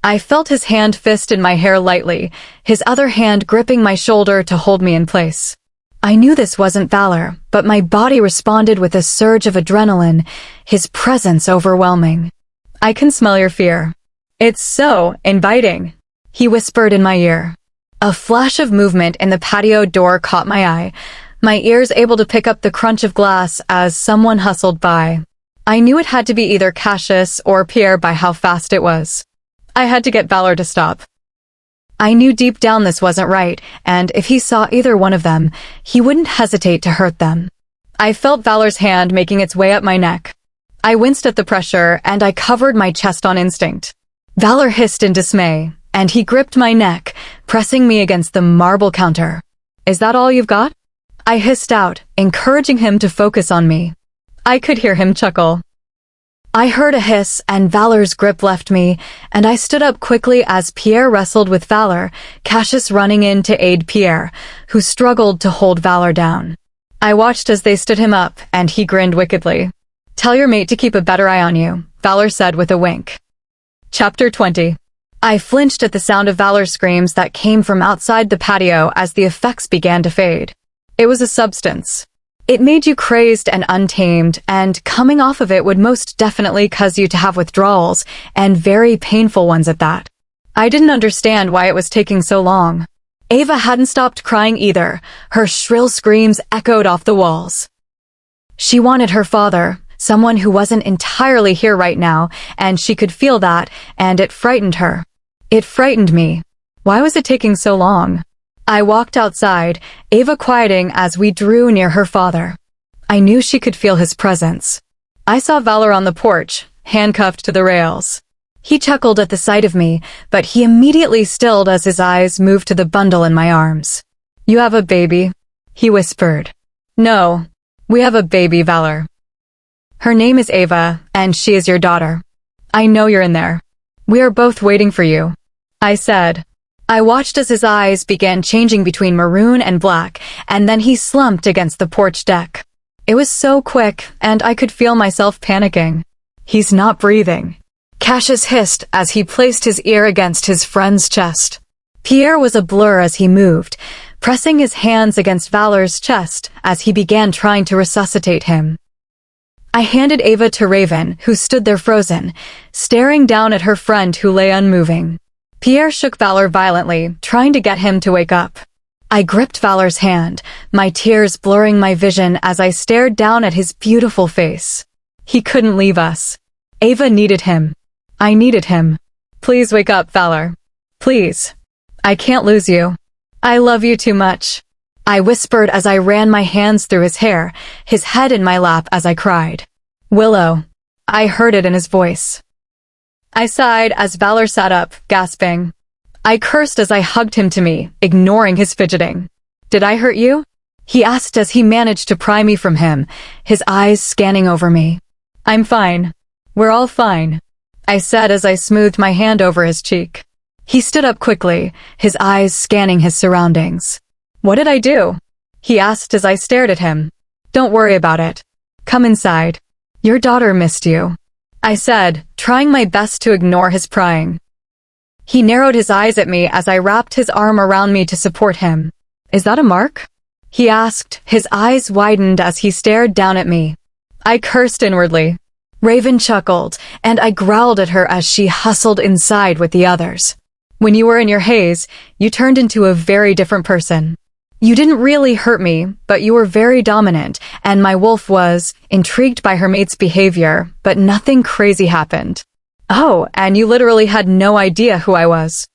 I felt his hand fist in my hair lightly, his other hand gripping my shoulder to hold me in place. I knew this wasn't Valor, but my body responded with a surge of adrenaline, his presence overwhelming. I can smell your fear. It's so inviting, he whispered in my ear. A flash of movement in the patio door caught my eye, my ears able to pick up the crunch of glass as someone hustled by. I knew it had to be either Cassius or Pierre by how fast it was. I had to get Valor to stop. I knew deep down this wasn't right, and if he saw either one of them, he wouldn't hesitate to hurt them. I felt Valor's hand making its way up my neck. I winced at the pressure, and I covered my chest on instinct. Valor hissed in dismay, and he gripped my neck, pressing me against the marble counter. Is that all you've got? I hissed out, encouraging him to focus on me. I could hear him chuckle. I heard a hiss, and Valor's grip left me, and I stood up quickly as Pierre wrestled with Valor, Cassius running in to aid Pierre, who struggled to hold Valor down. I watched as they stood him up, and he grinned wickedly. Tell your mate to keep a better eye on you, Valor said with a wink. Chapter 20. I flinched at the sound of Valor's screams that came from outside the patio as the effects began to fade. It was a substance. It made you crazed and untamed, and coming off of it would most definitely cause you to have withdrawals, and very painful ones at that. I didn't understand why it was taking so long. Ava hadn't stopped crying either. Her shrill screams echoed off the walls. She wanted her father, someone who wasn't entirely here right now, and she could feel that, and it frightened her. It frightened me. Why was it taking so long? I walked outside, Ava quieting as we drew near her father. I knew she could feel his presence. I saw Valor on the porch, handcuffed to the rails. He chuckled at the sight of me, but he immediately stilled as his eyes moved to the bundle in my arms. "You have a baby?" he whispered. "No, we have a baby, Valor. Her name is Ava, and she is your daughter. I know you're in there. We are both waiting for you," I said. I watched as his eyes began changing between maroon and black, and then he slumped against the porch deck. It was so quick, and I could feel myself panicking. "He's not breathing," Cassius hissed as he placed his ear against his friend's chest. Pierre was a blur as he moved, pressing his hands against Valor's chest as he began trying to resuscitate him. I handed Ava to Raven, who stood there frozen, staring down at her friend who lay unmoving. Pierre shook Valor violently, trying to get him to wake up. I gripped Valor's hand, my tears blurring my vision as I stared down at his beautiful face. He couldn't leave us. Ava needed him. I needed him. "Please wake up, Valor. Please. I can't lose you. I love you too much," I whispered as I ran my hands through his hair, his head in my lap as I cried. "Willow." I heard it in his voice. I sighed as Valor sat up, gasping. I cursed as I hugged him to me, ignoring his fidgeting. "Did I hurt you?" he asked as he managed to pry me from him, his eyes scanning over me. "I'm fine. We're all fine," I said as I smoothed my hand over his cheek. He stood up quickly, his eyes scanning his surroundings. "What did I do?" he asked as I stared at him. "Don't worry about it. Come inside. Your daughter missed you," I said, trying my best to ignore his prying. He narrowed his eyes at me as I wrapped his arm around me to support him. "Is that a mark?" he asked, his eyes widened as he stared down at me. I cursed inwardly. Raven chuckled, and I growled at her as she hustled inside with the others. "When you were in your haze, you turned into a very different person. You didn't really hurt me, but you were very dominant, and my wolf was intrigued by her mate's behavior, but nothing crazy happened. Oh, and you literally had no idea who I was,"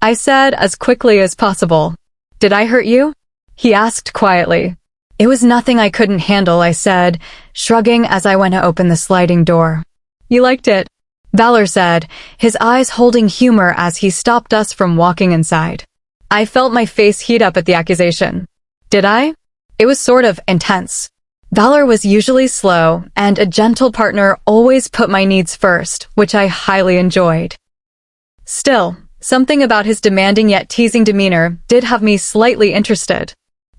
I said as quickly as possible. "Did I hurt you?" he asked quietly. "It was nothing I couldn't handle," I said, shrugging as I went to open the sliding door. "You liked it," Valor said, his eyes holding humor as he stopped us from walking inside. I felt my face heat up at the accusation. Did I? It was sort of intense. Valor was usually slow, and a gentle partner always put my needs first, which I highly enjoyed. Still, something about his demanding yet teasing demeanor did have me slightly interested.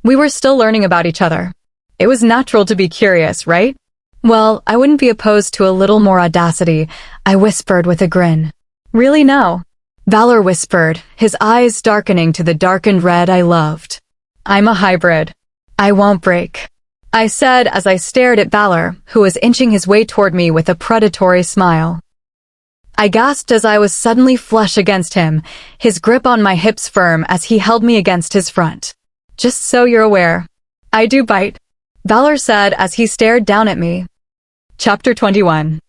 We were still learning about each other. It was natural to be curious, right? "Well, I wouldn't be opposed to a little more audacity," I whispered with a grin. "Really, no," Valor whispered, his eyes darkening to the darkened red I loved. "I'm a hybrid. I won't break," I said as I stared at Valor, who was inching his way toward me with a predatory smile. I gasped as I was suddenly flush against him, his grip on my hips firm as he held me against his front. "Just so you're aware, I do bite," Valor said as he stared down at me. Chapter 21.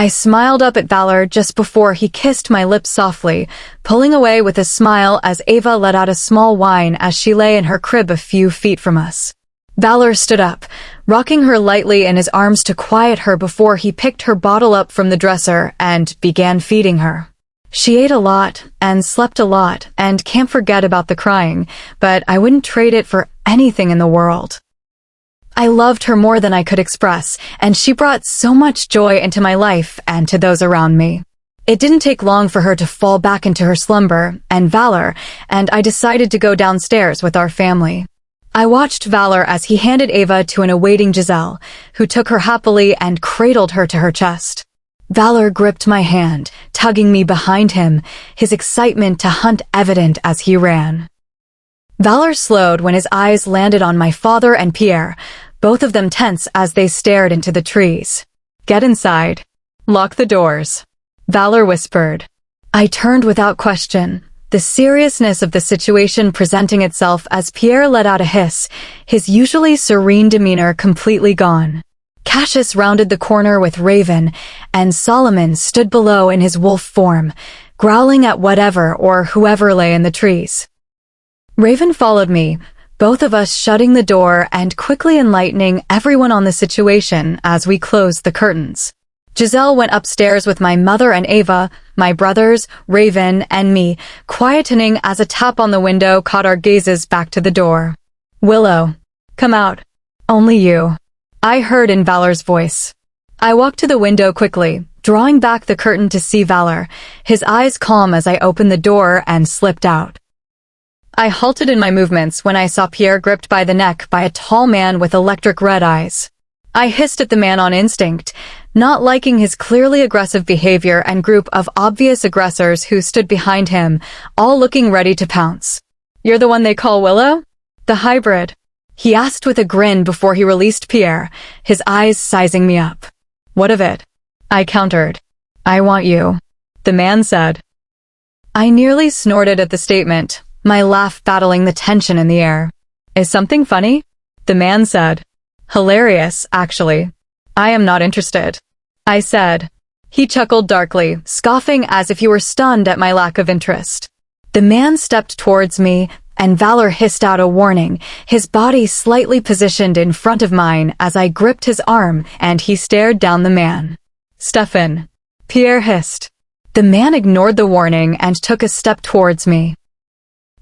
I smiled up at Valor just before he kissed my lips softly, pulling away with a smile as Ava let out a small whine as she lay in her crib a few feet from us. Valor stood up, rocking her lightly in his arms to quiet her before he picked her bottle up from the dresser and began feeding her. She ate a lot and slept a lot and can't forget about the crying, but I wouldn't trade it for anything in the world. I loved her more than I could express, and she brought so much joy into my life and to those around me. It didn't take long for her to fall back into her slumber and Valor, and I decided to go downstairs with our family. I watched Valor as he handed Ava to an awaiting Giselle, who took her happily and cradled her to her chest. Valor gripped my hand, tugging me behind him, his excitement to hunt evident as he ran. Valor slowed when his eyes landed on my father and Pierre, both of them tense as they stared into the trees. "Get inside. Lock the doors," Valor whispered. I turned without question, the seriousness of the situation presenting itself as Pierre let out a hiss, his usually serene demeanor completely gone. Cassius rounded the corner with Raven, and Solomon stood below in his wolf form, growling at whatever or whoever lay in the trees. Raven followed me, both of us shutting the door and quickly enlightening everyone on the situation as we closed the curtains. Giselle went upstairs with my mother and Ava, my brothers, Raven, and me, quietening as a tap on the window caught our gazes back to the door. "Willow, come out. Only you," I heard in Valor's voice. I walked to the window quickly, drawing back the curtain to see Valor, his eyes calm as I opened the door and slipped out. I halted in my movements when I saw Pierre gripped by the neck by a tall man with electric red eyes. I hissed at the man on instinct, not liking his clearly aggressive behavior and group of obvious aggressors who stood behind him, all looking ready to pounce. "You're the one they call Willow? The hybrid?" he asked with a grin before he released Pierre, his eyes sizing me up. "What of it?" I countered. "I want you," the man said. I nearly snorted at the statement, my laugh battling the tension in the air. "Is something funny?" the man said. "Hilarious, actually. I am not interested," I said. He chuckled darkly, scoffing as if he were stunned at my lack of interest. The man stepped towards me, and Valor hissed out a warning, his body slightly positioned in front of mine as I gripped his arm and he stared down the man. "Stefan," Pierre hissed. The man ignored the warning and took a step towards me.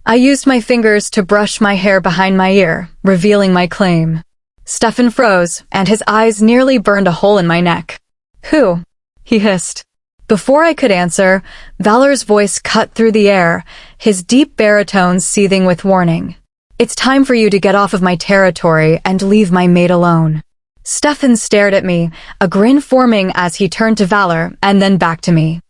I used my fingers to brush my hair behind my ear, revealing my claim. Stefan froze, and his eyes nearly burned a hole in my neck. "Who?" he hissed. Before I could answer, Valor's voice cut through the air, his deep baritone seething with warning. "It's time for you to get off of my territory and leave my mate alone." Stefan stared at me, a grin forming as he turned to Valor and then back to me.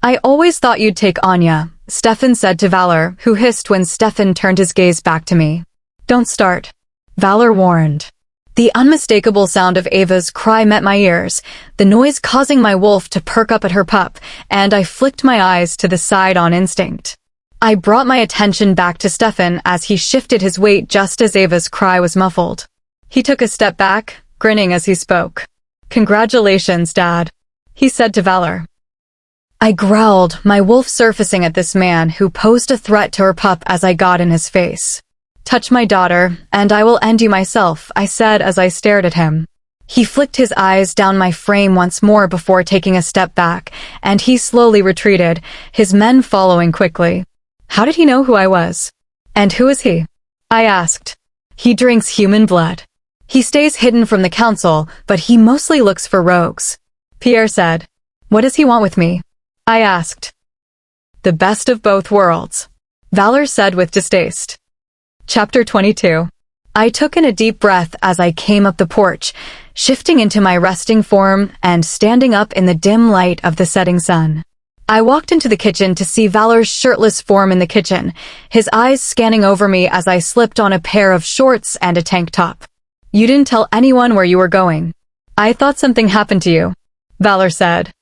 "I always thought you'd take Anya," Stefan said to Valor, who hissed when Stefan turned his gaze back to me. "Don't start," Valor warned. The unmistakable sound of Ava's cry met my ears, the noise causing my wolf to perk up at her pup, and I flicked my eyes to the side on instinct. I brought my attention back to Stefan as he shifted his weight just as Ava's cry was muffled. He took a step back, grinning as he spoke. "Congratulations, Dad," he said to Valor. I growled, my wolf surfacing at this man who posed a threat to her pup as I got in his face. "Touch my daughter, and I will end you myself," I said as I stared at him. He flicked his eyes down my frame once more before taking a step back, and he slowly retreated, his men following quickly. How did he know who I was? "And who is he?" I asked. "He drinks human blood. He stays hidden from the council, but he mostly looks for rogues," Pierre said. "What does he want with me?" I asked. "The best of both worlds," Valor said with distaste. Chapter 22. I took in a deep breath as I came up the porch, shifting into my resting form and standing up in the dim light of the setting sun. I walked into the kitchen to see Valor's shirtless form in the kitchen, his eyes scanning over me as I slipped on a pair of shorts and a tank top. "You didn't tell anyone where you were going." "I thought something happened to you," Valor said.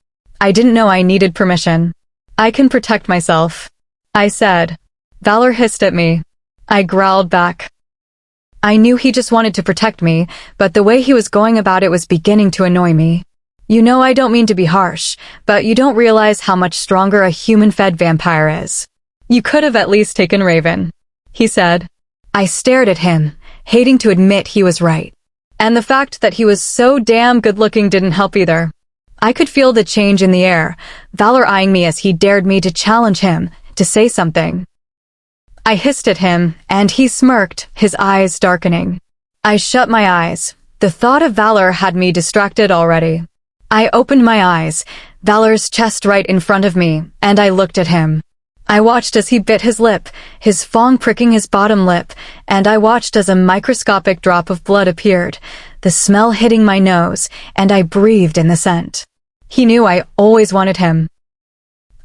"I didn't know I needed permission." "I can protect myself," I said. Valor hissed at me. I growled back. I knew he just wanted to protect me, but the way he was going about it was beginning to annoy me. "You know I don't mean to be harsh, but you don't realize how much stronger a human-fed vampire is. You could have at least taken Raven," he said. I stared at him, hating to admit he was right. And the fact that he was so damn good-looking didn't help either. I could feel the change in the air, Valor eyeing me as he dared me to challenge him, to say something. I hissed at him, and he smirked, his eyes darkening. I shut my eyes. The thought of Valor had me distracted already. I opened my eyes, Valor's chest right in front of me, and I looked at him. I watched as he bit his lip, his fang pricking his bottom lip, and I watched as a microscopic drop of blood appeared, the smell hitting my nose, and I breathed in the scent. He knew I always wanted him.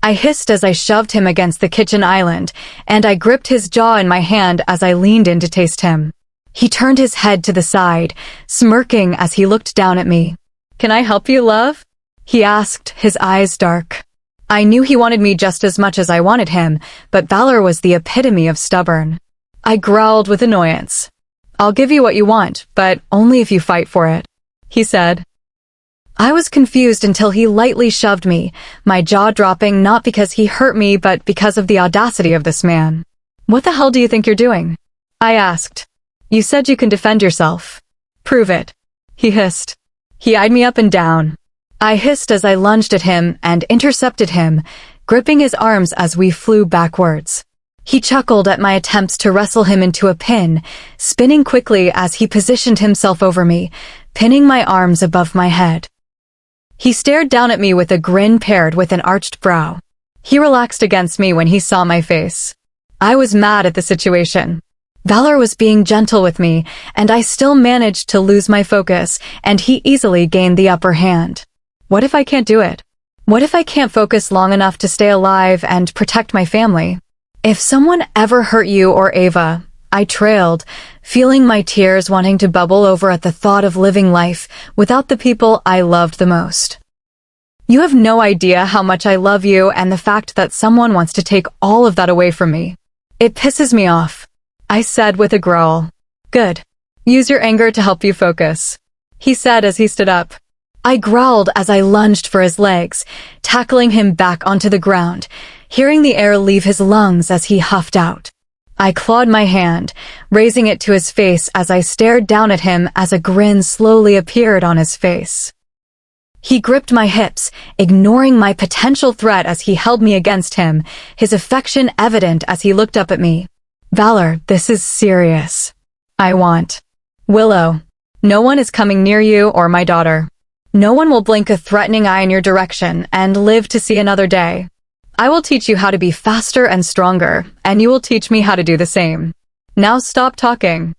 I hissed as I shoved him against the kitchen island, and I gripped his jaw in my hand as I leaned in to taste him. He turned his head to the side, smirking as he looked down at me. "Can I help you, love?" he asked, his eyes dark. I knew he wanted me just as much as I wanted him, but Valor was the epitome of stubborn. I growled with annoyance. "I'll give you what you want, but only if you fight for it," he said. I was confused until he lightly shoved me, my jaw dropping not because he hurt me but because of the audacity of this man. "What the hell do you think you're doing?" I asked. "You said you can defend yourself. Prove it," he hissed. He eyed me up and down. I hissed as I lunged at him and intercepted him, gripping his arms as we flew backwards. He chuckled at my attempts to wrestle him into a pin, spinning quickly as he positioned himself over me, pinning my arms above my head. He stared down at me with a grin paired with an arched brow. He relaxed against me when he saw my face. I was mad at the situation. Valor was being gentle with me, and I still managed to lose my focus, and he easily gained the upper hand. What if I can't do it? What if I can't focus long enough to stay alive and protect my family? If someone ever hurt you or Ava, I trailed, feeling my tears wanting to bubble over at the thought of living life without the people I loved the most. You have no idea how much I love you and the fact that someone wants to take all of that away from me. It pisses me off, I said with a growl. Good. Use your anger to help you focus, he said as he stood up. I growled as I lunged for his legs, tackling him back onto the ground, hearing the air leave his lungs as he huffed out. I clawed my hand, raising it to his face as I stared down at him as a grin slowly appeared on his face. He gripped my hips, ignoring my potential threat as he held me against him, his affection evident as he looked up at me. Valor, this is serious. I want. Willow, no one is coming near you or my daughter. No one will blink a threatening eye in your direction and live to see another day. I will teach you how to be faster and stronger, and you will teach me how to do the same. Now stop talking,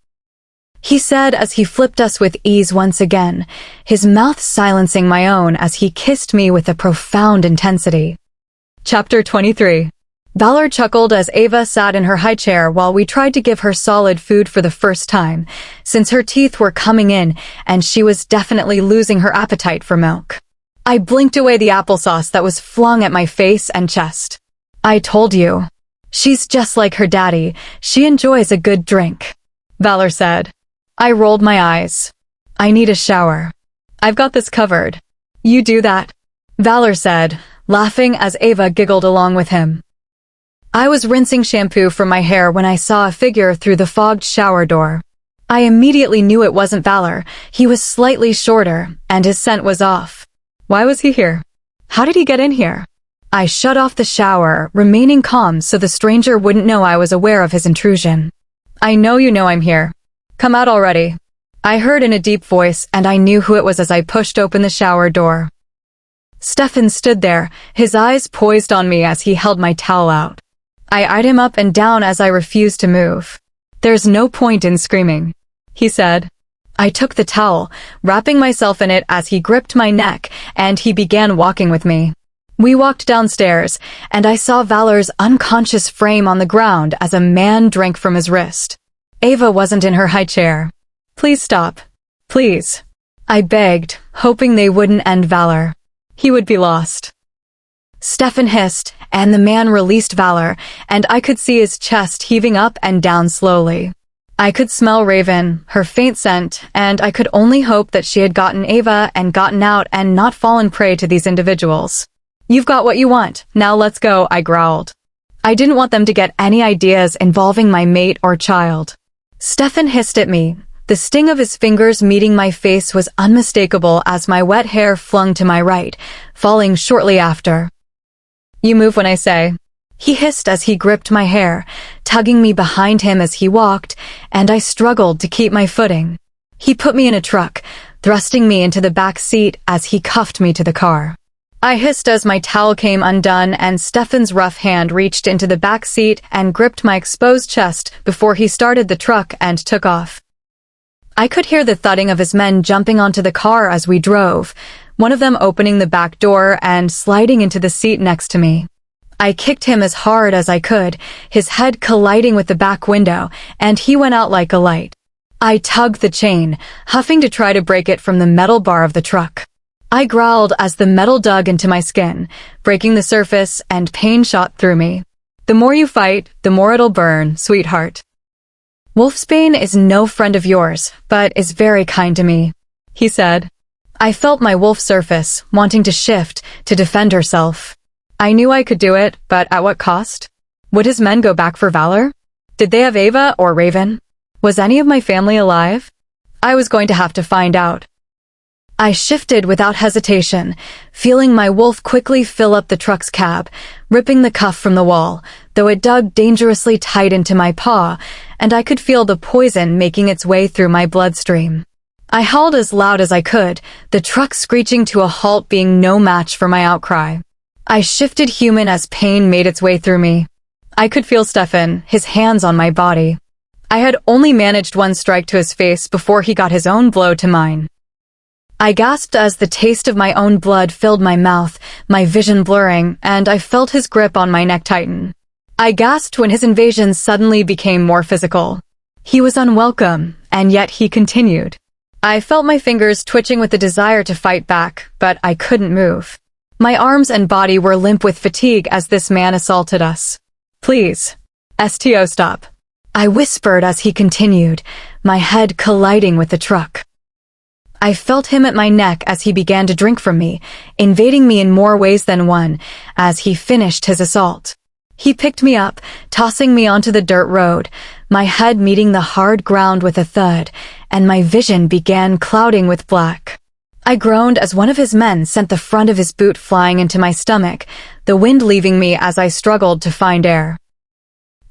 he said as he flipped us with ease once again, his mouth silencing my own as he kissed me with a profound intensity. Chapter 23. Valor chuckled as Ava sat in her high chair while we tried to give her solid food for the first time, since her teeth were coming in and she was definitely losing her appetite for milk. I blinked away the applesauce that was flung at my face and chest. I told you. She's just like her daddy. She enjoys a good drink, Valor said. I rolled my eyes. I need a shower. I've got this covered. You do that, Valor said, laughing as Ava giggled along with him. I was rinsing shampoo from my hair when I saw a figure through the fogged shower door. I immediately knew it wasn't Valor. He was slightly shorter, and his scent was off. Why was he here? How did he get in here? I shut off the shower, remaining calm so the stranger wouldn't know I was aware of his intrusion. I know you know I'm here. Come out already, I heard in a deep voice, and I knew who it was as I pushed open the shower door. Stefan stood there, his eyes poised on me as he held my towel out. I eyed him up and down as I refused to move. There's no point in screaming, he said. I took the towel, wrapping myself in it as he gripped my neck, and he began walking with me. We walked downstairs, and I saw Valor's unconscious frame on the ground as a man drank from his wrist. Ava wasn't in her high chair. Please stop. Please, I begged, hoping they wouldn't end Valor. He would be lost. Stefan hissed, and the man released Valor, and I could see his chest heaving up and down slowly. I could smell Raven, her faint scent, and I could only hope that she had gotten Ava and gotten out and not fallen prey to these individuals. You've got what you want, now let's go, I growled. I didn't want them to get any ideas involving my mate or child. Stefan hissed at me. The sting of his fingers meeting my face was unmistakable as my wet hair flung to my right, falling shortly after. You move when I say, he hissed as he gripped my hair, tugging me behind him as he walked, and I struggled to keep my footing. He put me in a truck, thrusting me into the back seat as he cuffed me to the car. I hissed as my towel came undone and Stefan's rough hand reached into the back seat and gripped my exposed chest before he started the truck and took off. I could hear the thudding of his men jumping onto the car as we drove, one of them opening the back door and sliding into the seat next to me. I kicked him as hard as I could, his head colliding with the back window, and he went out like a light. I tugged the chain, huffing to try to break it from the metal bar of the truck. I growled as the metal dug into my skin, breaking the surface, and pain shot through me. The more you fight, the more it'll burn, sweetheart. Wolfsbane is no friend of yours, but is very kind to me, he said. I felt my wolf surface, wanting to shift, to defend herself. I knew I could do it, but at what cost? Would his men go back for Valor? Did they have Ava or Raven? Was any of my family alive? I was going to have to find out. I shifted without hesitation, feeling my wolf quickly fill up the truck's cab, ripping the cuff from the wall, though it dug dangerously tight into my paw, and I could feel the poison making its way through my bloodstream. I howled as loud as I could, the truck screeching to a halt being no match for my outcry. I shifted human as pain made its way through me. I could feel Stefan, his hands on my body. I had only managed one strike to his face before he got his own blow to mine. I gasped as the taste of my own blood filled my mouth, my vision blurring, and I felt his grip on my neck tighten. I gasped when his invasion suddenly became more physical. He was unwelcome, and yet he continued. I felt my fingers twitching with the desire to fight back, but I couldn't move. My arms and body were limp with fatigue as this man assaulted us. Please. STO stop. I whispered as he continued, my head colliding with the truck. I felt him at my neck as he began to drink from me, invading me in more ways than one, as he finished his assault. He picked me up, tossing me onto the dirt road, my head meeting the hard ground with a thud, and my vision began clouding with black. I groaned as one of his men sent the front of his boot flying into my stomach, the wind leaving me as I struggled to find air.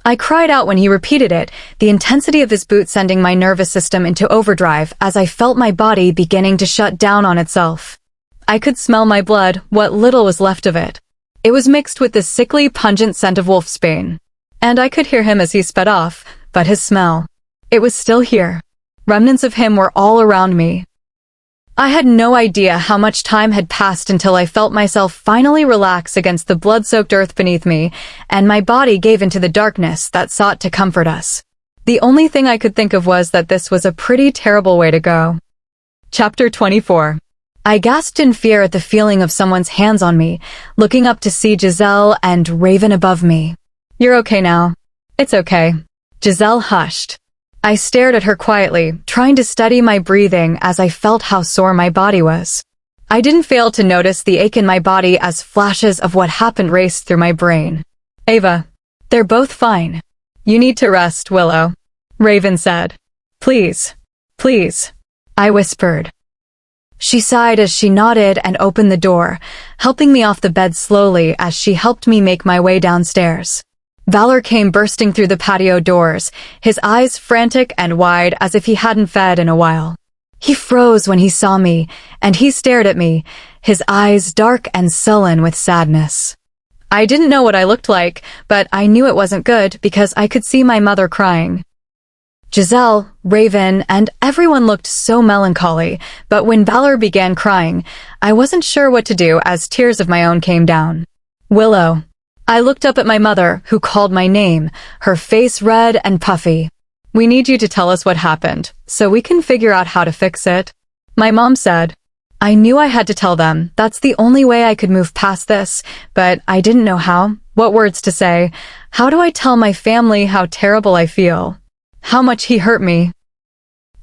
I cried out when he repeated it, the intensity of his boot sending my nervous system into overdrive as I felt my body beginning to shut down on itself. I could smell my blood, what little was left of it. It was mixed with the sickly, pungent scent of wolfsbane. And I could hear him as he sped off, but his smell. It was still here. Remnants of him were all around me. I had no idea how much time had passed until I felt myself finally relax against the blood-soaked earth beneath me, and my body gave into the darkness that sought to comfort us. The only thing I could think of was that this was a pretty terrible way to go. Chapter 24. I gasped in fear at the feeling of someone's hands on me, looking up to see Giselle and Raven above me. You're okay now. It's okay. Giselle hushed. I stared at her quietly, trying to steady my breathing as I felt how sore my body was. I didn't fail to notice the ache in my body as flashes of what happened raced through my brain. Ava. They're both fine. You need to rest, Willow. Raven said. Please. Please. I whispered. She sighed as she nodded and opened the door, helping me off the bed slowly as she helped me make my way downstairs. Valor came bursting through the patio doors, his eyes frantic and wide as if he hadn't fed in a while. He froze when he saw me, and he stared at me, his eyes dark and sullen with sadness. I didn't know what I looked like, but I knew it wasn't good because I could see my mother crying. Giselle, Raven, and everyone looked so melancholy, but when Valor began crying, I wasn't sure what to do as tears of my own came down. Willow. I looked up at my mother, who called my name, her face red and puffy. We need you to tell us what happened, so we can figure out how to fix it. My mom said. I knew I had to tell them, that's the only way I could move past this, but I didn't know how, what words to say. How do I tell my family how terrible I feel? How much he hurt me?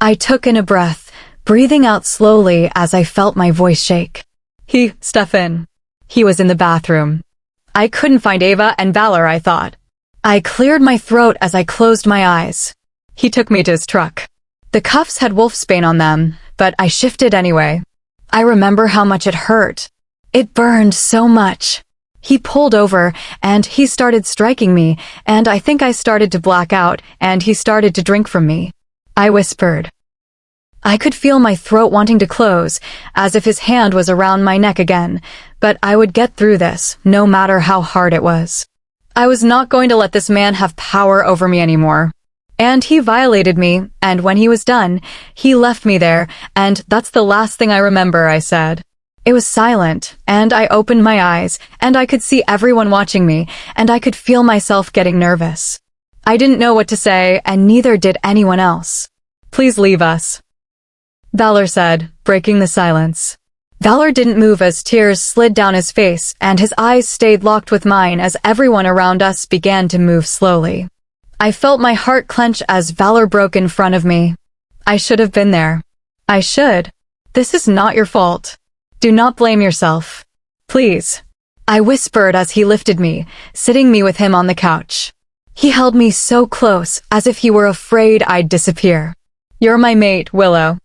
I took in a breath, breathing out slowly as I felt my voice shake. Stefan. He was in the bathroom. I couldn't find Ava and Valor, I thought. I cleared my throat as I closed my eyes. He took me to his truck. The cuffs had wolfsbane on them, but I shifted anyway. I remember how much it hurt. It burned so much. He pulled over, and he started striking me, and I think I started to black out, and he started to drink from me. I whispered. I could feel my throat wanting to close, as if his hand was around my neck again, but I would get through this, no matter how hard it was. I was not going to let this man have power over me anymore. And he violated me, and when he was done, he left me there, and that's the last thing I remember, I said. It was silent, and I opened my eyes, and I could see everyone watching me, and I could feel myself getting nervous. I didn't know what to say, and neither did anyone else. "Please leave us," Valor said, breaking the silence. Valor didn't move as tears slid down his face, and his eyes stayed locked with mine as everyone around us began to move slowly. I felt my heart clench as Valor broke in front of me. I should have been there. I should. This is not your fault. Do not blame yourself. Please. I whispered as he lifted me, sitting me with him on the couch. He held me so close, as if he were afraid I'd disappear. "You're my mate, Willow.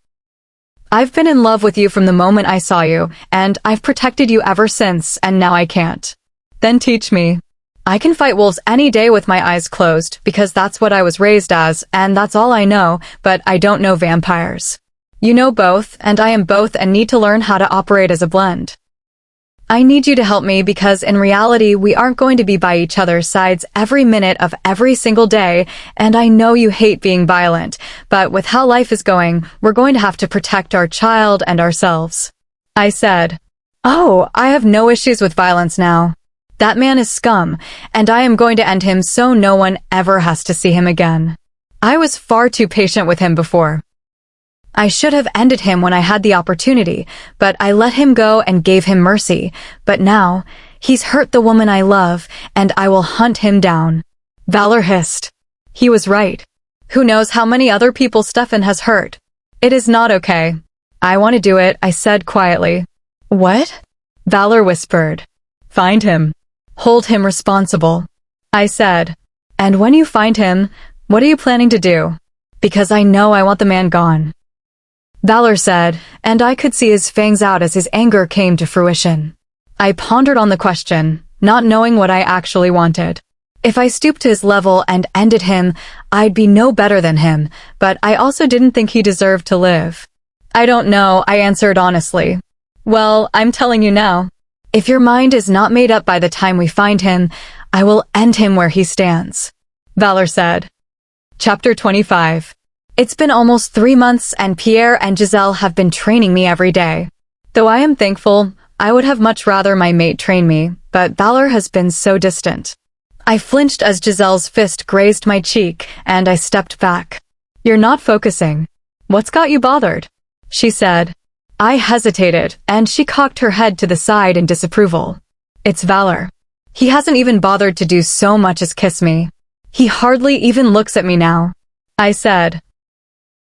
I've been in love with you from the moment I saw you, and I've protected you ever since, and now I can't. Then teach me. I can fight wolves any day with my eyes closed, because that's what I was raised as, and that's all I know, but I don't know vampires. You know both, and I am both and need to learn how to operate as a blend. I need you to help me because in reality we aren't going to be by each other's sides every minute of every single day, and I know you hate being violent, but with how life is going, we're going to have to protect our child and ourselves." I said, "Oh, I have no issues with violence now. That man is scum, and I am going to end him so no one ever has to see him again. I was far too patient with him before. I should have ended him when I had the opportunity, but I let him go and gave him mercy. But now, he's hurt the woman I love, and I will hunt him down." Valor hissed. He was right. Who knows how many other people Stefan has hurt? It is not okay. "I want to do it," I said quietly. "What?" Valor whispered. "Find him. Hold him responsible." I said. "And when you find him, what are you planning to do? Because I know I want the man gone." Valor said, and I could see his fangs out as his anger came to fruition. I pondered on the question, not knowing what I actually wanted. If I stooped to his level and ended him, I'd be no better than him, but I also didn't think he deserved to live. "I don't know," I answered honestly. "Well, I'm telling you now. If your mind is not made up by the time we find him, I will end him where he stands," Valor said. Chapter 25. It's been almost 3 months and Pierre and Giselle have been training me every day. Though I am thankful, I would have much rather my mate train me, but Valor has been so distant. I flinched as Giselle's fist grazed my cheek, and I stepped back. "You're not focusing. What's got you bothered?" she said. I hesitated, and she cocked her head to the side in disapproval. "It's Valor. He hasn't even bothered to do so much as kiss me. He hardly even looks at me now," I said.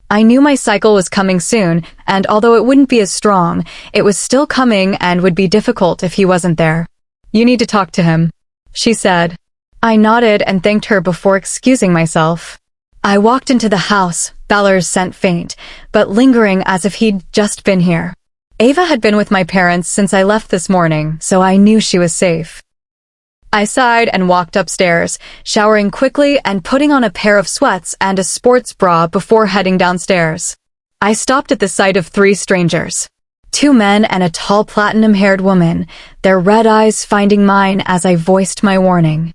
I knew my cycle was coming soon, and although it wouldn't be as strong, it was still coming and would be difficult if he wasn't there. "You need to talk to him," she said. I nodded and thanked her before excusing myself. I walked into the house, Valor's scent faint, but lingering as if he'd just been here. Ava had been with my parents since I left this morning, so I knew she was safe. I sighed and walked upstairs, showering quickly and putting on a pair of sweats and a sports bra before heading downstairs. I stopped at the sight of 3 strangers. 2 men and a tall platinum-haired woman, their red eyes finding mine as I voiced my warning.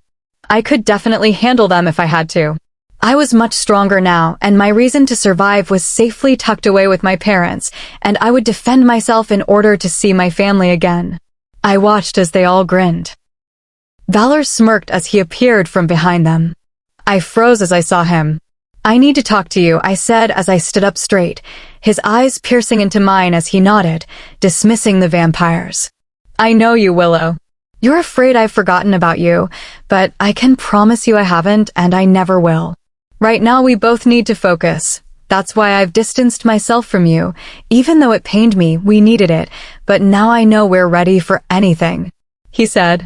I could definitely handle them if I had to. I was much stronger now, and my reason to survive was safely tucked away with my parents, and I would defend myself in order to see my family again. I watched as they all grinned. Valor smirked as he appeared from behind them. I froze as I saw him. "I need to talk to you," I said as I stood up straight, his eyes piercing into mine as he nodded, dismissing the vampires. "I know you, Willow. You're afraid I've forgotten about you, but I can promise you I haven't, and I never will. Right now we both need to focus. That's why I've distanced myself from you. Even though it pained me, we needed it, but now I know we're ready for anything," he said.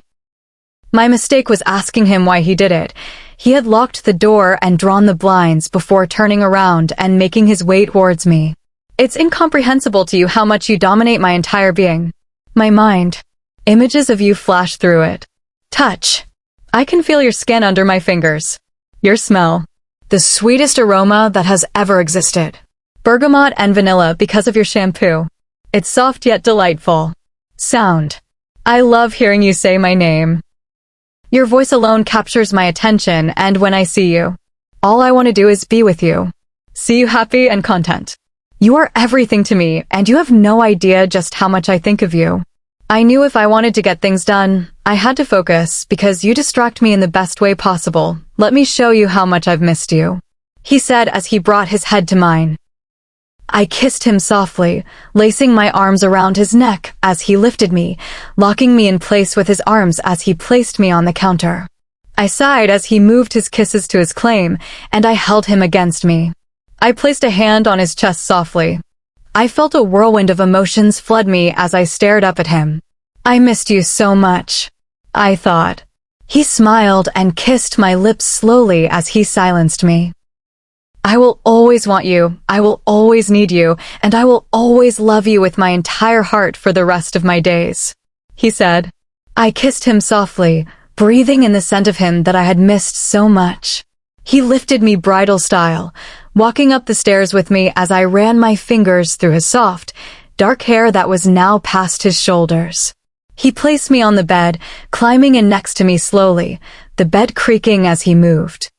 My mistake was asking him why he did it. He had locked the door and drawn the blinds before turning around and making his way towards me. "It's incomprehensible to you how much you dominate my entire being. My mind. Images of you flash through it. Touch. I can feel your skin under my fingers. Your smell. The sweetest aroma that has ever existed. Bergamot and vanilla because of your shampoo. It's soft yet delightful. Sound. I love hearing you say my name. Your voice alone captures my attention, and when I see you, all I want to do is be with you. See you happy and content. You are everything to me, and you have no idea just how much I think of you. I knew if I wanted to get things done, I had to focus because you distract me in the best way possible. Let me show you how much I've missed you," he said as he brought his head to mine. I kissed him softly, lacing my arms around his neck as he lifted me, locking me in place with his arms as he placed me on the counter. I sighed as he moved his kisses to his claim, and I held him against me. I placed a hand on his chest softly. I felt a whirlwind of emotions flood me as I stared up at him. "I missed you so much," I thought. He smiled and kissed my lips slowly as he silenced me. "I will always want you, I will always need you, and I will always love you with my entire heart for the rest of my days," he said. I kissed him softly, breathing in the scent of him that I had missed so much. He lifted me bridal style, walking up the stairs with me as I ran my fingers through his soft, dark hair that was now past his shoulders. He placed me on the bed, climbing in next to me slowly, the bed creaking as he moved.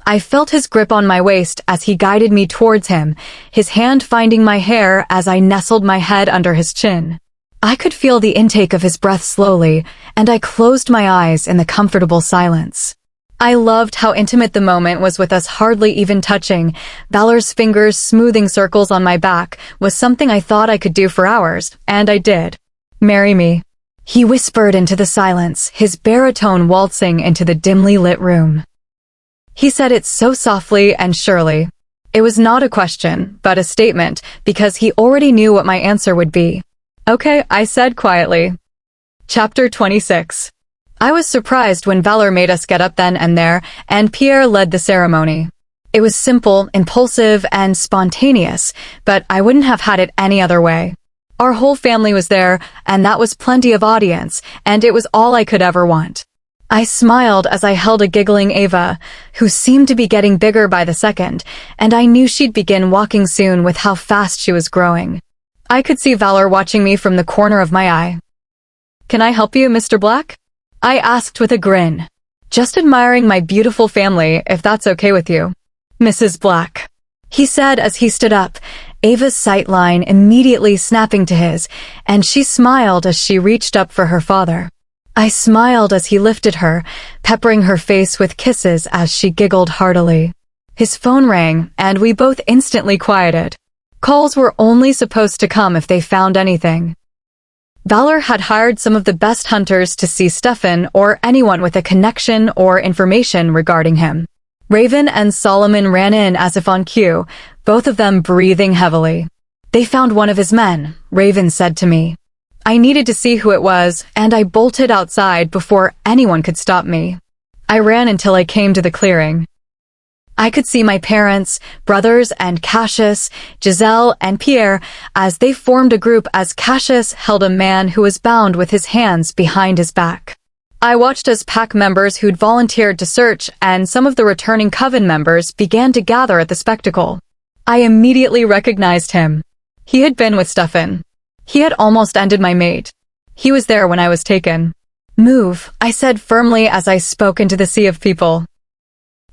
I felt his grip on my waist as he guided me towards him, his hand finding my hair as I nestled my head under his chin. I could feel the intake of his breath slowly, and I closed my eyes in the comfortable silence. I loved how intimate the moment was with us hardly even touching. Valor's fingers smoothing circles on my back was something I thought I could do for hours, and I did. "Marry me," he whispered into the silence, his baritone waltzing into the dimly lit room. He said it so softly and surely. It was not a question, but a statement, because he already knew what my answer would be. "Okay," I said quietly. Chapter 26. I was surprised when Valor made us get up then and there, and Pierre led the ceremony. It was simple, impulsive, and spontaneous, but I wouldn't have had it any other way. Our whole family was there, and that was plenty of audience, and it was all I could ever want. I smiled as I held a giggling Ava, who seemed to be getting bigger by the second, and I knew she'd begin walking soon with how fast she was growing. I could see Valor watching me from the corner of my eye. "Can I help you, Mr. Black?" I asked with a grin. "Just admiring my beautiful family, if that's okay with you." "Mrs. Black," he said as he stood up, Ava's sight line immediately snapping to his, and she smiled as she reached up for her father. I smiled as he lifted her, peppering her face with kisses as she giggled heartily. His phone rang, and we both instantly quieted. Calls were only supposed to come if they found anything. Valor had hired some of the best hunters to see Stefan or anyone with a connection or information regarding him. Raven and Solomon ran in as if on cue, both of them breathing heavily. "They found one of his men," Raven said to me. I needed to see who it was, and I bolted outside before anyone could stop me. I ran until I came to the clearing. I could see my parents, brothers, and Cassius, Giselle, and Pierre as they formed a group as Cassius held a man who was bound with his hands behind his back. I watched as pack members who'd volunteered to search and some of the returning COVEN members began to gather at the spectacle. I immediately recognized him. He had been with Stefan. He had almost ended my mate. He was there when I was taken. "Move," I said firmly as I spoke into the sea of people.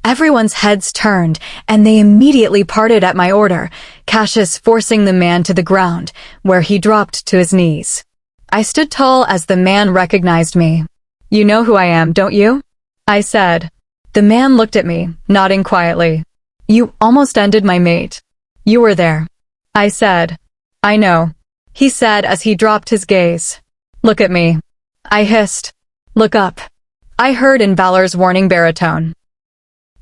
Everyone's heads turned, and they immediately parted at my order, Cassius forcing the man to the ground, where he dropped to his knees. I stood tall as the man recognized me. "You know who I am, don't you?" I said. The man looked at me, nodding quietly. "You almost ended my mate. You were there." I said. "I know," he said as he dropped his gaze. "Look at me." I hissed. "Look up," I heard in Valor's warning baritone.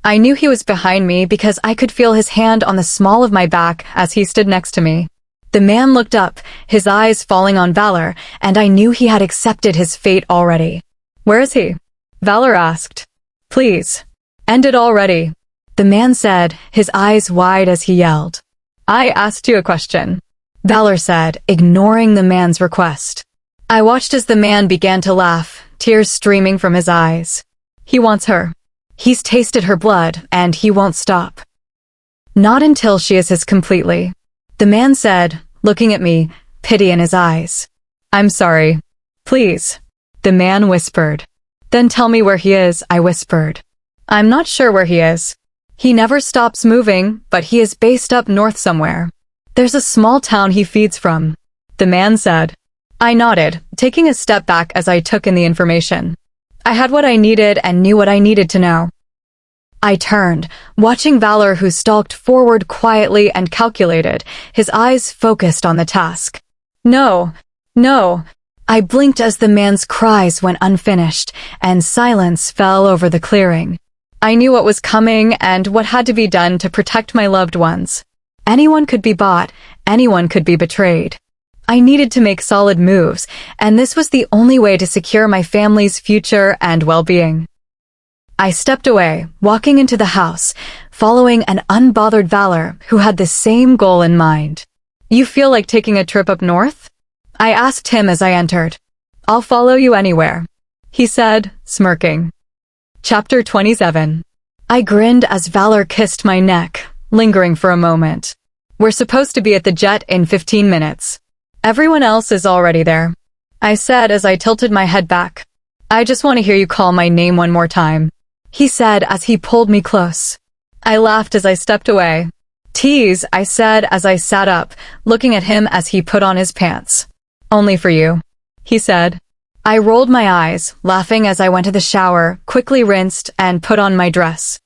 I knew he was behind me because I could feel his hand on the small of my back as he stood next to me. The man looked up, his eyes falling on Valor, and I knew he had accepted his fate already. "Where is he?" Valor asked. "Please, end it already," the man said, his eyes wide as he yelled. "I asked you a question," Valor said, ignoring the man's request. I watched as the man began to laugh, tears streaming from his eyes. "He wants her. He's tasted her blood, and he won't stop. Not until she is his completely," the man said, looking at me, pity in his eyes. "I'm sorry. Please," the man whispered. "Then tell me where he is," I whispered. "I'm not sure where he is. He never stops moving, but he is based up north somewhere." There's a small town he feeds from, the man said. I nodded, taking a step back as I took in the information. I had what I needed and knew what I needed to know. I turned, watching Valor, who stalked forward quietly and calculated, his eyes focused on the task. No, no. I blinked as the man's cries went unfinished, and silence fell over the clearing. I knew what was coming and what had to be done to protect my loved ones. Anyone could be bought, anyone could be betrayed. I needed to make solid moves, and this was the only way to secure my family's future and well-being. I stepped away, walking into the house, following an unbothered Valor who had the same goal in mind. You feel like taking a trip up north? I asked him as I entered. I'll follow you anywhere, he said, smirking. Chapter 27. I grinned as Valor kissed my neck, lingering for a moment. We're supposed to be at the jet in 15 minutes. Everyone else is already there, I said as I tilted my head back. I just want to hear you call my name one more time, he said as he pulled me close. I laughed as I stepped away. Tease, I said as I sat up, looking at him as he put on his pants. Only for you, he said. I rolled my eyes, laughing as I went to the shower, quickly rinsed, and put on my dress.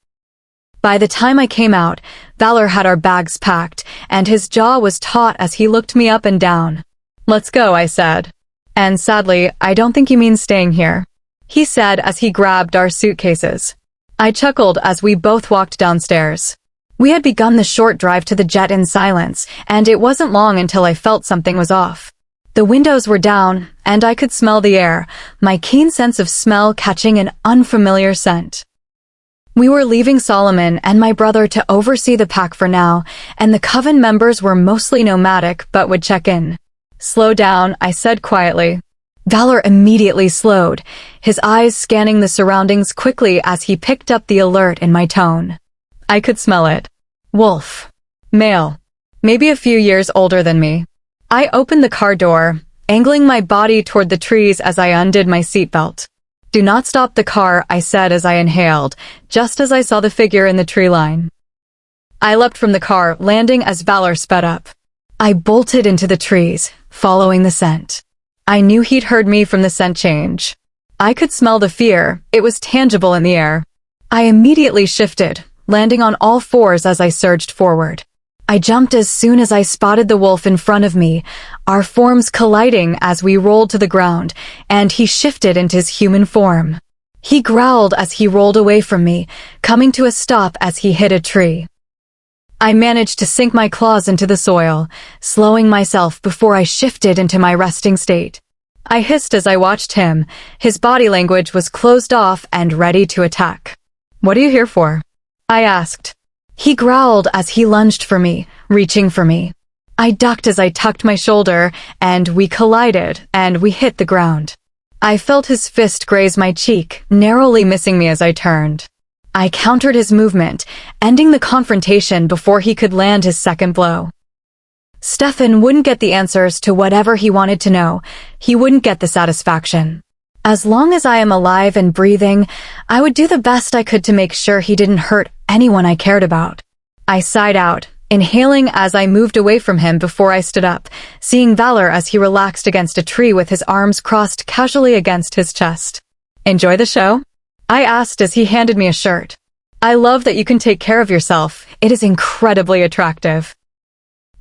By the time I came out, Valor had our bags packed, and his jaw was taut as he looked me up and down. Let's go, I said. And sadly, I don't think you mean staying here, he said as he grabbed our suitcases. I chuckled as we both walked downstairs. We had begun the short drive to the jet in silence, and it wasn't long until I felt something was off. The windows were down, and I could smell the air, my keen sense of smell catching an unfamiliar scent. We were leaving Solomon and my brother to oversee the pack for now, and the Coven members were mostly nomadic but would check in. Slow down, I said quietly. Valor immediately slowed, his eyes scanning the surroundings quickly as he picked up the alert in my tone. I could smell it. Wolf. Male. Maybe a few years older than me. I opened the car door, angling my body toward the trees as I undid my seatbelt. Do not stop the car, I said as I inhaled, just as I saw the figure in the tree line. I leapt from the car, landing as Valor sped up. I bolted into the trees, following the scent. I knew he'd heard me from the scent change. I could smell the fear, it was tangible in the air. I immediately shifted, landing on all fours as I surged forward. I jumped as soon as I spotted the wolf in front of me, our forms colliding as we rolled to the ground, and he shifted into his human form. He growled as he rolled away from me, coming to a stop as he hit a tree. I managed to sink my claws into the soil, slowing myself before I shifted into my resting state. I hissed as I watched him. His body language was closed off and ready to attack. What are you here for? I asked. He growled as he lunged for me, reaching for me. I ducked as I tucked my shoulder, and we collided, and we hit the ground. I felt his fist graze my cheek, narrowly missing me as I turned. I countered his movement, ending the confrontation before he could land his second blow. Stefan wouldn't get the answers to whatever he wanted to know. He wouldn't get the satisfaction. As long as I am alive and breathing, I would do the best I could to make sure he didn't hurt anyone I cared about. I sighed out, inhaling as I moved away from him before I stood up, seeing Valor as he relaxed against a tree with his arms crossed casually against his chest. Enjoy the show? I asked as he handed me a shirt. I love that you can take care of yourself. It is incredibly attractive.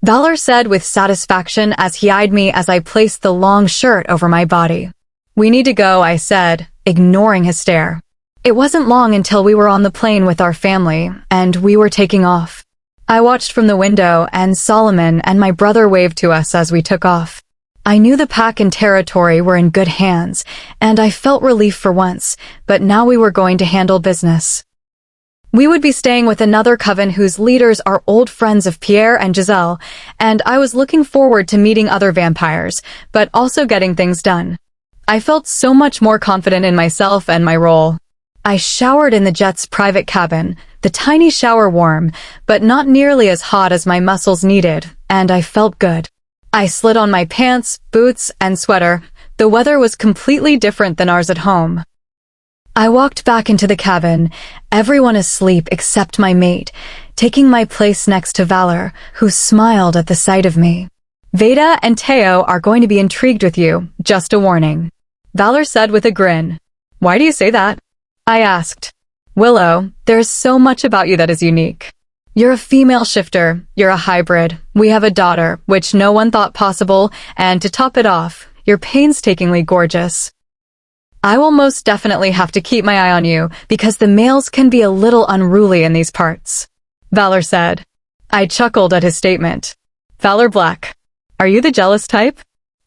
Valor said with satisfaction as he eyed me as I placed the long shirt over my body. We need to go, I said, ignoring his stare. It wasn't long until we were on the plane with our family, and we were taking off. I watched from the window, and Solomon and my brother waved to us as we took off. I knew the pack and territory were in good hands, and I felt relief for once, but now we were going to handle business. We would be staying with another coven whose leaders are old friends of Pierre and Giselle, and I was looking forward to meeting other vampires, but also getting things done. I felt so much more confident in myself and my role. I showered in the jet's private cabin, the tiny shower warm, but not nearly as hot as my muscles needed, and I felt good. I slid on my pants, boots, and sweater. The weather was completely different than ours at home. I walked back into the cabin, everyone asleep except my mate, taking my place next to Valor, who smiled at the sight of me. Veda and Teo are going to be intrigued with you, just a warning. Valor said with a grin. Why do you say that? I asked. Willow, there is so much about you that is unique. You're a female shifter, you're a hybrid, we have a daughter, which no one thought possible, and to top it off, you're painstakingly gorgeous. I will most definitely have to keep my eye on you, because the males can be a little unruly in these parts. Valor said. I chuckled at his statement. Valor Black, are you the jealous type?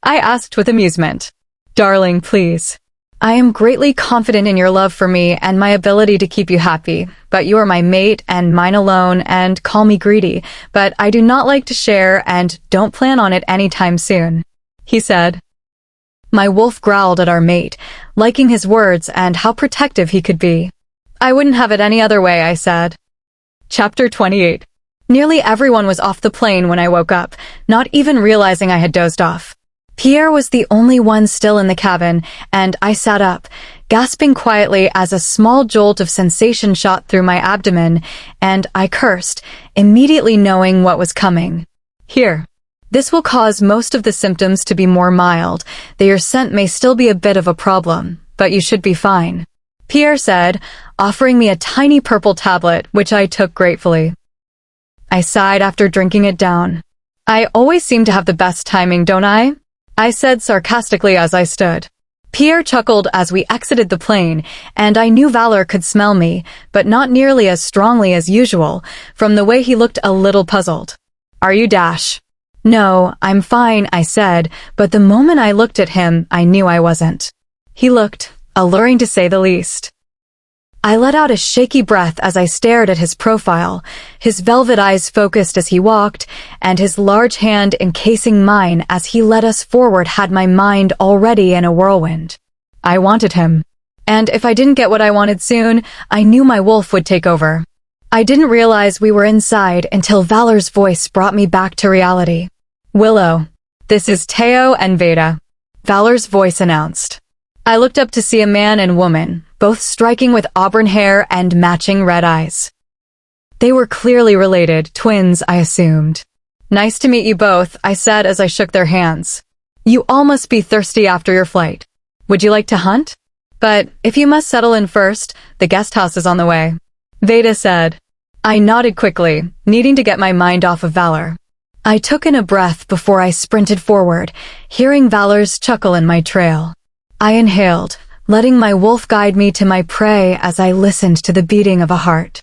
I asked with amusement. Darling, please. I am greatly confident in your love for me and my ability to keep you happy, but you are my mate and mine alone, and call me greedy, but I do not like to share and don't plan on it anytime soon, he said. My wolf growled at our mate, liking his words and how protective he could be. I wouldn't have it any other way, I said. Chapter 28. Nearly everyone was off the plane when I woke up, not even realizing I had dozed off. Pierre was the only one still in the cabin, and I sat up, gasping quietly as a small jolt of sensation shot through my abdomen, and I cursed, immediately knowing what was coming. Here. This will cause most of the symptoms to be more mild, though your scent may still be a bit of a problem, but you should be fine, Pierre said, offering me a tiny purple tablet, which I took gratefully. I sighed after drinking it down. I always seem to have the best timing, don't I? I said sarcastically as I stood. Pierre chuckled as we exited the plane, and I knew Valor could smell me, but not nearly as strongly as usual, from the way he looked a little puzzled. Are you Dash? No, I'm fine, I said, but the moment I looked at him, I knew I wasn't. He looked alluring to say the least. I let out a shaky breath as I stared at his profile, his velvet eyes focused as he walked, and his large hand encasing mine as he led us forward had my mind already in a whirlwind. I wanted him. And if I didn't get what I wanted soon, I knew my wolf would take over. I didn't realize we were inside until Valor's voice brought me back to reality. Willow, this is Teo and Veda, Valor's voice announced. I looked up to see a man and woman, both striking with auburn hair and matching red eyes. They were clearly related, twins, I assumed. Nice to meet you both, I said as I shook their hands. You all must be thirsty after your flight. Would you like to hunt? But if you must settle in first, the guest house is on the way, Veda said. I nodded quickly, needing to get my mind off of Valor. I took in a breath before I sprinted forward, hearing Valor's chuckle in my trail. I inhaled, letting my wolf guide me to my prey as I listened to the beating of a heart.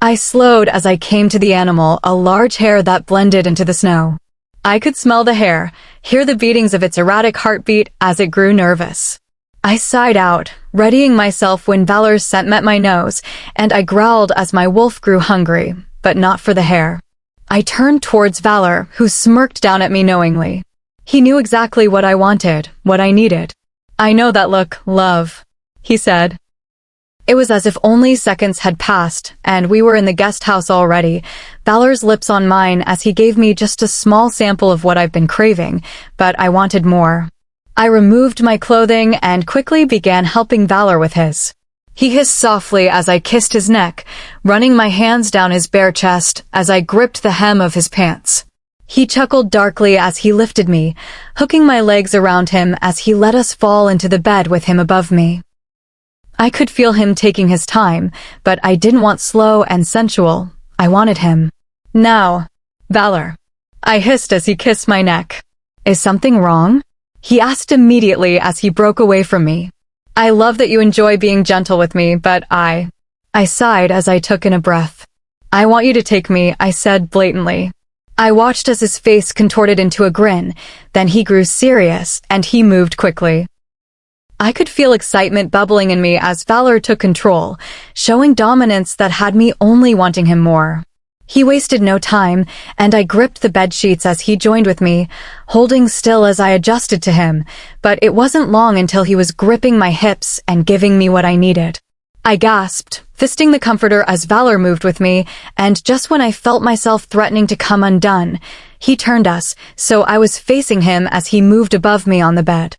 I slowed as I came to the animal, a large hare that blended into the snow. I could smell the hare, hear the beatings of its erratic heartbeat as it grew nervous. I sighed out, readying myself when Valor's scent met my nose, and I growled as my wolf grew hungry, but not for the hare. I turned towards Valor, who smirked down at me knowingly. He knew exactly what I wanted, what I needed. I know that look, love, he said. It was as if only seconds had passed, and we were in the guest house already, Valor's lips on mine as he gave me just a small sample of what I've been craving, but I wanted more. I removed my clothing and quickly began helping Valor with his. He hissed softly as I kissed his neck, running my hands down his bare chest as I gripped the hem of his pants. He chuckled darkly as he lifted me, hooking my legs around him as he let us fall into the bed with him above me. I could feel him taking his time, but I didn't want slow and sensual. I wanted him. Now, Valor, I hissed as he kissed my neck. Is something wrong? He asked immediately as he broke away from me. I love that you enjoy being gentle with me, but I sighed as I took in a breath. I want you to take me, I said blatantly. I watched as his face contorted into a grin, then he grew serious, and he moved quickly. I could feel excitement bubbling in me as Valor took control, showing dominance that had me only wanting him more. He wasted no time, and I gripped the bedsheets as he joined with me, holding still as I adjusted to him, but it wasn't long until he was gripping my hips and giving me what I needed. I gasped, fisting the comforter as Valor moved with me, and just when I felt myself threatening to come undone, he turned us, so I was facing him as he moved above me on the bed.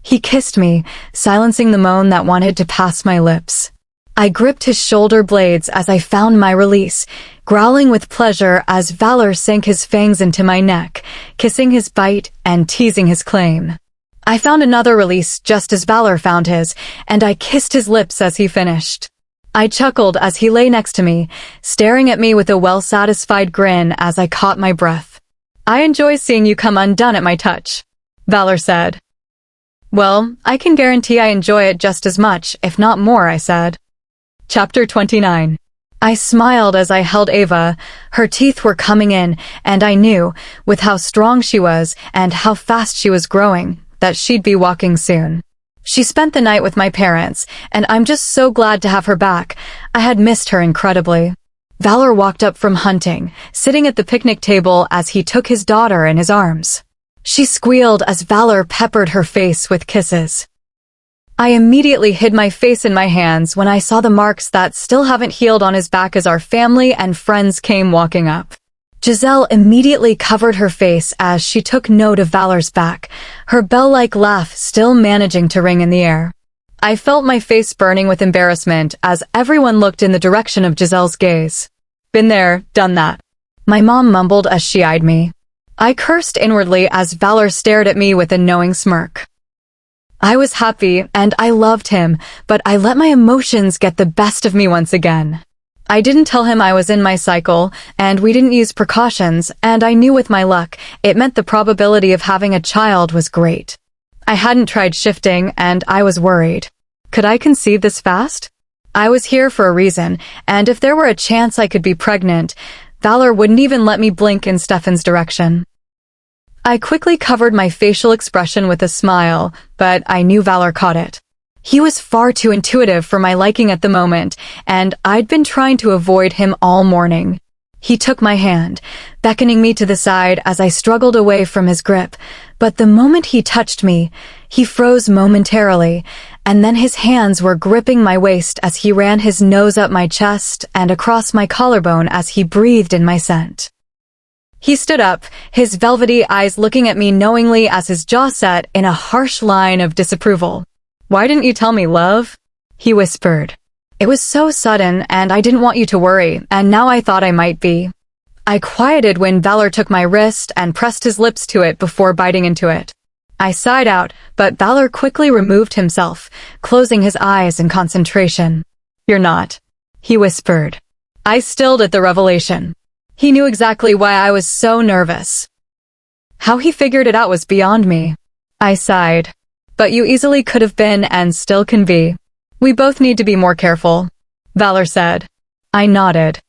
He kissed me, silencing the moan that wanted to pass my lips. I gripped his shoulder blades as I found my release, growling with pleasure as Valor sank his fangs into my neck, kissing his bite and teasing his claim. I found another release just as Valor found his, and I kissed his lips as he finished. I chuckled as he lay next to me, staring at me with a well-satisfied grin as I caught my breath. "I enjoy seeing you come undone at my touch," Valor said. "Well, I can guarantee I enjoy it just as much, if not more," I said. Chapter 29. I smiled as I held Ava. Her teeth were coming in, and I knew, with how strong she was and how fast she was growing, that she'd be walking soon. She spent the night with my parents, and I'm just so glad to have her back. I had missed her incredibly. Valor walked up from hunting, sitting at the picnic table as he took his daughter in his arms. She squealed as Valor peppered her face with kisses. I immediately hid my face in my hands when I saw the marks that still haven't healed on his back as our family and friends came walking up. Giselle immediately covered her face as she took note of Valor's back, her bell-like laugh still managing to ring in the air. I felt my face burning with embarrassment as everyone looked in the direction of Giselle's gaze. "Been there, done that," my mom mumbled as she eyed me. I cursed inwardly as Valor stared at me with a knowing smirk. I was happy and I loved him, but I let my emotions get the best of me once again. I didn't tell him I was in my cycle, and we didn't use precautions, and I knew with my luck, it meant the probability of having a child was great. I hadn't tried shifting, and I was worried. Could I conceive this fast? I was here for a reason, and if there were a chance I could be pregnant, Valor wouldn't even let me blink in Stefan's direction. I quickly covered my facial expression with a smile, but I knew Valor caught it. He was far too intuitive for my liking at the moment, and I'd been trying to avoid him all morning. He took my hand, beckoning me to the side as I struggled away from his grip, but the moment he touched me, he froze momentarily, and then his hands were gripping my waist as he ran his nose up my chest and across my collarbone as he breathed in my scent. He stood up, his velvety eyes looking at me knowingly as his jaw set in a harsh line of disapproval. "Why didn't you tell me, love?" he whispered. "It was so sudden, and I didn't want you to worry, and now I thought I might be." I quieted when Valor took my wrist and pressed his lips to it before biting into it. I sighed out, but Valor quickly removed himself, closing his eyes in concentration. "You're not," he whispered. I stilled at the revelation. He knew exactly why I was so nervous. How he figured it out was beyond me. I sighed. "But you easily could have been and still can be. We both need to be more careful," Valor said. I nodded.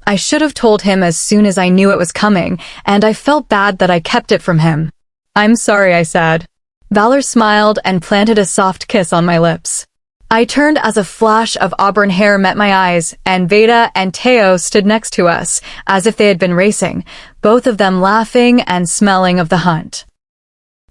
I should have told him as soon as I knew it was coming, and I felt bad that I kept it from him. "I'm sorry," I said. Valor smiled and planted a soft kiss on my lips. I turned as a flash of auburn hair met my eyes, and Veda and Teo stood next to us, as if they had been racing, both of them laughing and smelling of the hunt.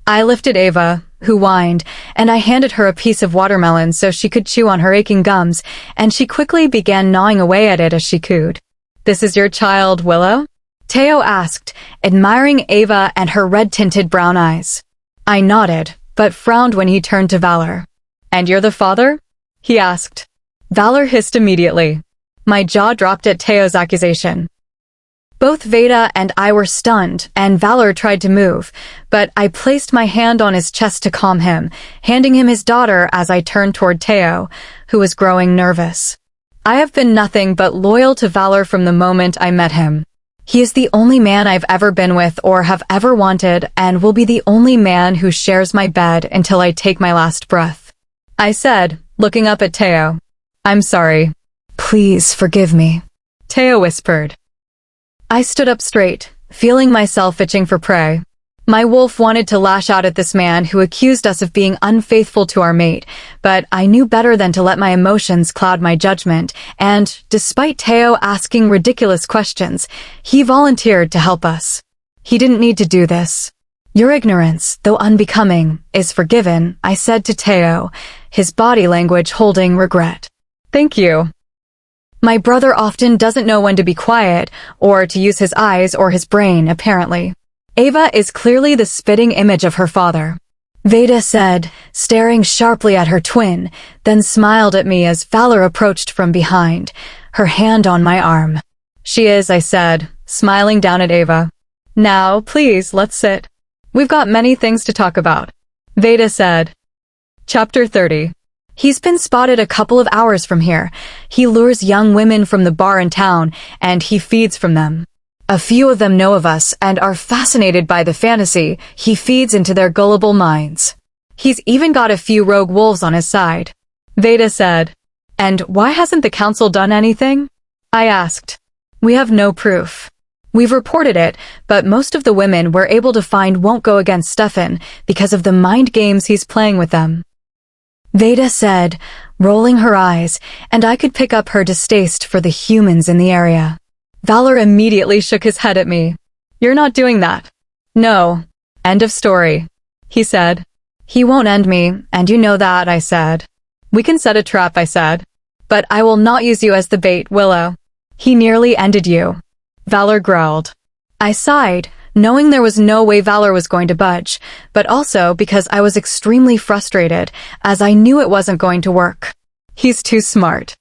I lifted Ava, who whined, and I handed her a piece of watermelon so she could chew on her aching gums, and she quickly began gnawing away at it as she cooed. "This is your child, Willow?" Teo asked, admiring Ava and her red-tinted brown eyes. I nodded, but frowned when he turned to Valor. "And you're the father?" he asked. Valor hissed immediately. My jaw dropped at Teo's accusation. Both Veda and I were stunned, and Valor tried to move, but I placed my hand on his chest to calm him, handing him his daughter as I turned toward Teo, who was growing nervous. I have been nothing but loyal to Valor from the moment I met him. He is the only man I've ever been with or have ever wanted, and will be the only man who shares my bed until I take my last breath. I said, looking up at Teo. "I'm sorry." "Please forgive me," Teo whispered. I stood up straight, feeling myself itching for prey. My wolf wanted to lash out at this man who accused us of being unfaithful to our mate, but I knew better than to let my emotions cloud my judgment, and, despite Teo asking ridiculous questions, he volunteered to help us. He didn't need to do this. "Your ignorance, though unbecoming, is forgiven," I said to Teo, his body language holding regret. "Thank you." My brother often doesn't know when to be quiet, or to use his eyes or his brain, apparently. Ava is clearly the spitting image of her father. Veda said, staring sharply at her twin, then smiled at me as Valor approached from behind, her hand on my arm. She is, I said, smiling down at Ava. Now, please, let's sit. We've got many things to talk about. Veda said. Chapter 30. He's been spotted a couple of hours from here. He lures young women from the bar in town, and he feeds from them. A few of them know of us and are fascinated by the fantasy he feeds into their gullible minds. He's even got a few rogue wolves on his side. Veda said. And why hasn't the council done anything? I asked. We have no proof. We've reported it, but most of the women we're able to find won't go against Stefan because of the mind games he's playing with them. Veda said, rolling her eyes, and I could pick up her distaste for the humans in the area. Valor immediately shook his head at me. You're not doing that. No. End of story. He said. He won't end me, and you know that, I said. We can set a trap, I said. But I will not use you as the bait, Willow. He nearly ended you. Valor growled. I sighed, knowing there was no way Valor was going to budge, but also because I was extremely frustrated, as I knew it wasn't going to work. He's too smart.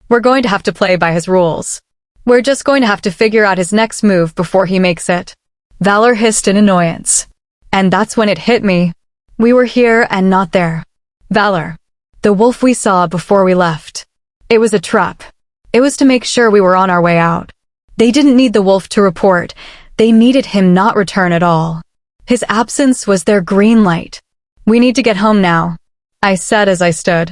We're going to have to play by his rules. We're just going to have to figure out his next move before he makes it. Valor hissed in annoyance. And that's when it hit me. We were here and not there. Valor. The wolf we saw before we left. It was a trap. It was to make sure we were on our way out. They didn't need the wolf to report. They needed him not return at all. His absence was their green light. We need to get home now, I said as I stood.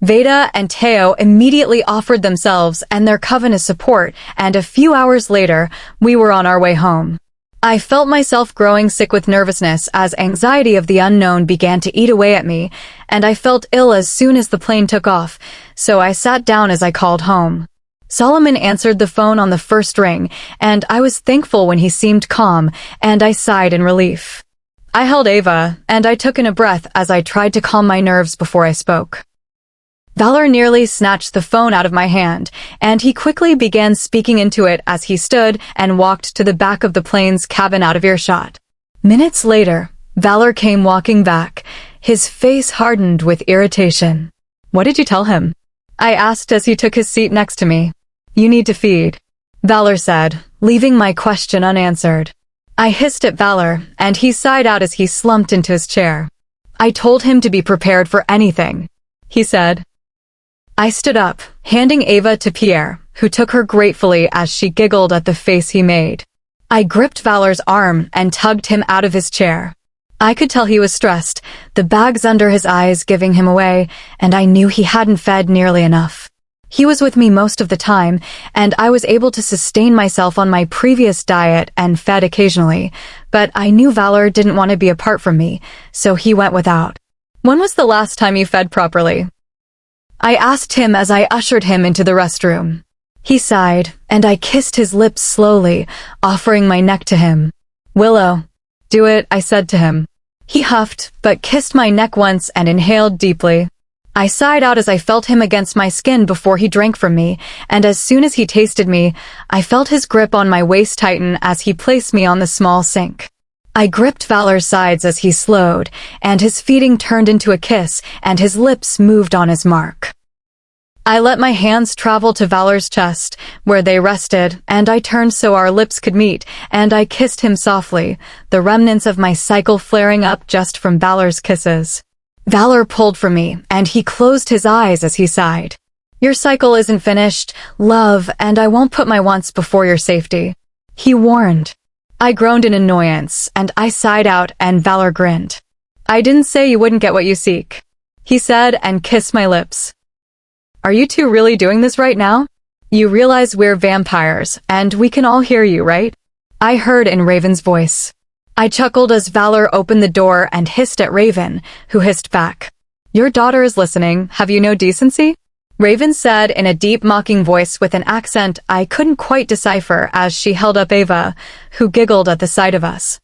Veda and Teo immediately offered themselves and their coven as support, and a few hours later, we were on our way home. I felt myself growing sick with nervousness as anxiety of the unknown began to eat away at me, and I felt ill as soon as the plane took off, so I sat down as I called home. Solomon answered the phone on the first ring, and I was thankful when he seemed calm, and I sighed in relief. I held Ava, and I took in a breath as I tried to calm my nerves before I spoke. Valor nearly snatched the phone out of my hand, and he quickly began speaking into it as he stood and walked to the back of the plane's cabin out of earshot. Minutes later, Valor came walking back, his face hardened with irritation. What did you tell him? I asked as he took his seat next to me. You need to feed, Valor said, leaving my question unanswered. I hissed at Valor, and he sighed out as he slumped into his chair. I told him to be prepared for anything, he said. I stood up, handing Ava to Pierre, who took her gratefully as she giggled at the face he made. I gripped Valor's arm and tugged him out of his chair. I could tell he was stressed, the bags under his eyes giving him away, and I knew he hadn't fed nearly enough. He was with me most of the time, and I was able to sustain myself on my previous diet and fed occasionally, but I knew Valor didn't want to be apart from me, so he went without. When was the last time you fed properly? I asked him as I ushered him into the restroom. He sighed, and I kissed his lips slowly, offering my neck to him. Willow. Do it, I said to him. He huffed, but kissed my neck once and inhaled deeply. I sighed out as I felt him against my skin before he drank from me, and as soon as he tasted me, I felt his grip on my waist tighten as he placed me on the small sink. I gripped Valor's sides as he slowed, and his feeding turned into a kiss, and his lips moved on his mark. I let my hands travel to Valor's chest, where they rested, and I turned so our lips could meet, and I kissed him softly, the remnants of my cycle flaring up just from Valor's kisses. Valor pulled from me, and he closed his eyes as he sighed. Your cycle isn't finished, love, and I won't put my wants before your safety, he warned. I groaned in annoyance, and I sighed out, and Valor grinned. I didn't say you wouldn't get what you seek, he said, and kissed my lips. Are you two really doing this right now? You realize we're vampires, and we can all hear you, right? I heard in Raven's voice. I chuckled as Valor opened the door and hissed at Raven, who hissed back. Your daughter is listening, have you no decency? Raven said in a deep mocking voice with an accent I couldn't quite decipher as she held up Ava, who giggled at the sight of us.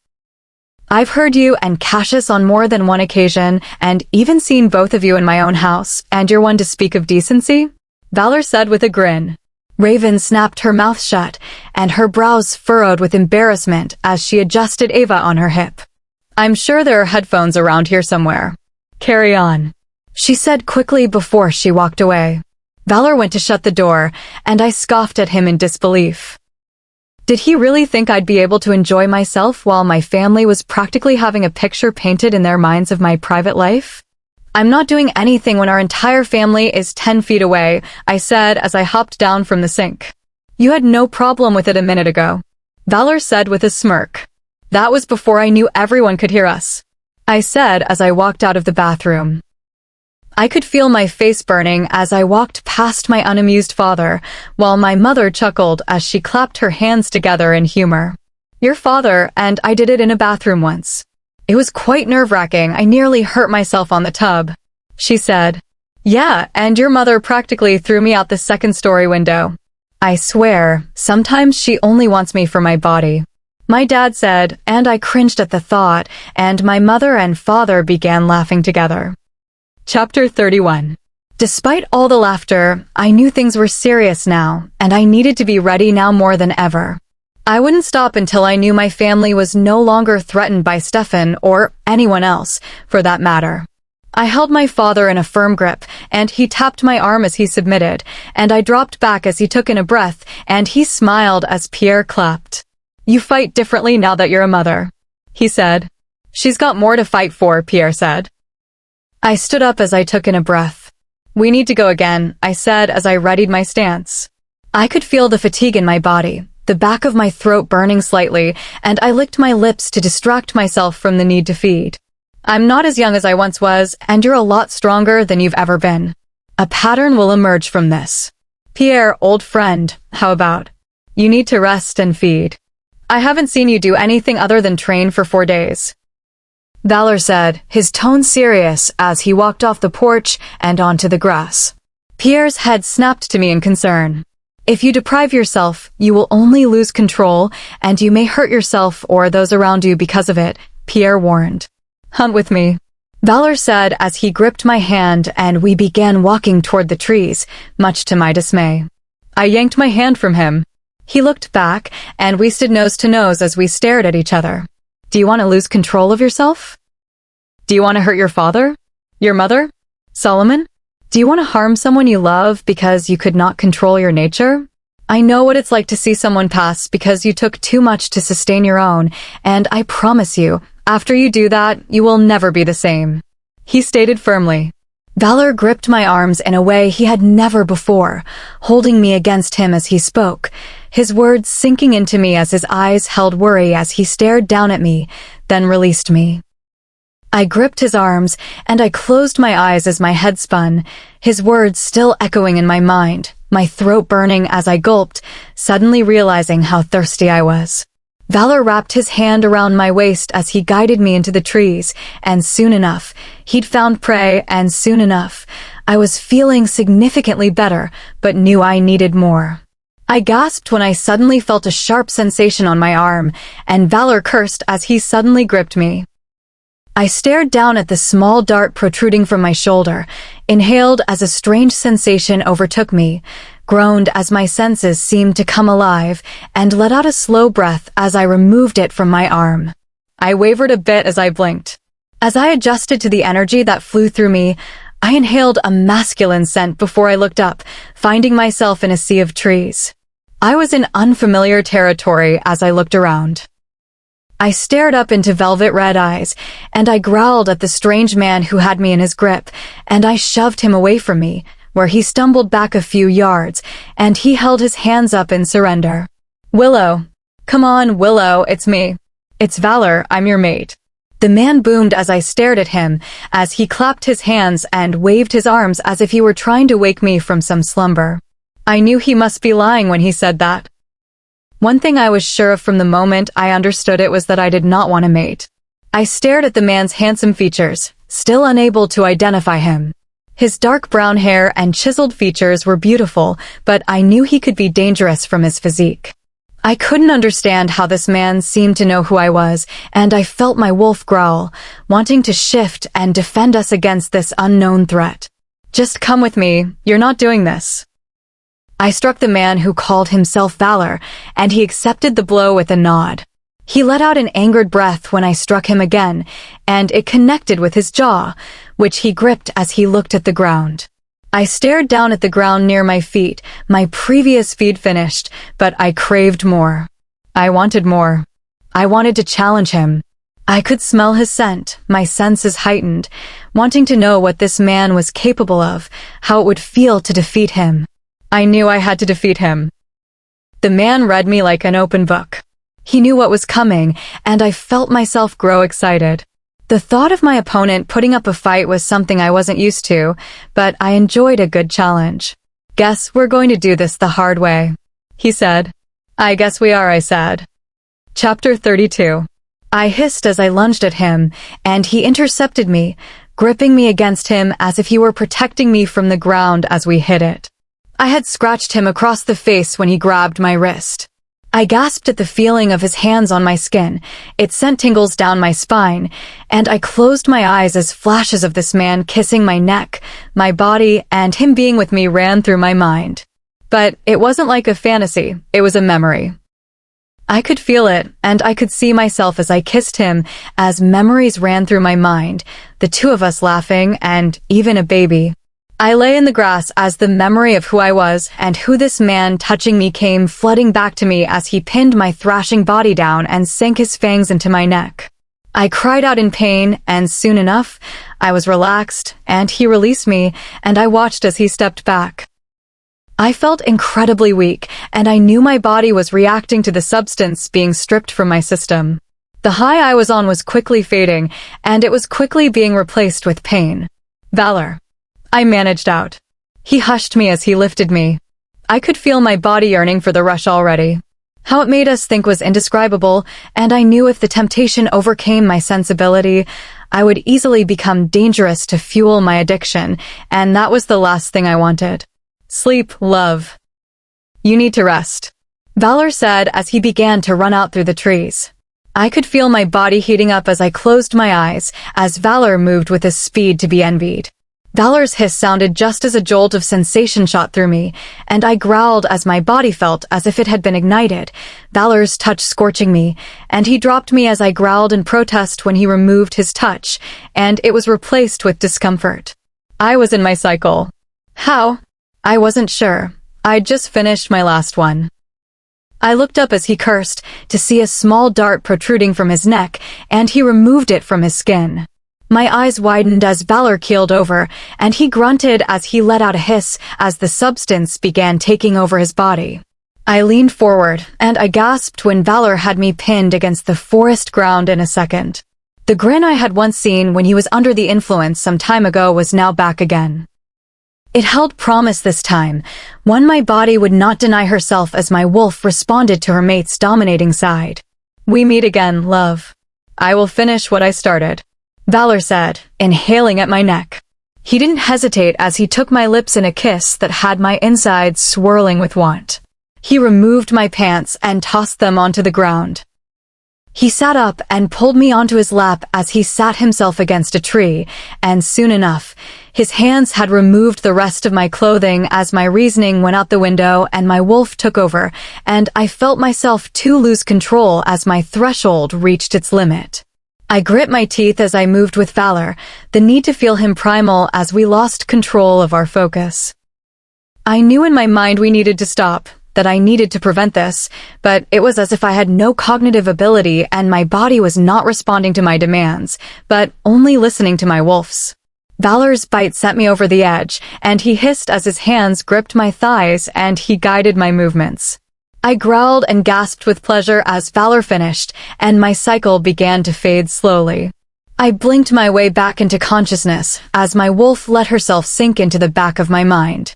I've heard you and Cassius on more than one occasion, and even seen both of you in my own house, and you're one to speak of decency? Valor said with a grin. Raven snapped her mouth shut, and her brows furrowed with embarrassment as she adjusted Ava on her hip. I'm sure there are headphones around here somewhere. Carry on, she said quickly before she walked away. Valor went to shut the door, and I scoffed at him in disbelief. Did he really think I'd be able to enjoy myself while my family was practically having a picture painted in their minds of my private life? I'm not doing anything when our entire family is 10 feet away, I said as I hopped down from the sink. You had no problem with it a minute ago, Valor said with a smirk. That was before I knew everyone could hear us, I said as I walked out of the bathroom. I could feel my face burning as I walked past my unamused father, while my mother chuckled as she clapped her hands together in humor. Your father and I did it in a bathroom once. It was quite nerve-wracking. I nearly hurt myself on the tub, she said. Yeah, and your mother practically threw me out the second-story window. I swear, sometimes she only wants me for my body, my dad said, and I cringed at the thought, and my mother and father began laughing together. Chapter 31. Despite all the laughter, I knew things were serious now, and I needed to be ready now more than ever. I wouldn't stop until I knew my family was no longer threatened by Stefan or anyone else, for that matter. I held my father in a firm grip, and he tapped my arm as he submitted, and I dropped back as he took in a breath, and he smiled as Pierre clapped. You fight differently now that you're a mother, he said. She's got more to fight for, Pierre said. I stood up as I took in a breath. We need to go again, I said as I readied my stance. I could feel the fatigue in my body, the back of my throat burning slightly, and I licked my lips to distract myself from the need to feed. I'm not as young as I once was, and you're a lot stronger than you've ever been. A pattern will emerge from this. Pierre, old friend, how about? You need to rest and feed. I haven't seen you do anything other than train for 4 days, Valor said, his tone serious as he walked off the porch and onto the grass. Pierre's head snapped to me in concern. If you deprive yourself, you will only lose control, and you may hurt yourself or those around you because of it, Pierre warned. Hunt with me, Valor said as he gripped my hand and we began walking toward the trees, much to my dismay. I yanked my hand from him. He looked back, and we stood nose to nose as we stared at each other. Do you want to lose control of yourself? Do you want to hurt your father? Your mother? Solomon? Do you want to harm someone you love because you could not control your nature? I know what it's like to see someone pass because you took too much to sustain your own, and I promise you, after you do that, you will never be the same, he stated firmly. Valor gripped my arms in a way he had never before, holding me against him as he spoke, his words sinking into me as his eyes held worry as he stared down at me, then released me. I gripped his arms, and I closed my eyes as my head spun, his words still echoing in my mind, my throat burning as I gulped, suddenly realizing how thirsty I was. Valor wrapped his hand around my waist as he guided me into the trees, and soon enough, he'd found prey, and soon enough, I was feeling significantly better, but knew I needed more. I gasped when I suddenly felt a sharp sensation on my arm, and Valor cursed as he suddenly gripped me. I stared down at the small dart protruding from my shoulder, inhaled as a strange sensation overtook me, groaned as my senses seemed to come alive, and let out a slow breath as I removed it from my arm. I wavered a bit as I blinked. As I adjusted to the energy that flew through me, I inhaled a masculine scent before I looked up, finding myself in a sea of trees. I was in unfamiliar territory as I looked around. I stared up into velvet red eyes, and I growled at the strange man who had me in his grip, and I shoved him away from me, where he stumbled back a few yards, and he held his hands up in surrender. Willow. Come on, Willow, it's me. It's Valor, I'm your mate. The man boomed as I stared at him, as he clapped his hands and waved his arms as if he were trying to wake me from some slumber. I knew he must be lying when he said that. One thing I was sure of from the moment I understood it was that I did not want a mate. I stared at the man's handsome features, still unable to identify him. His dark brown hair and chiseled features were beautiful, but I knew he could be dangerous from his physique. I couldn't understand how this man seemed to know who I was, and I felt my wolf growl, wanting to shift and defend us against this unknown threat. Just come with me, you're not doing this. I struck the man who called himself Valor, and he accepted the blow with a nod. He let out an angered breath when I struck him again, and it connected with his jaw, which he gripped as he looked at the ground. I stared down at the ground near my feet, my previous feed finished, but I craved more. I wanted more. I wanted to challenge him. I could smell his scent, my senses heightened, wanting to know what this man was capable of, how it would feel to defeat him. I knew I had to defeat him. The man read me like an open book. He knew what was coming, and I felt myself grow excited. The thought of my opponent putting up a fight was something I wasn't used to, but I enjoyed a good challenge. "Guess we're going to do this the hard way," he said. "I guess we are," I said. Chapter 32. I hissed as I lunged at him, and he intercepted me, gripping me against him as if he were protecting me from the ground as we hit it. I had scratched him across the face when he grabbed my wrist. I gasped at the feeling of his hands on my skin. It sent tingles down my spine, and I closed my eyes as flashes of this man kissing my neck, my body, and him being with me ran through my mind. But it wasn't like a fantasy, it was a memory. I could feel it, and I could see myself as I kissed him, as memories ran through my mind, the two of us laughing, and even a baby. I lay in the grass as the memory of who I was and who this man touching me came flooding back to me as he pinned my thrashing body down and sank his fangs into my neck. I cried out in pain, and soon enough, I was relaxed, and he released me, and I watched as he stepped back. I felt incredibly weak, and I knew my body was reacting to the substance being stripped from my system. The high I was on was quickly fading, and it was quickly being replaced with pain. "Valor," I managed out. He hushed me as he lifted me. I could feel my body yearning for the rush already. How it made us think was indescribable, and I knew if the temptation overcame my sensibility, I would easily become dangerous to fuel my addiction, and that was the last thing I wanted. "Sleep, love. You need to rest," Valor said as he began to run out through the trees. I could feel my body heating up as I closed my eyes, as Valor moved with a speed to be envied. Valor's hiss sounded just as a jolt of sensation shot through me, and I growled as my body felt as if it had been ignited, Valor's touch scorching me, and he dropped me as I growled in protest when he removed his touch, and it was replaced with discomfort. I was in my cycle. How? I wasn't sure. I'd just finished my last one. I looked up as he cursed, to see a small dart protruding from his neck, and he removed it from his skin. My eyes widened as Valor keeled over, and he grunted as he let out a hiss as the substance began taking over his body. I leaned forward, and I gasped when Valor had me pinned against the forest ground in a second. The grin I had once seen when he was under the influence some time ago was now back again. It held promise this time, one my body would not deny herself as my wolf responded to her mate's dominating side. "We meet again, love. I will finish what I started," Valor said, inhaling at my neck. He didn't hesitate as he took my lips in a kiss that had my insides swirling with want. He removed my pants and tossed them onto the ground. He sat up and pulled me onto his lap as he sat himself against a tree, and soon enough, his hands had removed the rest of my clothing as my reasoning went out the window and my wolf took over, and I felt myself to lose control as my threshold reached its limit. I grit my teeth as I moved with Valor, the need to feel him primal as we lost control of our focus. I knew in my mind we needed to stop, that I needed to prevent this, but it was as if I had no cognitive ability and my body was not responding to my demands, but only listening to my wolf's. Valor's bite sent me over the edge, and he hissed as his hands gripped my thighs and he guided my movements. I growled and gasped with pleasure as Valor finished, and my cycle began to fade slowly. I blinked my way back into consciousness as my wolf let herself sink into the back of my mind.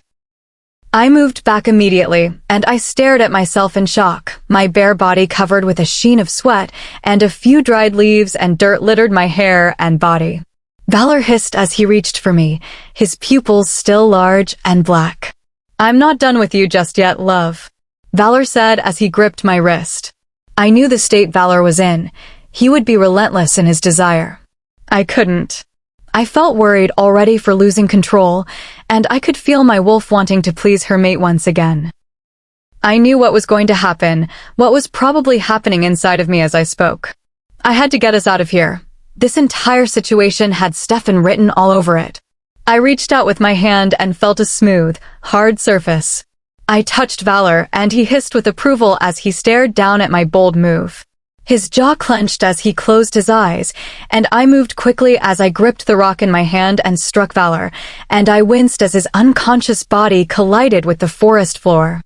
I moved back immediately, and I stared at myself in shock, my bare body covered with a sheen of sweat, and a few dried leaves and dirt littered my hair and body. Valor hissed as he reached for me, his pupils still large and black. "I'm not done with you just yet, love," Valor said as he gripped my wrist. I knew the state Valor was in. He would be relentless in his desire. I couldn't. I felt worried already for losing control, and I could feel my wolf wanting to please her mate once again. I knew what was going to happen, what was probably happening inside of me as I spoke. I had to get us out of here. This entire situation had Stefan written all over it. I reached out with my hand and felt a smooth, hard surface. I touched Valor, and he hissed with approval as he stared down at my bold move. His jaw clenched as he closed his eyes, and I moved quickly as I gripped the rock in my hand and struck Valor, and I winced as his unconscious body collided with the forest floor.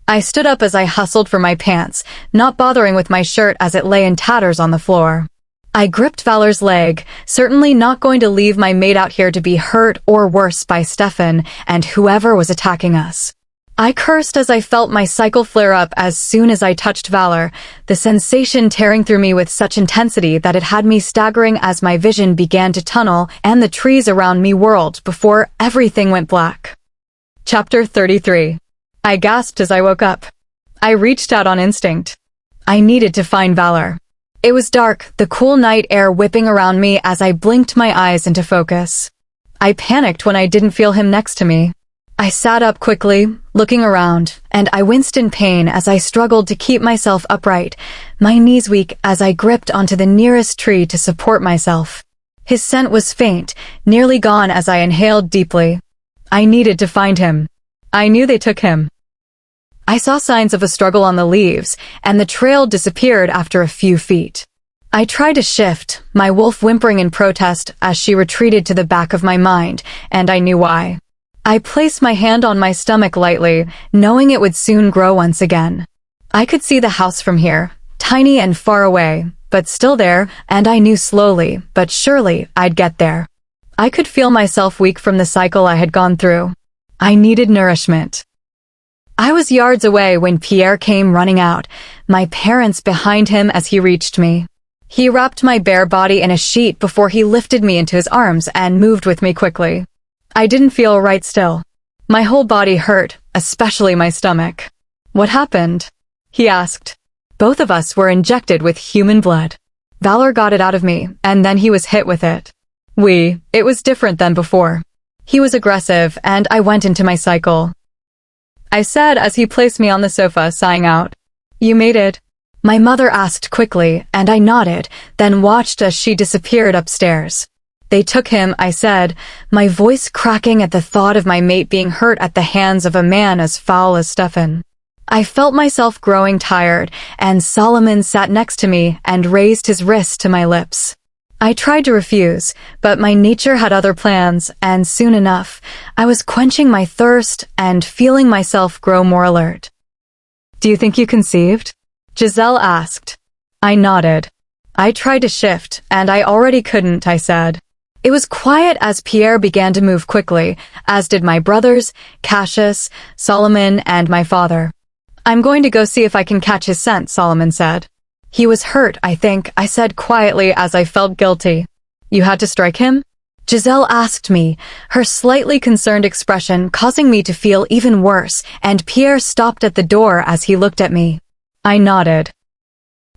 I stood up as I hustled for my pants, not bothering with my shirt as it lay in tatters on the floor. I gripped Valor's leg, certainly not going to leave my mate out here to be hurt or worse by Stefan and whoever was attacking us. I cursed as I felt my cycle flare up as soon as I touched Valor, the sensation tearing through me with such intensity that it had me staggering as my vision began to tunnel and the trees around me whirled before everything went black. Chapter 33. I gasped as I woke up. I reached out on instinct. I needed to find Valor. It was dark, the cool night air whipping around me as I blinked my eyes into focus. I panicked when I didn't feel him next to me. I sat up quickly, looking around, and I winced in pain as I struggled to keep myself upright, my knees weak as I gripped onto the nearest tree to support myself. His scent was faint, nearly gone as I inhaled deeply. I needed to find him. I knew they took him. I saw signs of a struggle on the leaves, and the trail disappeared after a few feet. I tried to shift, my wolf whimpering in protest as she retreated to the back of my mind, and I knew why. I placed my hand on my stomach lightly, knowing it would soon grow once again. I could see the house from here, tiny and far away, but still there, and I knew slowly, but surely, I'd get there. I could feel myself weak from the cycle I had gone through. I needed nourishment. I was yards away when Pierre came running out, my parents behind him as he reached me. He wrapped my bare body in a sheet before he lifted me into his arms and moved with me quickly. I didn't feel right still. My whole body hurt, especially my stomach. What happened? He asked. Both of us were injected with human blood. Valor got it out of me, and then he was hit with it. It was different than before. He was aggressive, and I went into my cycle. I said as he placed me on the sofa, sighing out. You made it? My mother asked quickly, and I nodded, then watched as she disappeared upstairs. They took him, I said, my voice cracking at the thought of my mate being hurt at the hands of a man as foul as Stefan. I felt myself growing tired, and Solomon sat next to me and raised his wrist to my lips. I tried to refuse, but my nature had other plans, and soon enough, I was quenching my thirst and feeling myself grow more alert. Do you think you conceived? Giselle asked. I nodded. I tried to shift, and I already couldn't, I said. It was quiet as Pierre began to move quickly, as did my brothers, Cassius, Solomon, and my father. I'm going to go see if I can catch his scent, Solomon said. He was hurt, I think, I said quietly as I felt guilty. You had to strike him? Giselle asked me, her slightly concerned expression causing me to feel even worse, and Pierre stopped at the door as he looked at me. I nodded.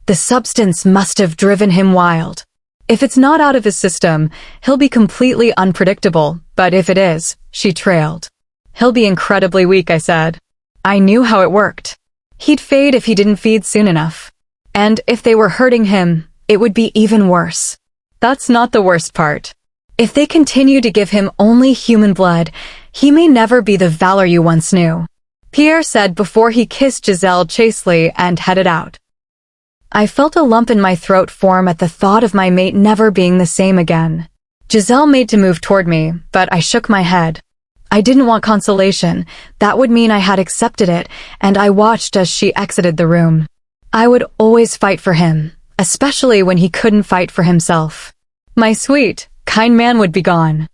The substance must have driven him wild. If it's not out of his system, he'll be completely unpredictable, but if it is, she trailed. He'll be incredibly weak, I said. I knew how it worked. He'd fade if he didn't feed soon enough. And if they were hurting him, it would be even worse. That's not the worst part. If they continue to give him only human blood, he may never be the Valor you once knew, Pierre said before he kissed Giselle chastely and headed out. I felt a lump in my throat form at the thought of my mate never being the same again. Giselle made to move toward me, but I shook my head. I didn't want consolation. That would mean I had accepted it, and I watched as she exited the room. I would always fight for him, especially when he couldn't fight for himself. My sweet, kind man would be gone.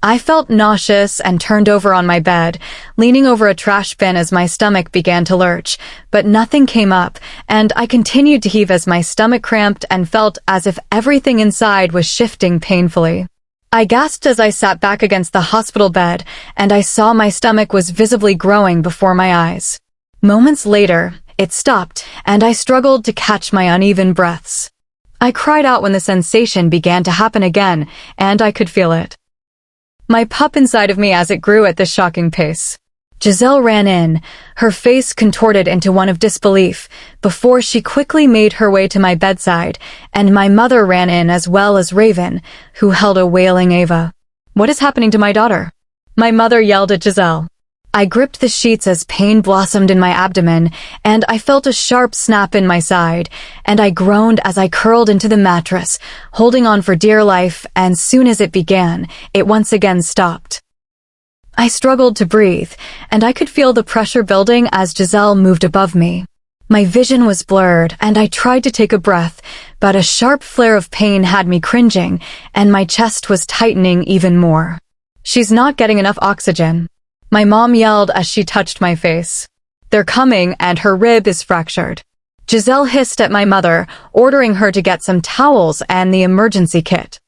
I felt nauseous and turned over on my bed, leaning over a trash bin as my stomach began to lurch, but nothing came up, and I continued to heave as my stomach cramped and felt as if everything inside was shifting painfully. I gasped as I sat back against the hospital bed, and I saw my stomach was visibly growing before my eyes. Moments later, it stopped, and I struggled to catch my uneven breaths. I cried out when the sensation began to happen again, and I could feel it. My pup inside of me as it grew at this shocking pace. Giselle ran in, her face contorted into one of disbelief, before she quickly made her way to my bedside, and my mother ran in as well as Raven, who held a wailing Ava. "What is happening to my daughter?" My mother yelled at Giselle. I gripped the sheets as pain blossomed in my abdomen, and I felt a sharp snap in my side, and I groaned as I curled into the mattress, holding on for dear life, and soon as it began, it once again stopped. I struggled to breathe, and I could feel the pressure building as Giselle moved above me. My vision was blurred, and I tried to take a breath, but a sharp flare of pain had me cringing, and my chest was tightening even more. "She's not getting enough oxygen," my mom yelled as she touched my face. "They're coming, and her rib is fractured." Giselle hissed at my mother, ordering her to get some towels and the emergency kit.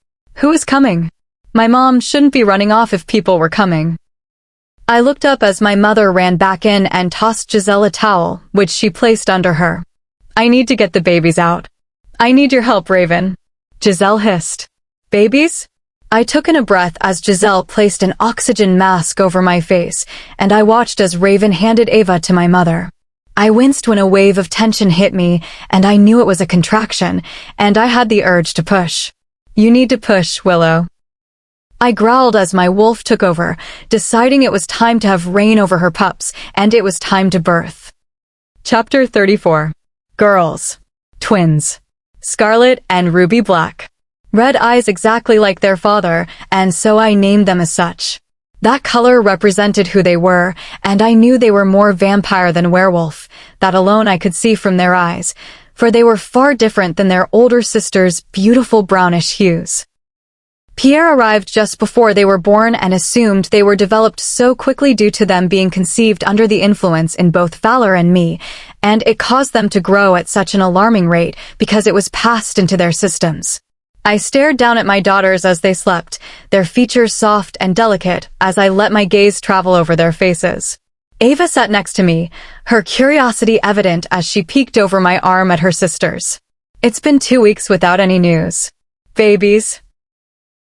"Who is coming?" My mom shouldn't be running off if people were coming. I looked up as my mother ran back in and tossed Giselle a towel, which she placed under her. "I need to get the babies out." "I need your help, Raven," Giselle hissed. "Babies?" I took in a breath as Giselle placed an oxygen mask over my face, and I watched as Raven handed Ava to my mother. I winced when a wave of tension hit me, and I knew it was a contraction, and I had the urge to push. "You need to push, Willow." I growled as my wolf took over, deciding it was time to have reign over her pups, and it was time to birth. Chapter 34. Girls. Twins. Scarlet and Ruby Black. Red eyes exactly like their father, and so I named them as such. That color represented who they were, and I knew they were more vampire than werewolf. That alone I could see from their eyes, for they were far different than their older sister's beautiful brownish hues. Pierre arrived just before they were born and assumed they were developed so quickly due to them being conceived under the influence in both Valor and me, and it caused them to grow at such an alarming rate because it was passed into their systems. I stared down at my daughters as they slept, their features soft and delicate as I let my gaze travel over their faces. Ava sat next to me, her curiosity evident as she peeked over my arm at her sisters. "It's been 2 weeks without any news. Babies,"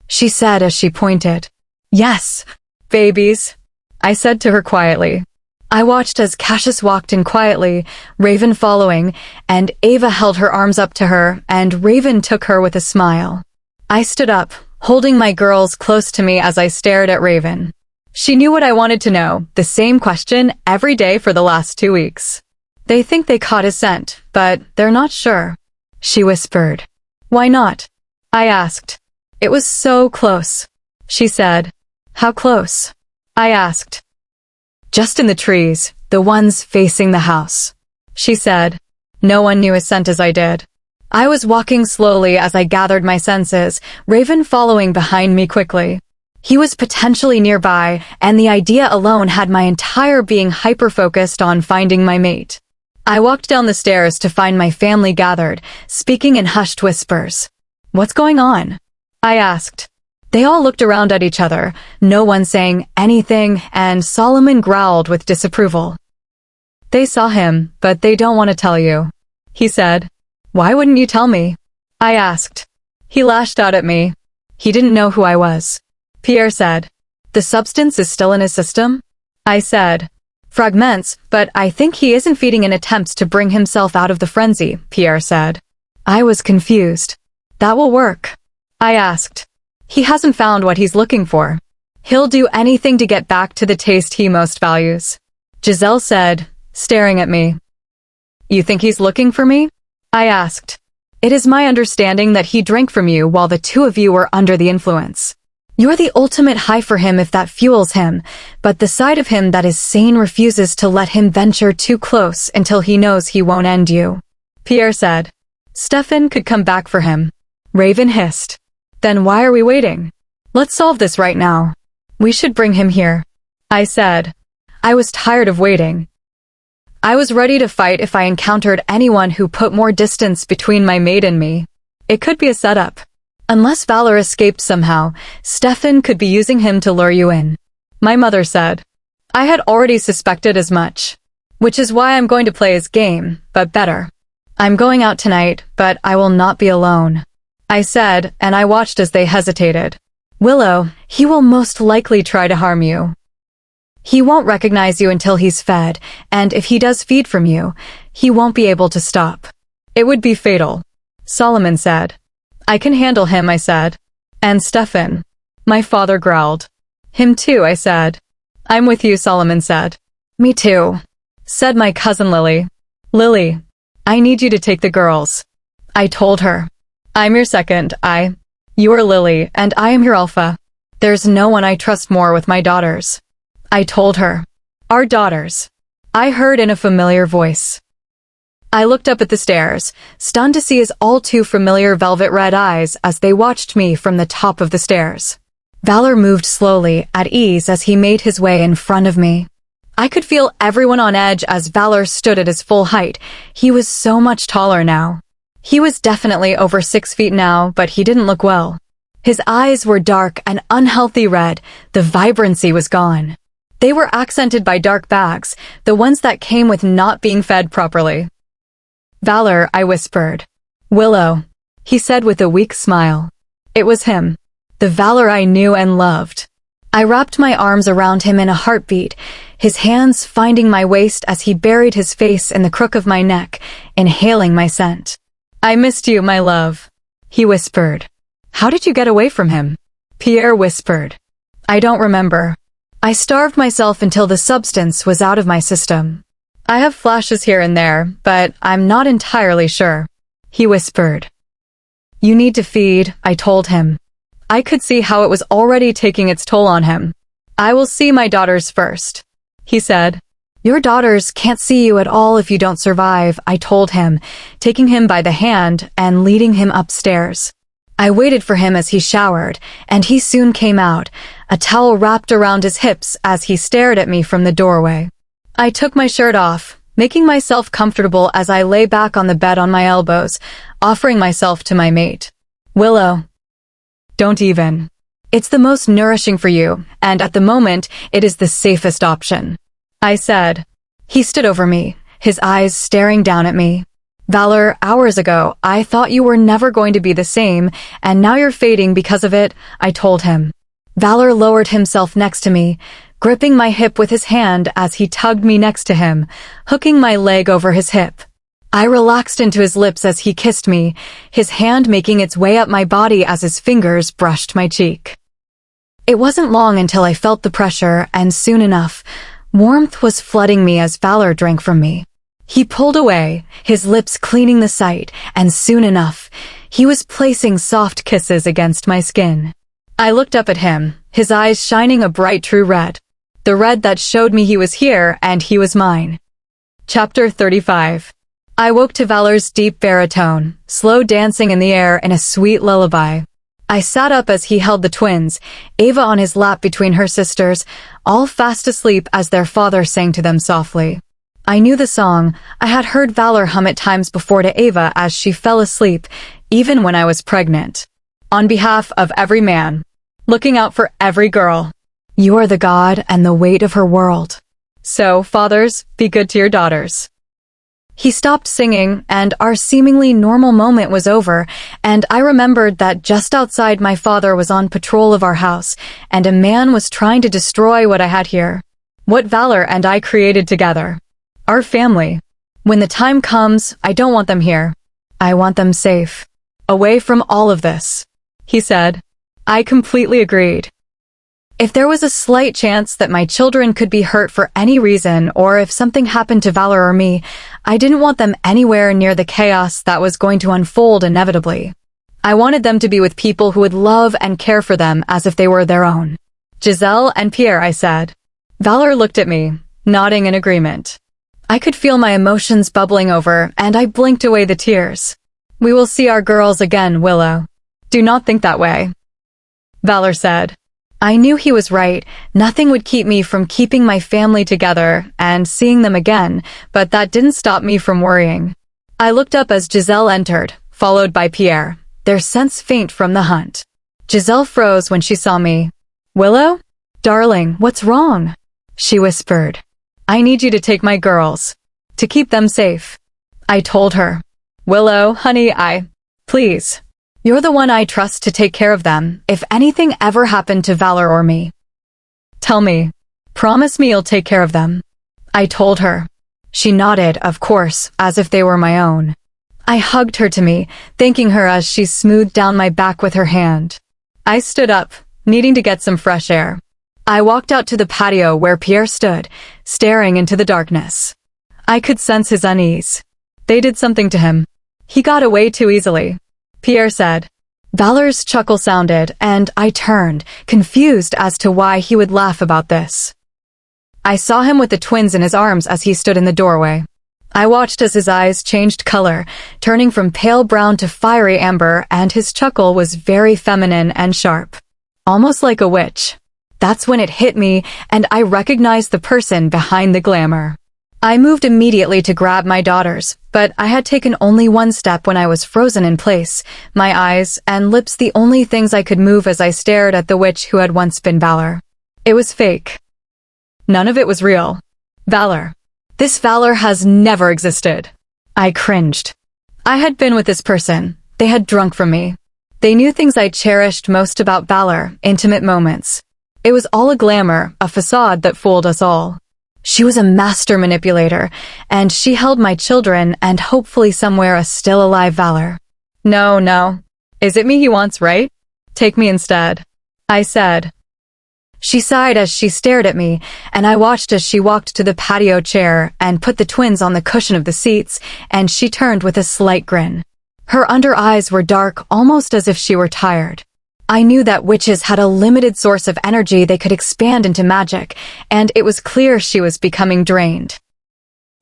she said as she pointed. "Yes, babies," I said to her quietly. I watched as Cassius walked in quietly, Raven following, and Ava held her arms up to her, and Raven took her with a smile. I stood up, holding my girls close to me as I stared at Raven. She knew what I wanted to know, the same question every day for the last 2 weeks. "They think they caught his scent, but they're not sure," she whispered. "Why not?" I asked. "It was so close," she said. "How close?" I asked. "Just in the trees, the ones facing the house," she said. No one knew his scent as I did. I was walking slowly as I gathered my senses, Raven following behind me quickly. He was potentially nearby, and the idea alone had my entire being hyper-focused on finding my mate. I walked down the stairs to find my family gathered, speaking in hushed whispers. "What's going on?" I asked. They all looked around at each other, no one saying anything, and Solomon growled with disapproval. "They saw him, but they don't want to tell you," he said. "Why wouldn't you tell me?" I asked. He lashed out at me. He didn't know who I was. Pierre said. "The substance is still in his system?" I said. "Fragments, but I think he isn't feeding in attempts to bring himself out of the frenzy," Pierre said. I was confused. "That will work?" I asked. "He hasn't found what he's looking for. He'll do anything to get back to the taste he most values," Giselle said, staring at me. "You think he's looking for me?" I asked. "It is my understanding that he drank from you while the two of you were under the influence. You're the ultimate high for him if that fuels him, but the side of him that is sane refuses to let him venture too close until he knows he won't end you," Pierre said. "Stefan could come back for him," Raven hissed. "Then why are we waiting? Let's solve this right now. We should bring him here," I said. I was tired of waiting. I was ready to fight if I encountered anyone who put more distance between my mate and me. It could be a setup. Unless Valor escaped somehow, Stefan could be using him to lure you in, my mother said. I had already suspected as much, which is why I'm going to play his game, but better. "I'm going out tonight, but I will not be alone," I said, and I watched as they hesitated. "Willow, he will most likely try to harm you." He won't recognize you until he's fed, and if he does feed from you, he won't be able to stop. It would be fatal, Solomon said. I can handle him, I said. And Stefan? My father growled. Him too, I said. I'm with you, Solomon said. Me too, said my cousin Lily. Lily, I need you to take the girls. I told her. I'm your second, You are Lily, and I am your alpha. There's no one I trust more with my daughters. I told her. Our daughters. I heard in a familiar voice. I looked up at the stairs, stunned to see his all too familiar velvet red eyes as they watched me from the top of the stairs. Valor moved slowly, at ease as he made his way in front of me. I could feel everyone on edge as Valor stood at his full height. He was so much taller now. He was definitely over 6 feet now, but he didn't look well. His eyes were dark and unhealthy red. The vibrancy was gone. They were accented by dark bags, the ones that came with not being fed properly. Valor, I whispered. Willow, he said with a weak smile. It was him. The Valor I knew and loved. I wrapped my arms around him in a heartbeat, his hands finding my waist as he buried his face in the crook of my neck, inhaling my scent. I missed you, my love, he whispered. How did you get away from him? Pierre whispered. I don't remember. I starved myself until the substance was out of my system. I have flashes here and there, but I'm not entirely sure, he whispered. You need to feed, I told him. I could see how it was already taking its toll on him. I will see my daughters first, he said. Your daughters can't see you at all if you don't survive, I told him, taking him by the hand and leading him upstairs. I waited for him as he showered, and he soon came out, a towel wrapped around his hips as he stared at me from the doorway. I took my shirt off, making myself comfortable as I lay back on the bed on my elbows, offering myself to my mate. Willow. Don't even. It's the most nourishing for you, and at the moment, it is the safest option, I said. He stood over me, his eyes staring down at me. Valor, hours ago, I thought you were never going to be the same, and now you're fading because of it, I told him. Valor lowered himself next to me, gripping my hip with his hand as he tugged me next to him, hooking my leg over his hip. I relaxed into his lips as he kissed me, his hand making its way up my body as his fingers brushed my cheek. It wasn't long until I felt the pressure, and soon enough, warmth was flooding me as Valor drank from me. He pulled away, his lips cleaning the sight, and soon enough, he was placing soft kisses against my skin. I looked up at him, his eyes shining a bright true red. The red that showed me he was here and he was mine. Chapter 35. I woke to Valor's deep baritone, slow dancing in the air in a sweet lullaby. I sat up as he held the twins, Ava on his lap between her sisters, all fast asleep as their father sang to them softly. I knew the song. I had heard Valor hum it times before to Ava as she fell asleep, even when I was pregnant. On behalf of every man, looking out for every girl. You are the God and the weight of her world. So, fathers, be good to your daughters. He stopped singing, and our seemingly normal moment was over, and I remembered that just outside my father was on patrol of our house, and a man was trying to destroy what I had here. What Valor and I created together. Our family. When the time comes, I don't want them here. I want them safe. Away from all of this, he said. I completely agreed. If there was a slight chance that my children could be hurt for any reason, or if something happened to Valor or me, I didn't want them anywhere near the chaos that was going to unfold inevitably. I wanted them to be with people who would love and care for them as if they were their own. Giselle and Pierre, I said. Valor looked at me, nodding in agreement. I could feel my emotions bubbling over, and I blinked away the tears. We will see our girls again, Willow. Do not think that way, Valor said. I knew he was right. Nothing would keep me from keeping my family together and seeing them again, but that didn't stop me from worrying. I looked up as Giselle entered, followed by Pierre, their scents faint from the hunt. Giselle froze when she saw me. Willow? Darling, what's wrong? She whispered. I need you to take my girls. To keep them safe. I told her. Willow, honey, Please. You're the one I trust to take care of them, if anything ever happened to Valor or me. Tell me. Promise me you'll take care of them. I told her. She nodded, of course, as if they were my own. I hugged her to me, thanking her as she smoothed down my back with her hand. I stood up, needing to get some fresh air. I walked out to the patio where Pierre stood, staring into the darkness. I could sense his unease. They did something to him. He got away too easily, Pierre said. Valor's chuckle sounded, and I turned, confused as to why he would laugh about this. I saw him with the twins in his arms as he stood in the doorway. I watched as his eyes changed color, turning from pale brown to fiery amber, and his chuckle was very feminine and sharp. Almost like a witch. That's when it hit me, and I recognized the person behind the glamour. I moved immediately to grab my daughters, but I had taken only one step when I was frozen in place, my eyes and lips the only things I could move as I stared at the witch who had once been Valor. It was fake. None of it was real. Valor. This Valor has never existed. I cringed. I had been with this person. They had drunk from me. They knew things I cherished most about Valor, intimate moments. It was all a glamour, a facade that fooled us all. She was a master manipulator, and she held my children and hopefully somewhere a still alive Valor. No. Is it me he wants, right? Take me instead. I said. She sighed as she stared at me, and I watched as she walked to the patio chair and put the twins on the cushion of the seats, and she turned with a slight grin. Her under eyes were dark, almost as if she were tired. I knew that witches had a limited source of energy they could expand into magic, and it was clear she was becoming drained.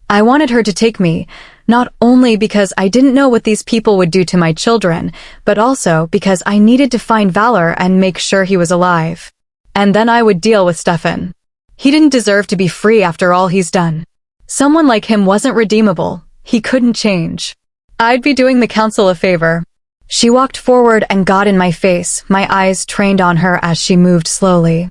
I wanted her to take me, not only because I didn't know what these people would do to my children, but also because I needed to find Valor and make sure he was alive. And then I would deal with Stefan. He didn't deserve to be free after all he's done. Someone like him wasn't redeemable. He couldn't change. I'd be doing the council a favor. She walked forward and got in my face, my eyes trained on her as she moved slowly.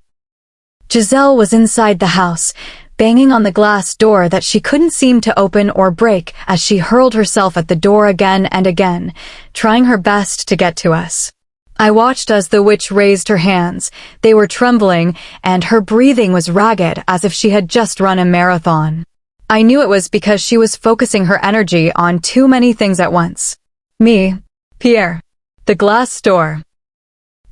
Giselle was inside the house, banging on the glass door that she couldn't seem to open or break as she hurled herself at the door again and again, trying her best to get to us. I watched as the witch raised her hands. They were trembling, and her breathing was ragged as if she had just run a marathon. I knew it was because she was focusing her energy on too many things at once. Me, Pierre, the glass door.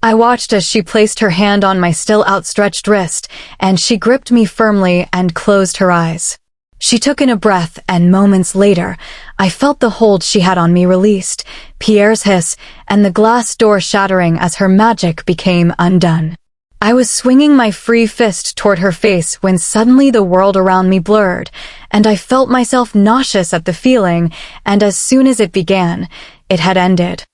I watched as she placed her hand on my still outstretched wrist, and she gripped me firmly and closed her eyes. She took in a breath, and moments later, I felt the hold she had on me released, Pierre's hiss, and the glass door shattering as her magic became undone. I was swinging my free fist toward her face when suddenly the world around me blurred, and I felt myself nauseous at the feeling, and as soon as it began, it had ended.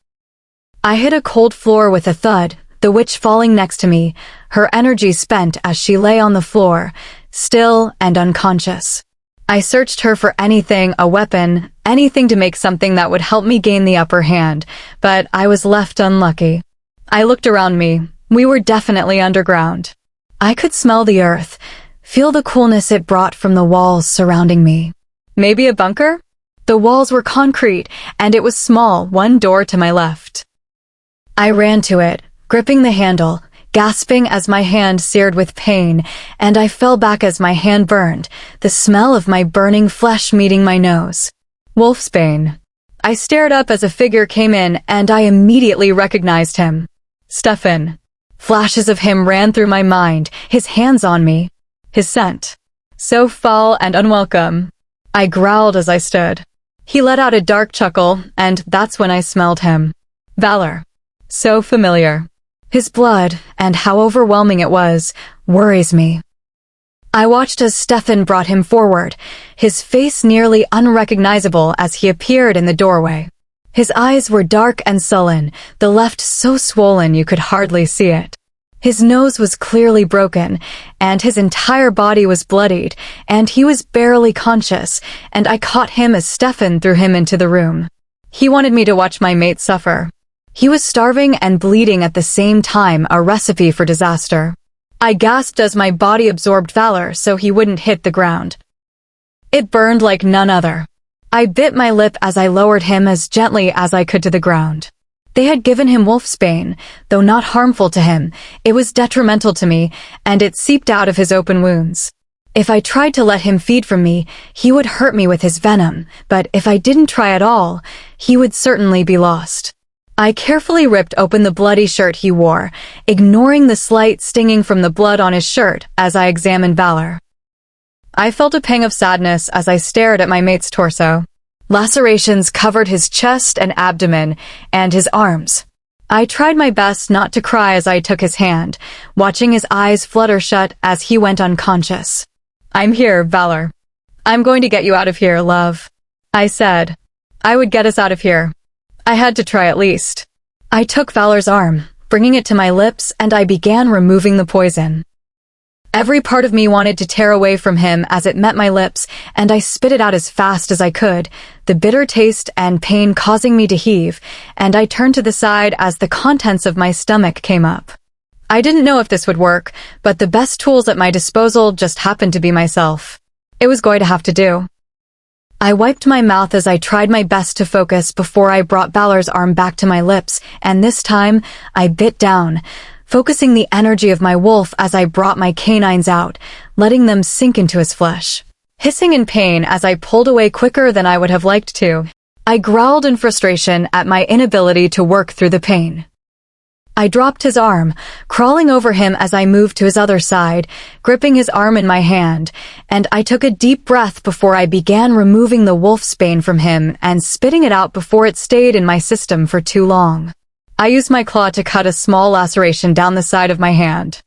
I hit a cold floor with a thud, the witch falling next to me, her energy spent as she lay on the floor, still and unconscious. I searched her for anything, a weapon, anything to make something that would help me gain the upper hand, but I was left unlucky. I looked around me. We were definitely underground. I could smell the earth, feel the coolness it brought from the walls surrounding me. Maybe a bunker? The walls were concrete, and it was small, one door to my left. I ran to it, gripping the handle, gasping as my hand seared with pain, and I fell back as my hand burned, the smell of my burning flesh meeting my nose. Wolfsbane. I stared up as a figure came in, and I immediately recognized him. Stefan. Flashes of him ran through my mind, his hands on me. His scent. So foul and unwelcome. I growled as I stood. He let out a dark chuckle, and that's when I smelled him. Valor. So familiar. His blood, and how overwhelming it was, worries me. I watched as Stefan brought him forward, his face nearly unrecognizable as he appeared in the doorway. His eyes were dark and sullen, the left so swollen you could hardly see it. His nose was clearly broken, and his entire body was bloodied, and he was barely conscious, and I caught him as Stefan threw him into the room. He wanted me to watch my mate suffer. He was starving and bleeding at the same time, a recipe for disaster. I gasped as my body absorbed Valor so he wouldn't hit the ground. It burned like none other. I bit my lip as I lowered him as gently as I could to the ground. They had given him wolfsbane, though not harmful to him. It was detrimental to me, and it seeped out of his open wounds. If I tried to let him feed from me, he would hurt me with his venom, but if I didn't try at all, he would certainly be lost. I carefully ripped open the bloody shirt he wore, ignoring the slight stinging from the blood on his shirt as I examined Valor. I felt a pang of sadness as I stared at my mate's torso. Lacerations covered his chest and abdomen, and his arms. I tried my best not to cry as I took his hand, watching his eyes flutter shut as he went unconscious. "I'm here, Valor. I'm going to get you out of here, love," I said. I would get us out of here. I had to try at least. I took Valor's arm, bringing it to my lips, and I began removing the poison. Every part of me wanted to tear away from him as it met my lips, and I spit it out as fast as I could, the bitter taste and pain causing me to heave, and I turned to the side as the contents of my stomach came up. I didn't know if this would work, but the best tools at my disposal just happened to be myself. It was going to have to do. I wiped my mouth as I tried my best to focus before I brought Valor's arm back to my lips, and this time, I bit down, focusing the energy of my wolf as I brought my canines out, letting them sink into his flesh. Hissing in pain as I pulled away quicker than I would have liked to, I growled in frustration at my inability to work through the pain. I dropped his arm, crawling over him as I moved to his other side, gripping his arm in my hand, and I took a deep breath before I began removing the wolfsbane from him and spitting it out before it stayed in my system for too long. I used my claw to cut a small laceration down the side of my hand.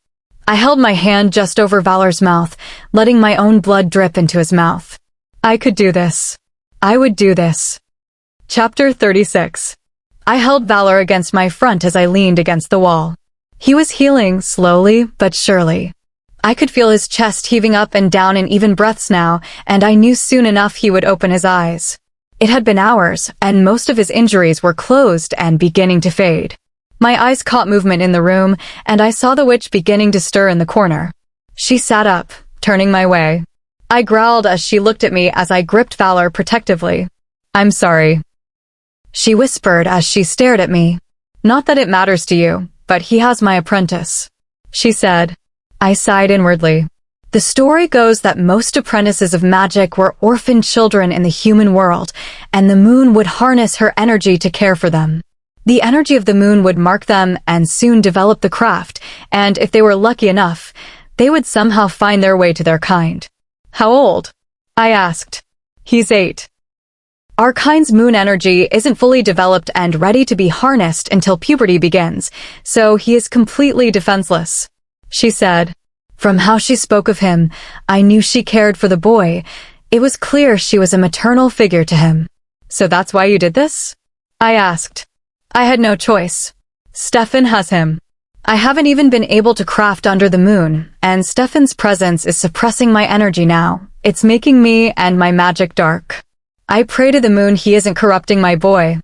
I held my hand just over Valor's mouth, letting my own blood drip into his mouth. I could do this. I would do this. Chapter 36. I held Valor against my front as I leaned against the wall. He was healing, slowly but surely. I could feel his chest heaving up and down in even breaths now, and I knew soon enough he would open his eyes. It had been hours, and most of his injuries were closed and beginning to fade. My eyes caught movement in the room, and I saw the witch beginning to stir in the corner. She sat up, turning my way. I growled as she looked at me as I gripped Valor protectively. "I'm sorry," she whispered as she stared at me. "Not that it matters to you, but he has my apprentice," she said. I sighed inwardly. The story goes that most apprentices of magic were orphaned children in the human world, and the moon would harness her energy to care for them. The energy of the moon would mark them and soon develop the craft, and if they were lucky enough, they would somehow find their way to their kind. "How old?" I asked. "He's 8. Our kind's moon energy isn't fully developed and ready to be harnessed until puberty begins, so he is completely defenseless," she said. From how she spoke of him, I knew she cared for the boy. It was clear she was a maternal figure to him. "So that's why you did this?" I asked. "I had no choice. Stefan has him. I haven't even been able to craft under the moon, and Stefan's presence is suppressing my energy now. It's making me and my magic dark. I pray to the moon he isn't corrupting my boy,"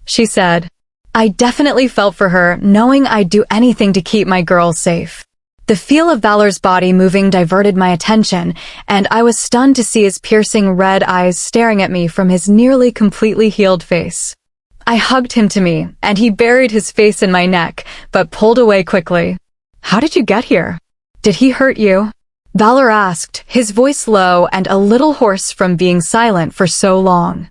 she said. I definitely felt for her, knowing I'd do anything to keep my girls safe. The feel of Valor's body moving diverted my attention, and I was stunned to see his piercing red eyes staring at me from his nearly completely healed face. I hugged him to me, and he buried his face in my neck, but pulled away quickly. "How did you get here? Did he hurt you?" Valor asked, his voice low and a little hoarse from being silent for so long.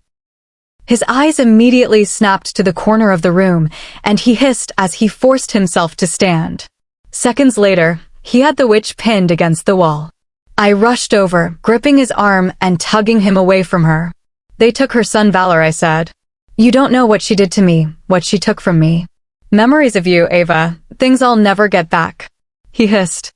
His eyes immediately snapped to the corner of the room, and he hissed as he forced himself to stand. Seconds later, he had the witch pinned against the wall. I rushed over, gripping his arm and tugging him away from her. "They took her son Valor," I said. "You don't know what she did to me, what she took from me. Memories of you, Ava, things I'll never get back," he hissed.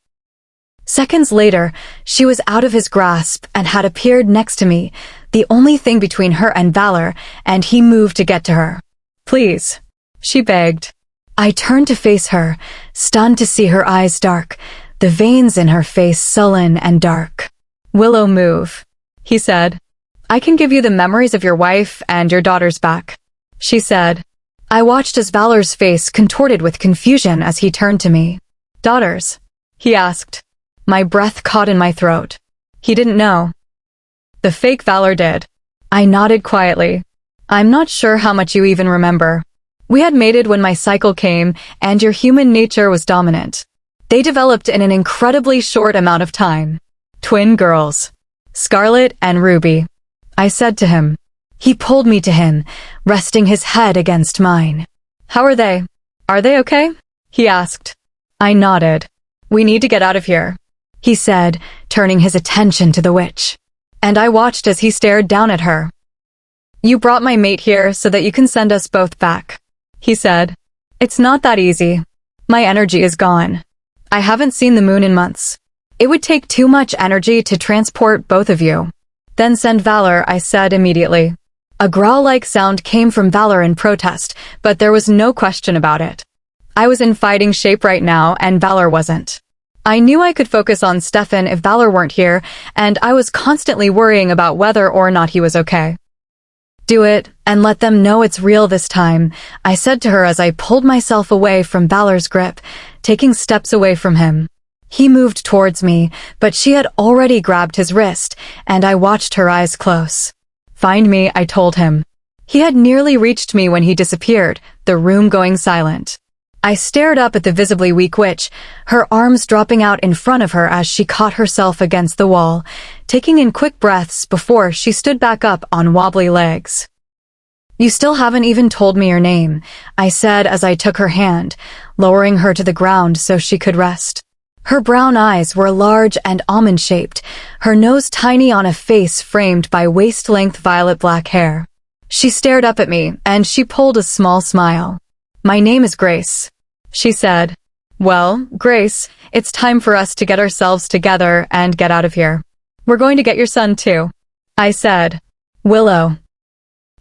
Seconds later, she was out of his grasp and had appeared next to me, the only thing between her and Valor, and he moved to get to her. "Please," she begged. I turned to face her, stunned to see her eyes dark, the veins in her face sullen and dark. "Willow, move," he said. "I can give you the memories of your wife and your daughters back," she said. I watched as Valor's face contorted with confusion as he turned to me. "Daughters?" he asked. My breath caught in my throat. He didn't know. The fake Valor did. I nodded quietly. "I'm not sure how much you even remember." We had mated when my cycle came, and your human nature was dominant. They developed in an incredibly short amount of time. Twin girls. Scarlet and Ruby. I said to him. He pulled me to him, resting his head against mine. How are they? Are they okay? He asked. I nodded. We need to get out of here, he said, turning his attention to the witch. And I watched as he stared down at her. You brought my mate here so that you can send us both back, he said. It's not that easy. My energy is gone. I haven't seen the moon in months. It would take too much energy to transport both of you. Then send Valor, I said immediately. A growl-like sound came from Valor in protest, but there was no question about it. I was in fighting shape right now, and Valor wasn't. I knew I could focus on Stefan if Valor weren't here, and I was constantly worrying about whether or not he was okay. Do it, and let them know it's real this time, I said to her as I pulled myself away from Valor's grip, taking steps away from him. He moved towards me, but she had already grabbed his wrist, and I watched her eyes close. Find me, I told him. He had nearly reached me when he disappeared, the room going silent. I stared up at the visibly weak witch, her arms dropping out in front of her as she caught herself against the wall, taking in quick breaths before she stood back up on wobbly legs. You still haven't even told me your name, I said as I took her hand, lowering her to the ground so she could rest. Her brown eyes were large and almond-shaped, her nose tiny on a face framed by waist-length violet-black hair. She stared up at me, and she pulled a small smile. My name is Grace, she said. Well, Grace, it's time for us to get ourselves together and get out of here. We're going to get your son too, I said. Willow.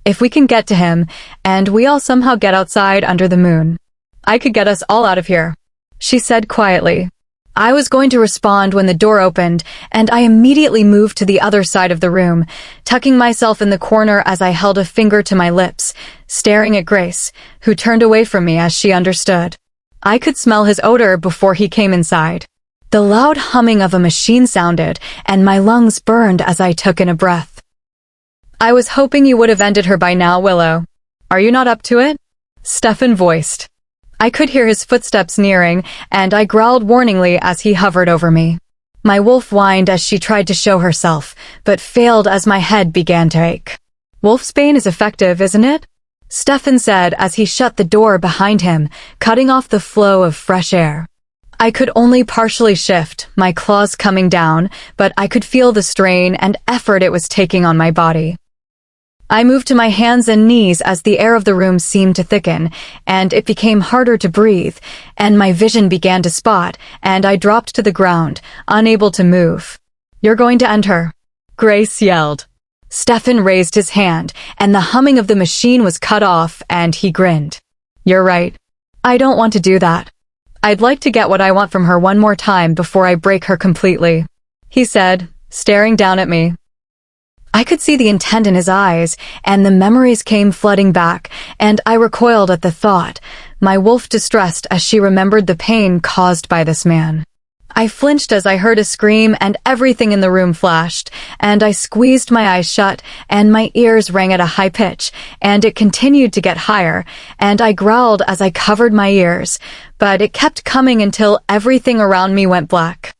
If we can get to him, and we all somehow get outside under the moon, I could get us all out of here, she said quietly. I was going to respond when the door opened, and I immediately moved to the other side of the room, tucking myself in the corner as I held a finger to my lips, staring at Grace, who turned away from me as she understood. I could smell his odor before he came inside. The loud humming of a machine sounded, and my lungs burned as I took in a breath. I was hoping you would have ended her by now, Willow. Are you not up to it? Stefan voiced. I could hear his footsteps nearing, and I growled warningly as he hovered over me. My wolf whined as she tried to show herself, but failed as my head began to ache. Wolfsbane is effective, isn't it? Stefan said as he shut the door behind him, cutting off the flow of fresh air. I could only partially shift, my claws coming down, but I could feel the strain and effort it was taking on my body. I moved to my hands and knees as the air of the room seemed to thicken, and it became harder to breathe, and my vision began to spot, and I dropped to the ground, unable to move. You're going to end her, Grace yelled. Stefan raised his hand, and the humming of the machine was cut off, and he grinned. You're right. I don't want to do that. I'd like to get what I want from her one more time before I break her completely, he said, staring down at me. I could see the intent in his eyes, and the memories came flooding back, and I recoiled at the thought, my wolf distressed as she remembered the pain caused by this man. I flinched as I heard a scream, and everything in the room flashed, and I squeezed my eyes shut, and my ears rang at a high pitch, and it continued to get higher, and I growled as I covered my ears, but it kept coming until everything around me went black.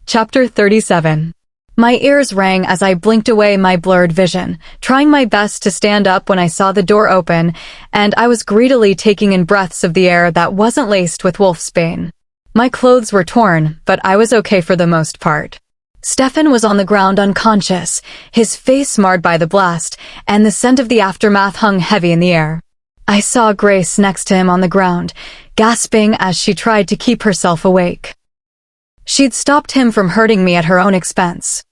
Chapter 37. My ears rang as I blinked away my blurred vision, trying my best to stand up when I saw the door open, and I was greedily taking in breaths of the air that wasn't laced with wolfsbane. My clothes were torn, but I was okay for the most part. Stefan was on the ground unconscious, his face marred by the blast, and the scent of the aftermath hung heavy in the air. I saw Grace next to him on the ground, gasping as she tried to keep herself awake. She'd stopped him from hurting me at her own expense.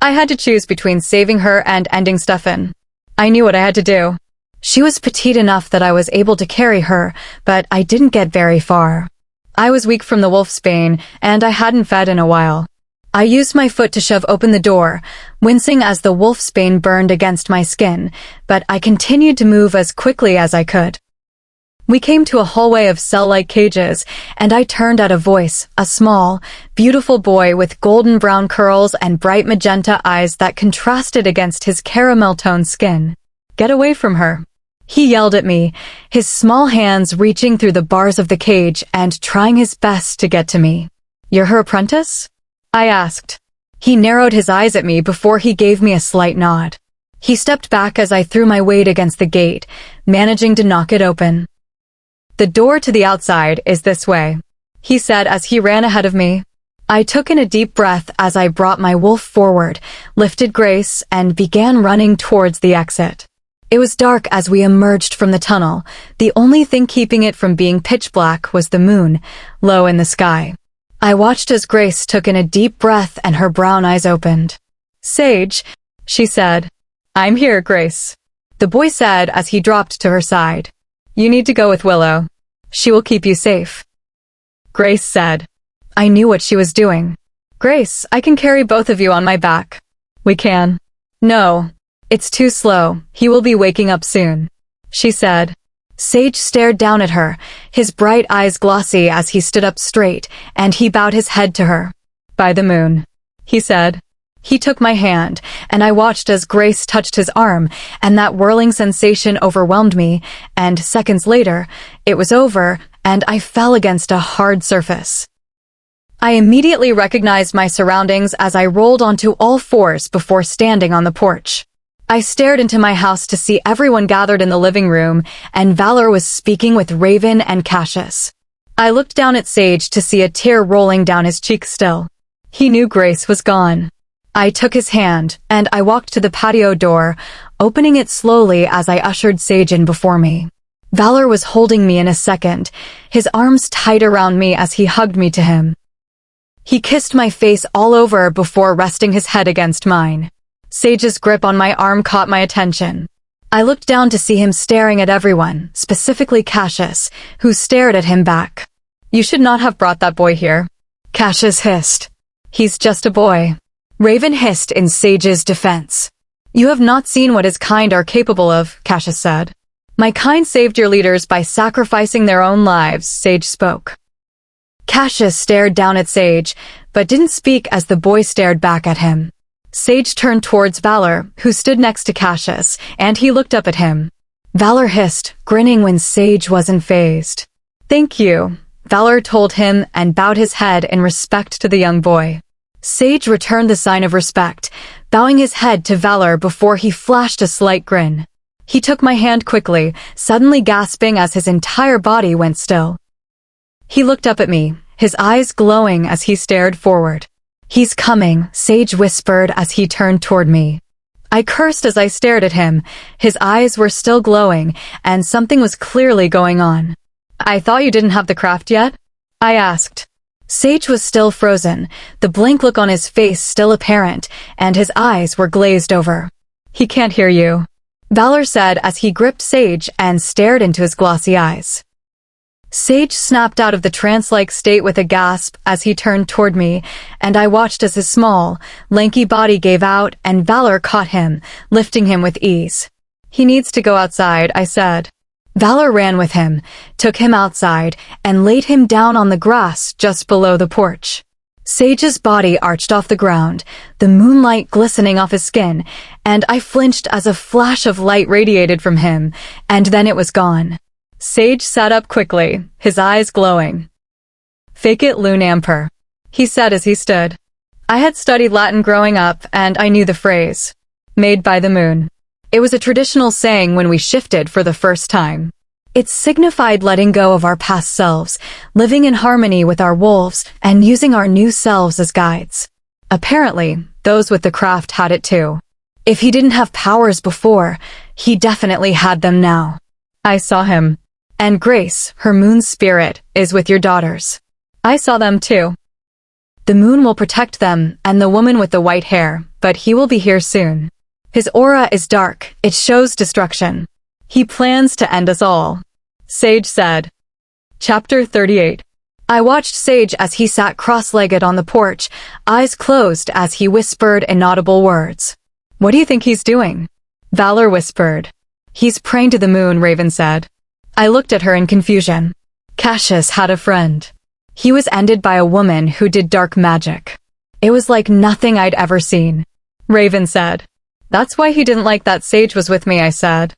I had to choose between saving her and ending Stefan. I knew what I had to do. She was petite enough that I was able to carry her, but I didn't get very far. I was weak from the wolfsbane, and I hadn't fed in a while. I used my foot to shove open the door, wincing as the wolfsbane burned against my skin, but I continued to move as quickly as I could. We came to a hallway of cell-like cages, and I turned at a voice, a small, beautiful boy with golden brown curls and bright magenta eyes that contrasted against his caramel-toned skin. Get away from her, He yelled at me, his small hands reaching through the bars of the cage and trying his best to get to me. "You're her apprentice?" I asked. He narrowed his eyes at me before he gave me a slight nod. He stepped back as I threw my weight against the gate, managing to knock it open. "The door to the outside is this way," he said as he ran ahead of me. I took in a deep breath as I brought my wolf forward, lifted Grace, and began running towards the exit. It was dark as we emerged from the tunnel. The only thing keeping it from being pitch black was the moon, low in the sky. I watched as Grace took in a deep breath and her brown eyes opened. "Sage," she said. "I'm here, Grace," the boy said as he dropped to her side. "You need to go with Willow. She will keep you safe." Grace said. I knew what she was doing. "Grace, I can carry both of you on my back." "We can." "No. It's too slow. He will be waking up soon," she said. Sage stared down at her, his bright eyes glossy as he stood up straight, and he bowed his head to her. "By the moon," he said. He took my hand, and I watched as Grace touched his arm, and that whirling sensation overwhelmed me, and seconds later, it was over, and I fell against a hard surface. I immediately recognized my surroundings as I rolled onto all fours before standing on the porch. I stared into my house to see everyone gathered in the living room, and Valor was speaking with Raven and Cassius. I looked down at Sage to see a tear rolling down his cheek still. He knew Grace was gone. I took his hand, and I walked to the patio door, opening it slowly as I ushered Sage in before me. Valor was holding me in a second, his arms tight around me as he hugged me to him. He kissed my face all over before resting his head against mine. Sage's grip on my arm caught my attention. I looked down to see him staring at everyone, specifically Cassius, who stared at him back. "You should not have brought that boy here," Cassius hissed. "He's just a boy," Raven hissed in Sage's defense. "You have not seen what his kind are capable of," Cassius said. "My kind saved your leaders by sacrificing their own lives," Sage spoke. Cassius stared down at Sage, but didn't speak as the boy stared back at him. Sage turned towards Valor, who stood next to Cassius, and he looked up at him. Valor hissed, grinning when Sage wasn't fazed. "Thank you," Valor told him and bowed his head in respect to the young boy. Sage returned the sign of respect, bowing his head to Valor before he flashed a slight grin. He took my hand quickly, suddenly gasping as his entire body went still. He looked up at me, his eyes glowing as he stared forward. "He's coming," Sage whispered as he turned toward me. I cursed as I stared at him. His eyes were still glowing, and something was clearly going on. "I thought you didn't have the craft yet?" I asked. Sage was still frozen, the blank look on his face still apparent, and his eyes were glazed over. "He can't hear you," Valor said as he gripped Sage and stared into his glossy eyes. Sage snapped out of the trance-like state with a gasp as he turned toward me, and I watched as his small, lanky body gave out and Valor caught him, lifting him with ease. "He needs to go outside," I said. Valor ran with him, took him outside, and laid him down on the grass just below the porch. Sage's body arched off the ground, the moonlight glistening off his skin, and I flinched as a flash of light radiated from him, and then it was gone. Sage sat up quickly, his eyes glowing. "Fake it, Lunamper," he said as he stood. I had studied Latin growing up, and I knew the phrase, "made by the moon." It was a traditional saying when we shifted for the first time. It signified letting go of our past selves, living in harmony with our wolves, and using our new selves as guides. Apparently, those with the craft had it too. If he didn't have powers before, he definitely had them now. I saw him. "And Grace, her moon spirit, is with your daughters." I saw them too. "The moon will protect them and the woman with the white hair, but he will be here soon. His aura is dark, it shows destruction. He plans to end us all," Sage said. Chapter 38. I watched Sage as he sat cross-legged on the porch, eyes closed as he whispered inaudible words. "What do you think he's doing?" Valor whispered. "He's praying to the moon," Raven said. I looked at her in confusion. Cassius had a friend. He was ended by a woman who did dark magic. It was like nothing I'd ever seen. Raven said. "That's why he didn't like that Sage was with me," I said.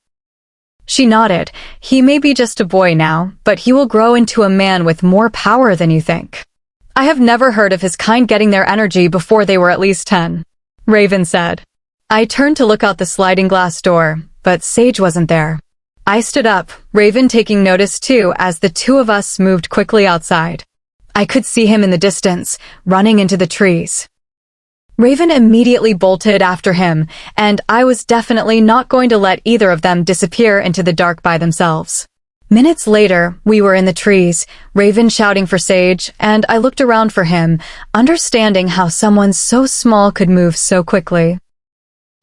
She nodded. He may be just a boy now, but he will grow into a man with more power than you think. I have never heard of his kind getting their energy before they were at least 10. Raven said. I turned to look out the sliding glass door, but Sage wasn't there. I stood up, Raven taking notice too as the two of us moved quickly outside. I could see him in the distance, running into the trees. Raven immediately bolted after him, and I was definitely not going to let either of them disappear into the dark by themselves. Minutes later, we were in the trees, Raven shouting for Sage, and I looked around for him, understanding how someone so small could move so quickly.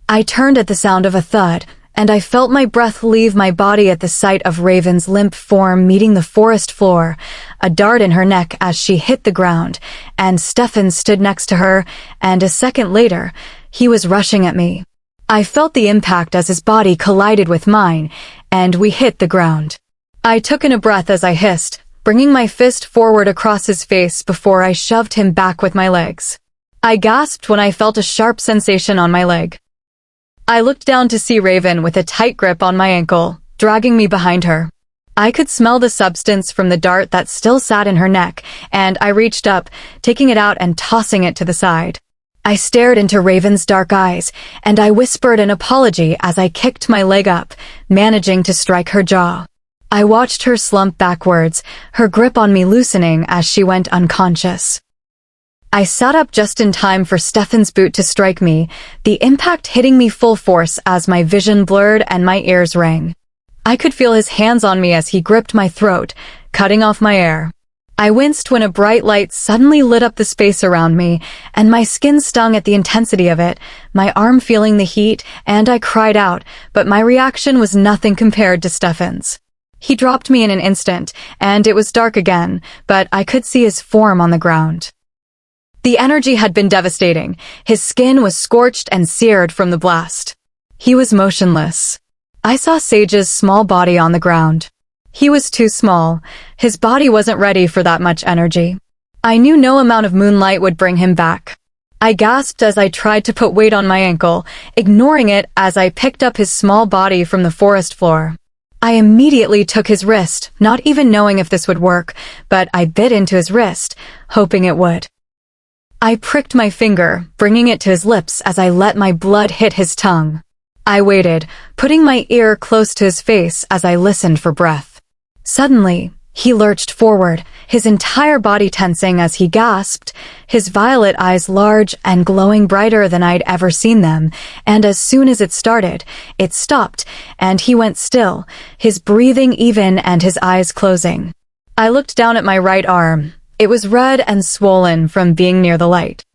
I turned at the sound of a thud, and I felt my breath leave my body at the sight of Raven's limp form meeting the forest floor, a dart in her neck as she hit the ground, and Stefan stood next to her, and a second later, he was rushing at me. I felt the impact as his body collided with mine, and we hit the ground. I took in a breath as I hissed, bringing my fist forward across his face before I shoved him back with my legs. I gasped when I felt a sharp sensation on my leg. I looked down to see Raven with a tight grip on my ankle, dragging me behind her. I could smell the substance from the dart that still sat in her neck, and I reached up, taking it out and tossing it to the side. I stared into Raven's dark eyes, and I whispered an apology as I kicked my leg up, managing to strike her jaw. I watched her slump backwards, her grip on me loosening as she went unconscious. I sat up just in time for Stefan's boot to strike me, the impact hitting me full force as my vision blurred and my ears rang. I could feel his hands on me as he gripped my throat, cutting off my air. I winced when a bright light suddenly lit up the space around me, and my skin stung at the intensity of it, my arm feeling the heat, and I cried out, but my reaction was nothing compared to Stefan's. He dropped me in an instant, and it was dark again, but I could see his form on the ground. The energy had been devastating. His skin was scorched and seared from the blast. He was motionless. I saw Sage's small body on the ground. He was too small. His body wasn't ready for that much energy. I knew no amount of moonlight would bring him back. I gasped as I tried to put weight on my ankle, ignoring it as I picked up his small body from the forest floor. I immediately took his wrist, not even knowing if this would work, but I bit into his wrist, hoping it would. I pricked my finger, bringing it to his lips as I let my blood hit his tongue. I waited, putting my ear close to his face as I listened for breath. Suddenly, he lurched forward, his entire body tensing as he gasped, his violet eyes large and glowing brighter than I'd ever seen them, and as soon as it started, it stopped, and he went still, his breathing even and his eyes closing. I looked down at my right arm. It was red and swollen from being near the light.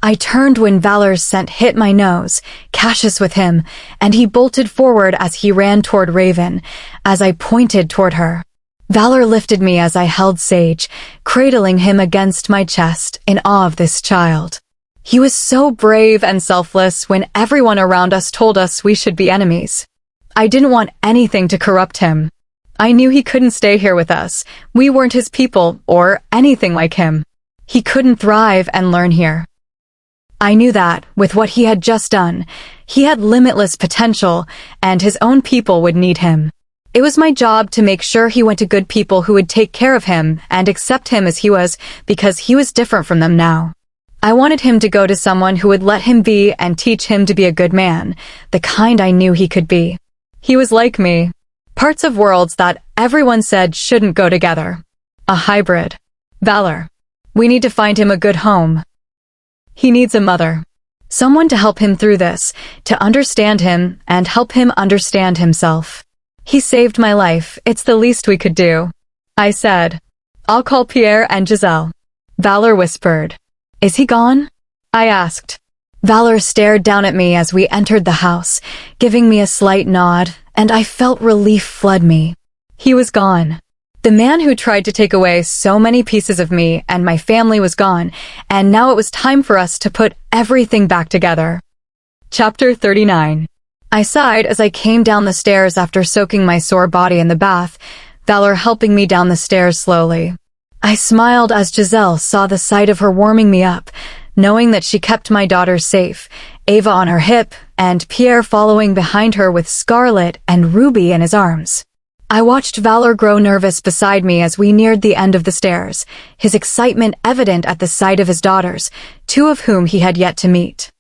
I turned when Valor's scent hit my nose, Cassius with him, and he bolted forward as he ran toward Raven, as I pointed toward her. Valor lifted me as I held Sage, cradling him against my chest in awe of this child. He was so brave and selfless when everyone around us told us we should be enemies. I didn't want anything to corrupt him. I knew he couldn't stay here with us. We weren't his people, or anything like him. He couldn't thrive and learn here. I knew that, with what he had just done, he had limitless potential, and his own people would need him. It was my job to make sure he went to good people who would take care of him and accept him as he was, because he was different from them now. I wanted him to go to someone who would let him be and teach him to be a good man, the kind I knew he could be. He was like me. Parts of worlds that everyone said shouldn't go together. A hybrid. Valor. We need to find him a good home. He needs a mother. Someone to help him through this, to understand him and help him understand himself. He saved my life, it's the least we could do. I said. I'll call Pierre and Giselle. Valor whispered. Is he gone? I asked. Valor stared down at me as we entered the house, giving me a slight nod, and I felt relief flood me. He was gone. The man who tried to take away so many pieces of me and my family was gone, and now it was time for us to put everything back together. Chapter 39. I sighed as I came down the stairs after soaking my sore body in the bath, Valor helping me down the stairs slowly. I smiled as Giselle saw the sight of her warming me up, knowing that she kept my daughter safe, Ava on her hip, and Pierre following behind her with Scarlet and Ruby in his arms. I watched Valor grow nervous beside me as we neared the end of the stairs, his excitement evident at the sight of his daughters, two of whom he had yet to meet.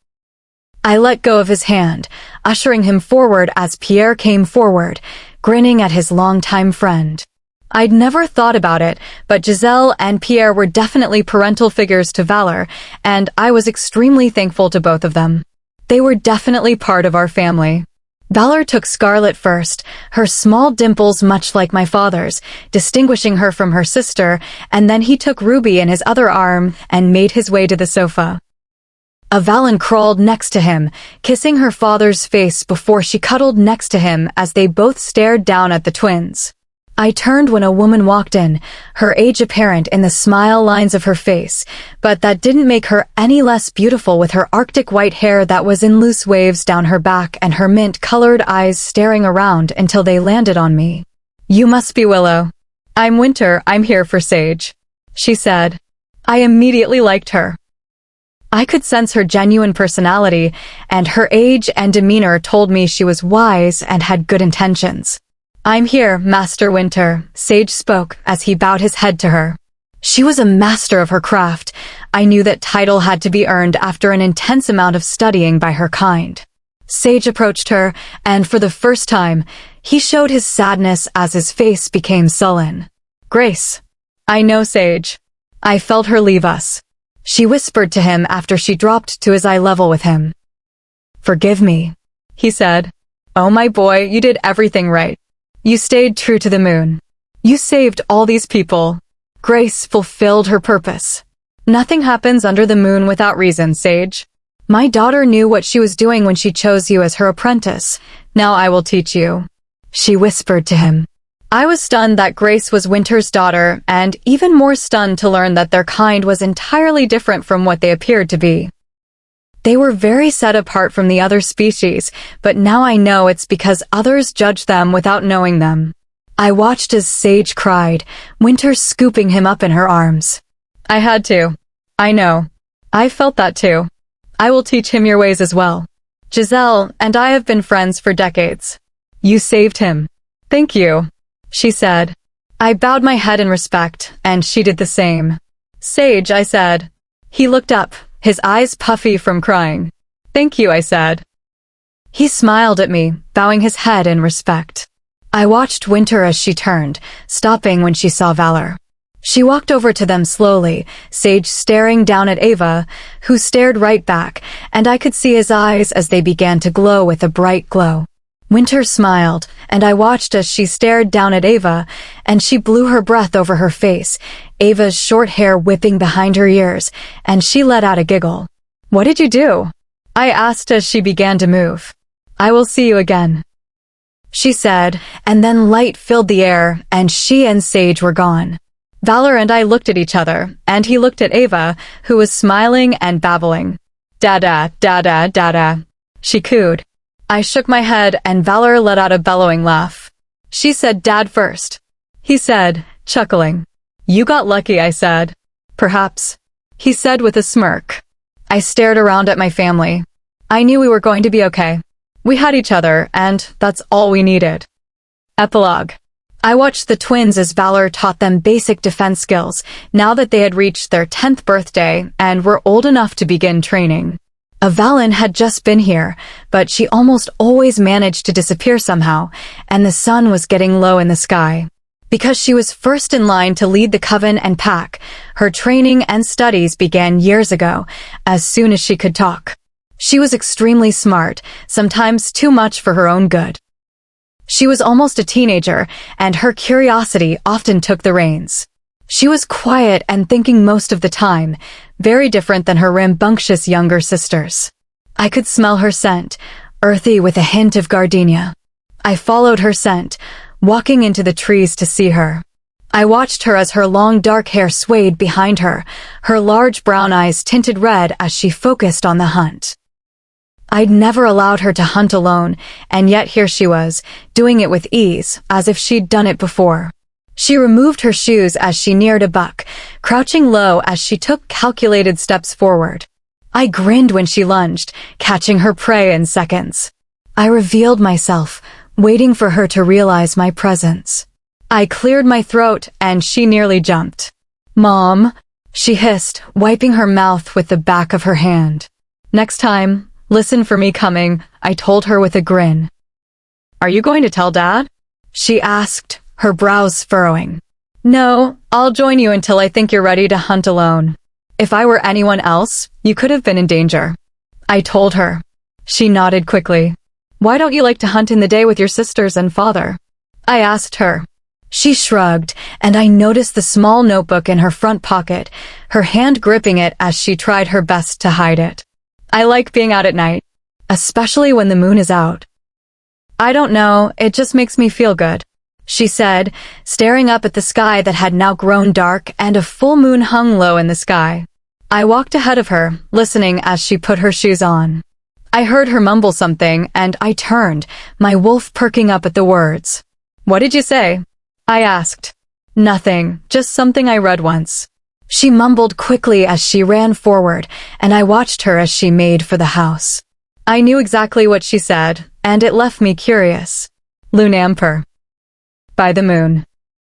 I let go of his hand, ushering him forward as Pierre came forward, grinning at his longtime friend. I'd never thought about it, but Giselle and Pierre were definitely parental figures to Valor, and I was extremely thankful to both of them. They were definitely part of our family. Valor took Scarlet first, her small dimples much like my father's, distinguishing her from her sister, and then he took Ruby in his other arm and made his way to the sofa. Avalon crawled next to him, kissing her father's face before she cuddled next to him as they both stared down at the twins. I turned when a woman walked in, her age apparent in the smile lines of her face, but that didn't make her any less beautiful with her arctic white hair that was in loose waves down her back and her mint-colored eyes staring around until they landed on me. "You must be Willow." "I'm Winter, I'm here for Sage," she said. I immediately liked her. I could sense her genuine personality, and her age and demeanor told me she was wise and had good intentions. "I'm here, Master Winter," Sage spoke as he bowed his head to her. She was a master of her craft. I knew that title had to be earned after an intense amount of studying by her kind. Sage approached her, and for the first time, he showed his sadness as his face became sullen. "Grace." "I know, Sage." I felt her leave us. She whispered to him after she dropped to his eye level with him. "Forgive me," he said. "Oh my boy, you did everything right. You stayed true to the moon. You saved all these people." Grace fulfilled her purpose. "Nothing happens under the moon without reason, Sage. My daughter knew what she was doing when she chose you as her apprentice. Now I will teach you," she whispered to him. I was stunned that Grace was Winter's daughter, and even more stunned to learn that their kind was entirely different from what they appeared to be. They were very set apart from the other species, but now I know it's because others judge them without knowing them. I watched as Sage cried, Winter scooping him up in her arms. "I had to. I know. I felt that too. I will teach him your ways as well. Giselle and I have been friends for decades. You saved him." "Thank you," she said. I bowed my head in respect, and she did the same. "Sage," I said. He looked up, his eyes puffy from crying. "Thank you," I said. He smiled at me, bowing his head in respect. I watched Winter as she turned, stopping when she saw Valor. She walked over to them slowly, Sage staring down at Ava, who stared right back, and I could see his eyes as they began to glow with a bright glow. Winter smiled, and I watched as she stared down at Ava, and she blew her breath over her face, Ava's short hair whipping behind her ears, and she let out a giggle. "What did you do?" I asked as she began to move. "I will see you again," she said, and then light filled the air, and she and Sage were gone. Valor and I looked at each other, and he looked at Ava, who was smiling and babbling. "Dada, dada, dada," she cooed. I shook my head, and Valor let out a bellowing laugh. She said Dad first, he said, chuckling. "You got lucky," I said. "Perhaps," he said with a smirk. I stared around at my family. I knew we were going to be okay. We had each other, and that's all we needed. Epilogue. I watched the twins as Valor taught them basic defense skills, now that they had reached their 10th birthday and were old enough to begin training. Avalon had just been here, but she almost always managed to disappear somehow, and the sun was getting low in the sky. Because she was first in line to lead the Coven and Pack, her training and studies began years ago, as soon as she could talk. She was extremely smart, sometimes too much for her own good. She was almost a teenager, and her curiosity often took the reins. She was quiet and thinking most of the time, very different than her rambunctious younger sisters. I could smell her scent, earthy with a hint of gardenia. I followed her scent, walking into the trees to see her. I watched her as her long dark hair swayed behind her, her large brown eyes tinted red as she focused on the hunt. I'd never allowed her to hunt alone, and yet here she was, doing it with ease, as if she'd done it before. She removed her shoes as she neared a buck, crouching low as she took calculated steps forward. I grinned when she lunged, catching her prey in seconds. I revealed myself, waiting for her to realize my presence. I cleared my throat and she nearly jumped. "Mom," she hissed, wiping her mouth with the back of her hand. "Next time, listen for me coming," I told her with a grin. "Are you going to tell Dad?" she asked, her brows furrowing. "No, I'll join you until I think you're ready to hunt alone. If I were anyone else, you could have been in danger," I told her. She nodded quickly. "Why don't you like to hunt in the day with your sisters and father?" I asked her. She shrugged, and I noticed the small notebook in her front pocket, her hand gripping it as she tried her best to hide it. "I like being out at night, especially when the moon is out." "I don't know, it just makes me feel good," she said, staring up at the sky that had now grown dark and a full moon hung low in the sky. I walked ahead of her, listening as she put her shoes on. I heard her mumble something, and I turned, my wolf perking up at the words. "What did you say?" I asked. "Nothing, just something I read once." She mumbled quickly as she ran forward, and I watched her as she made for the house. I knew exactly what she said, and it left me curious. Lunamper. By the moon.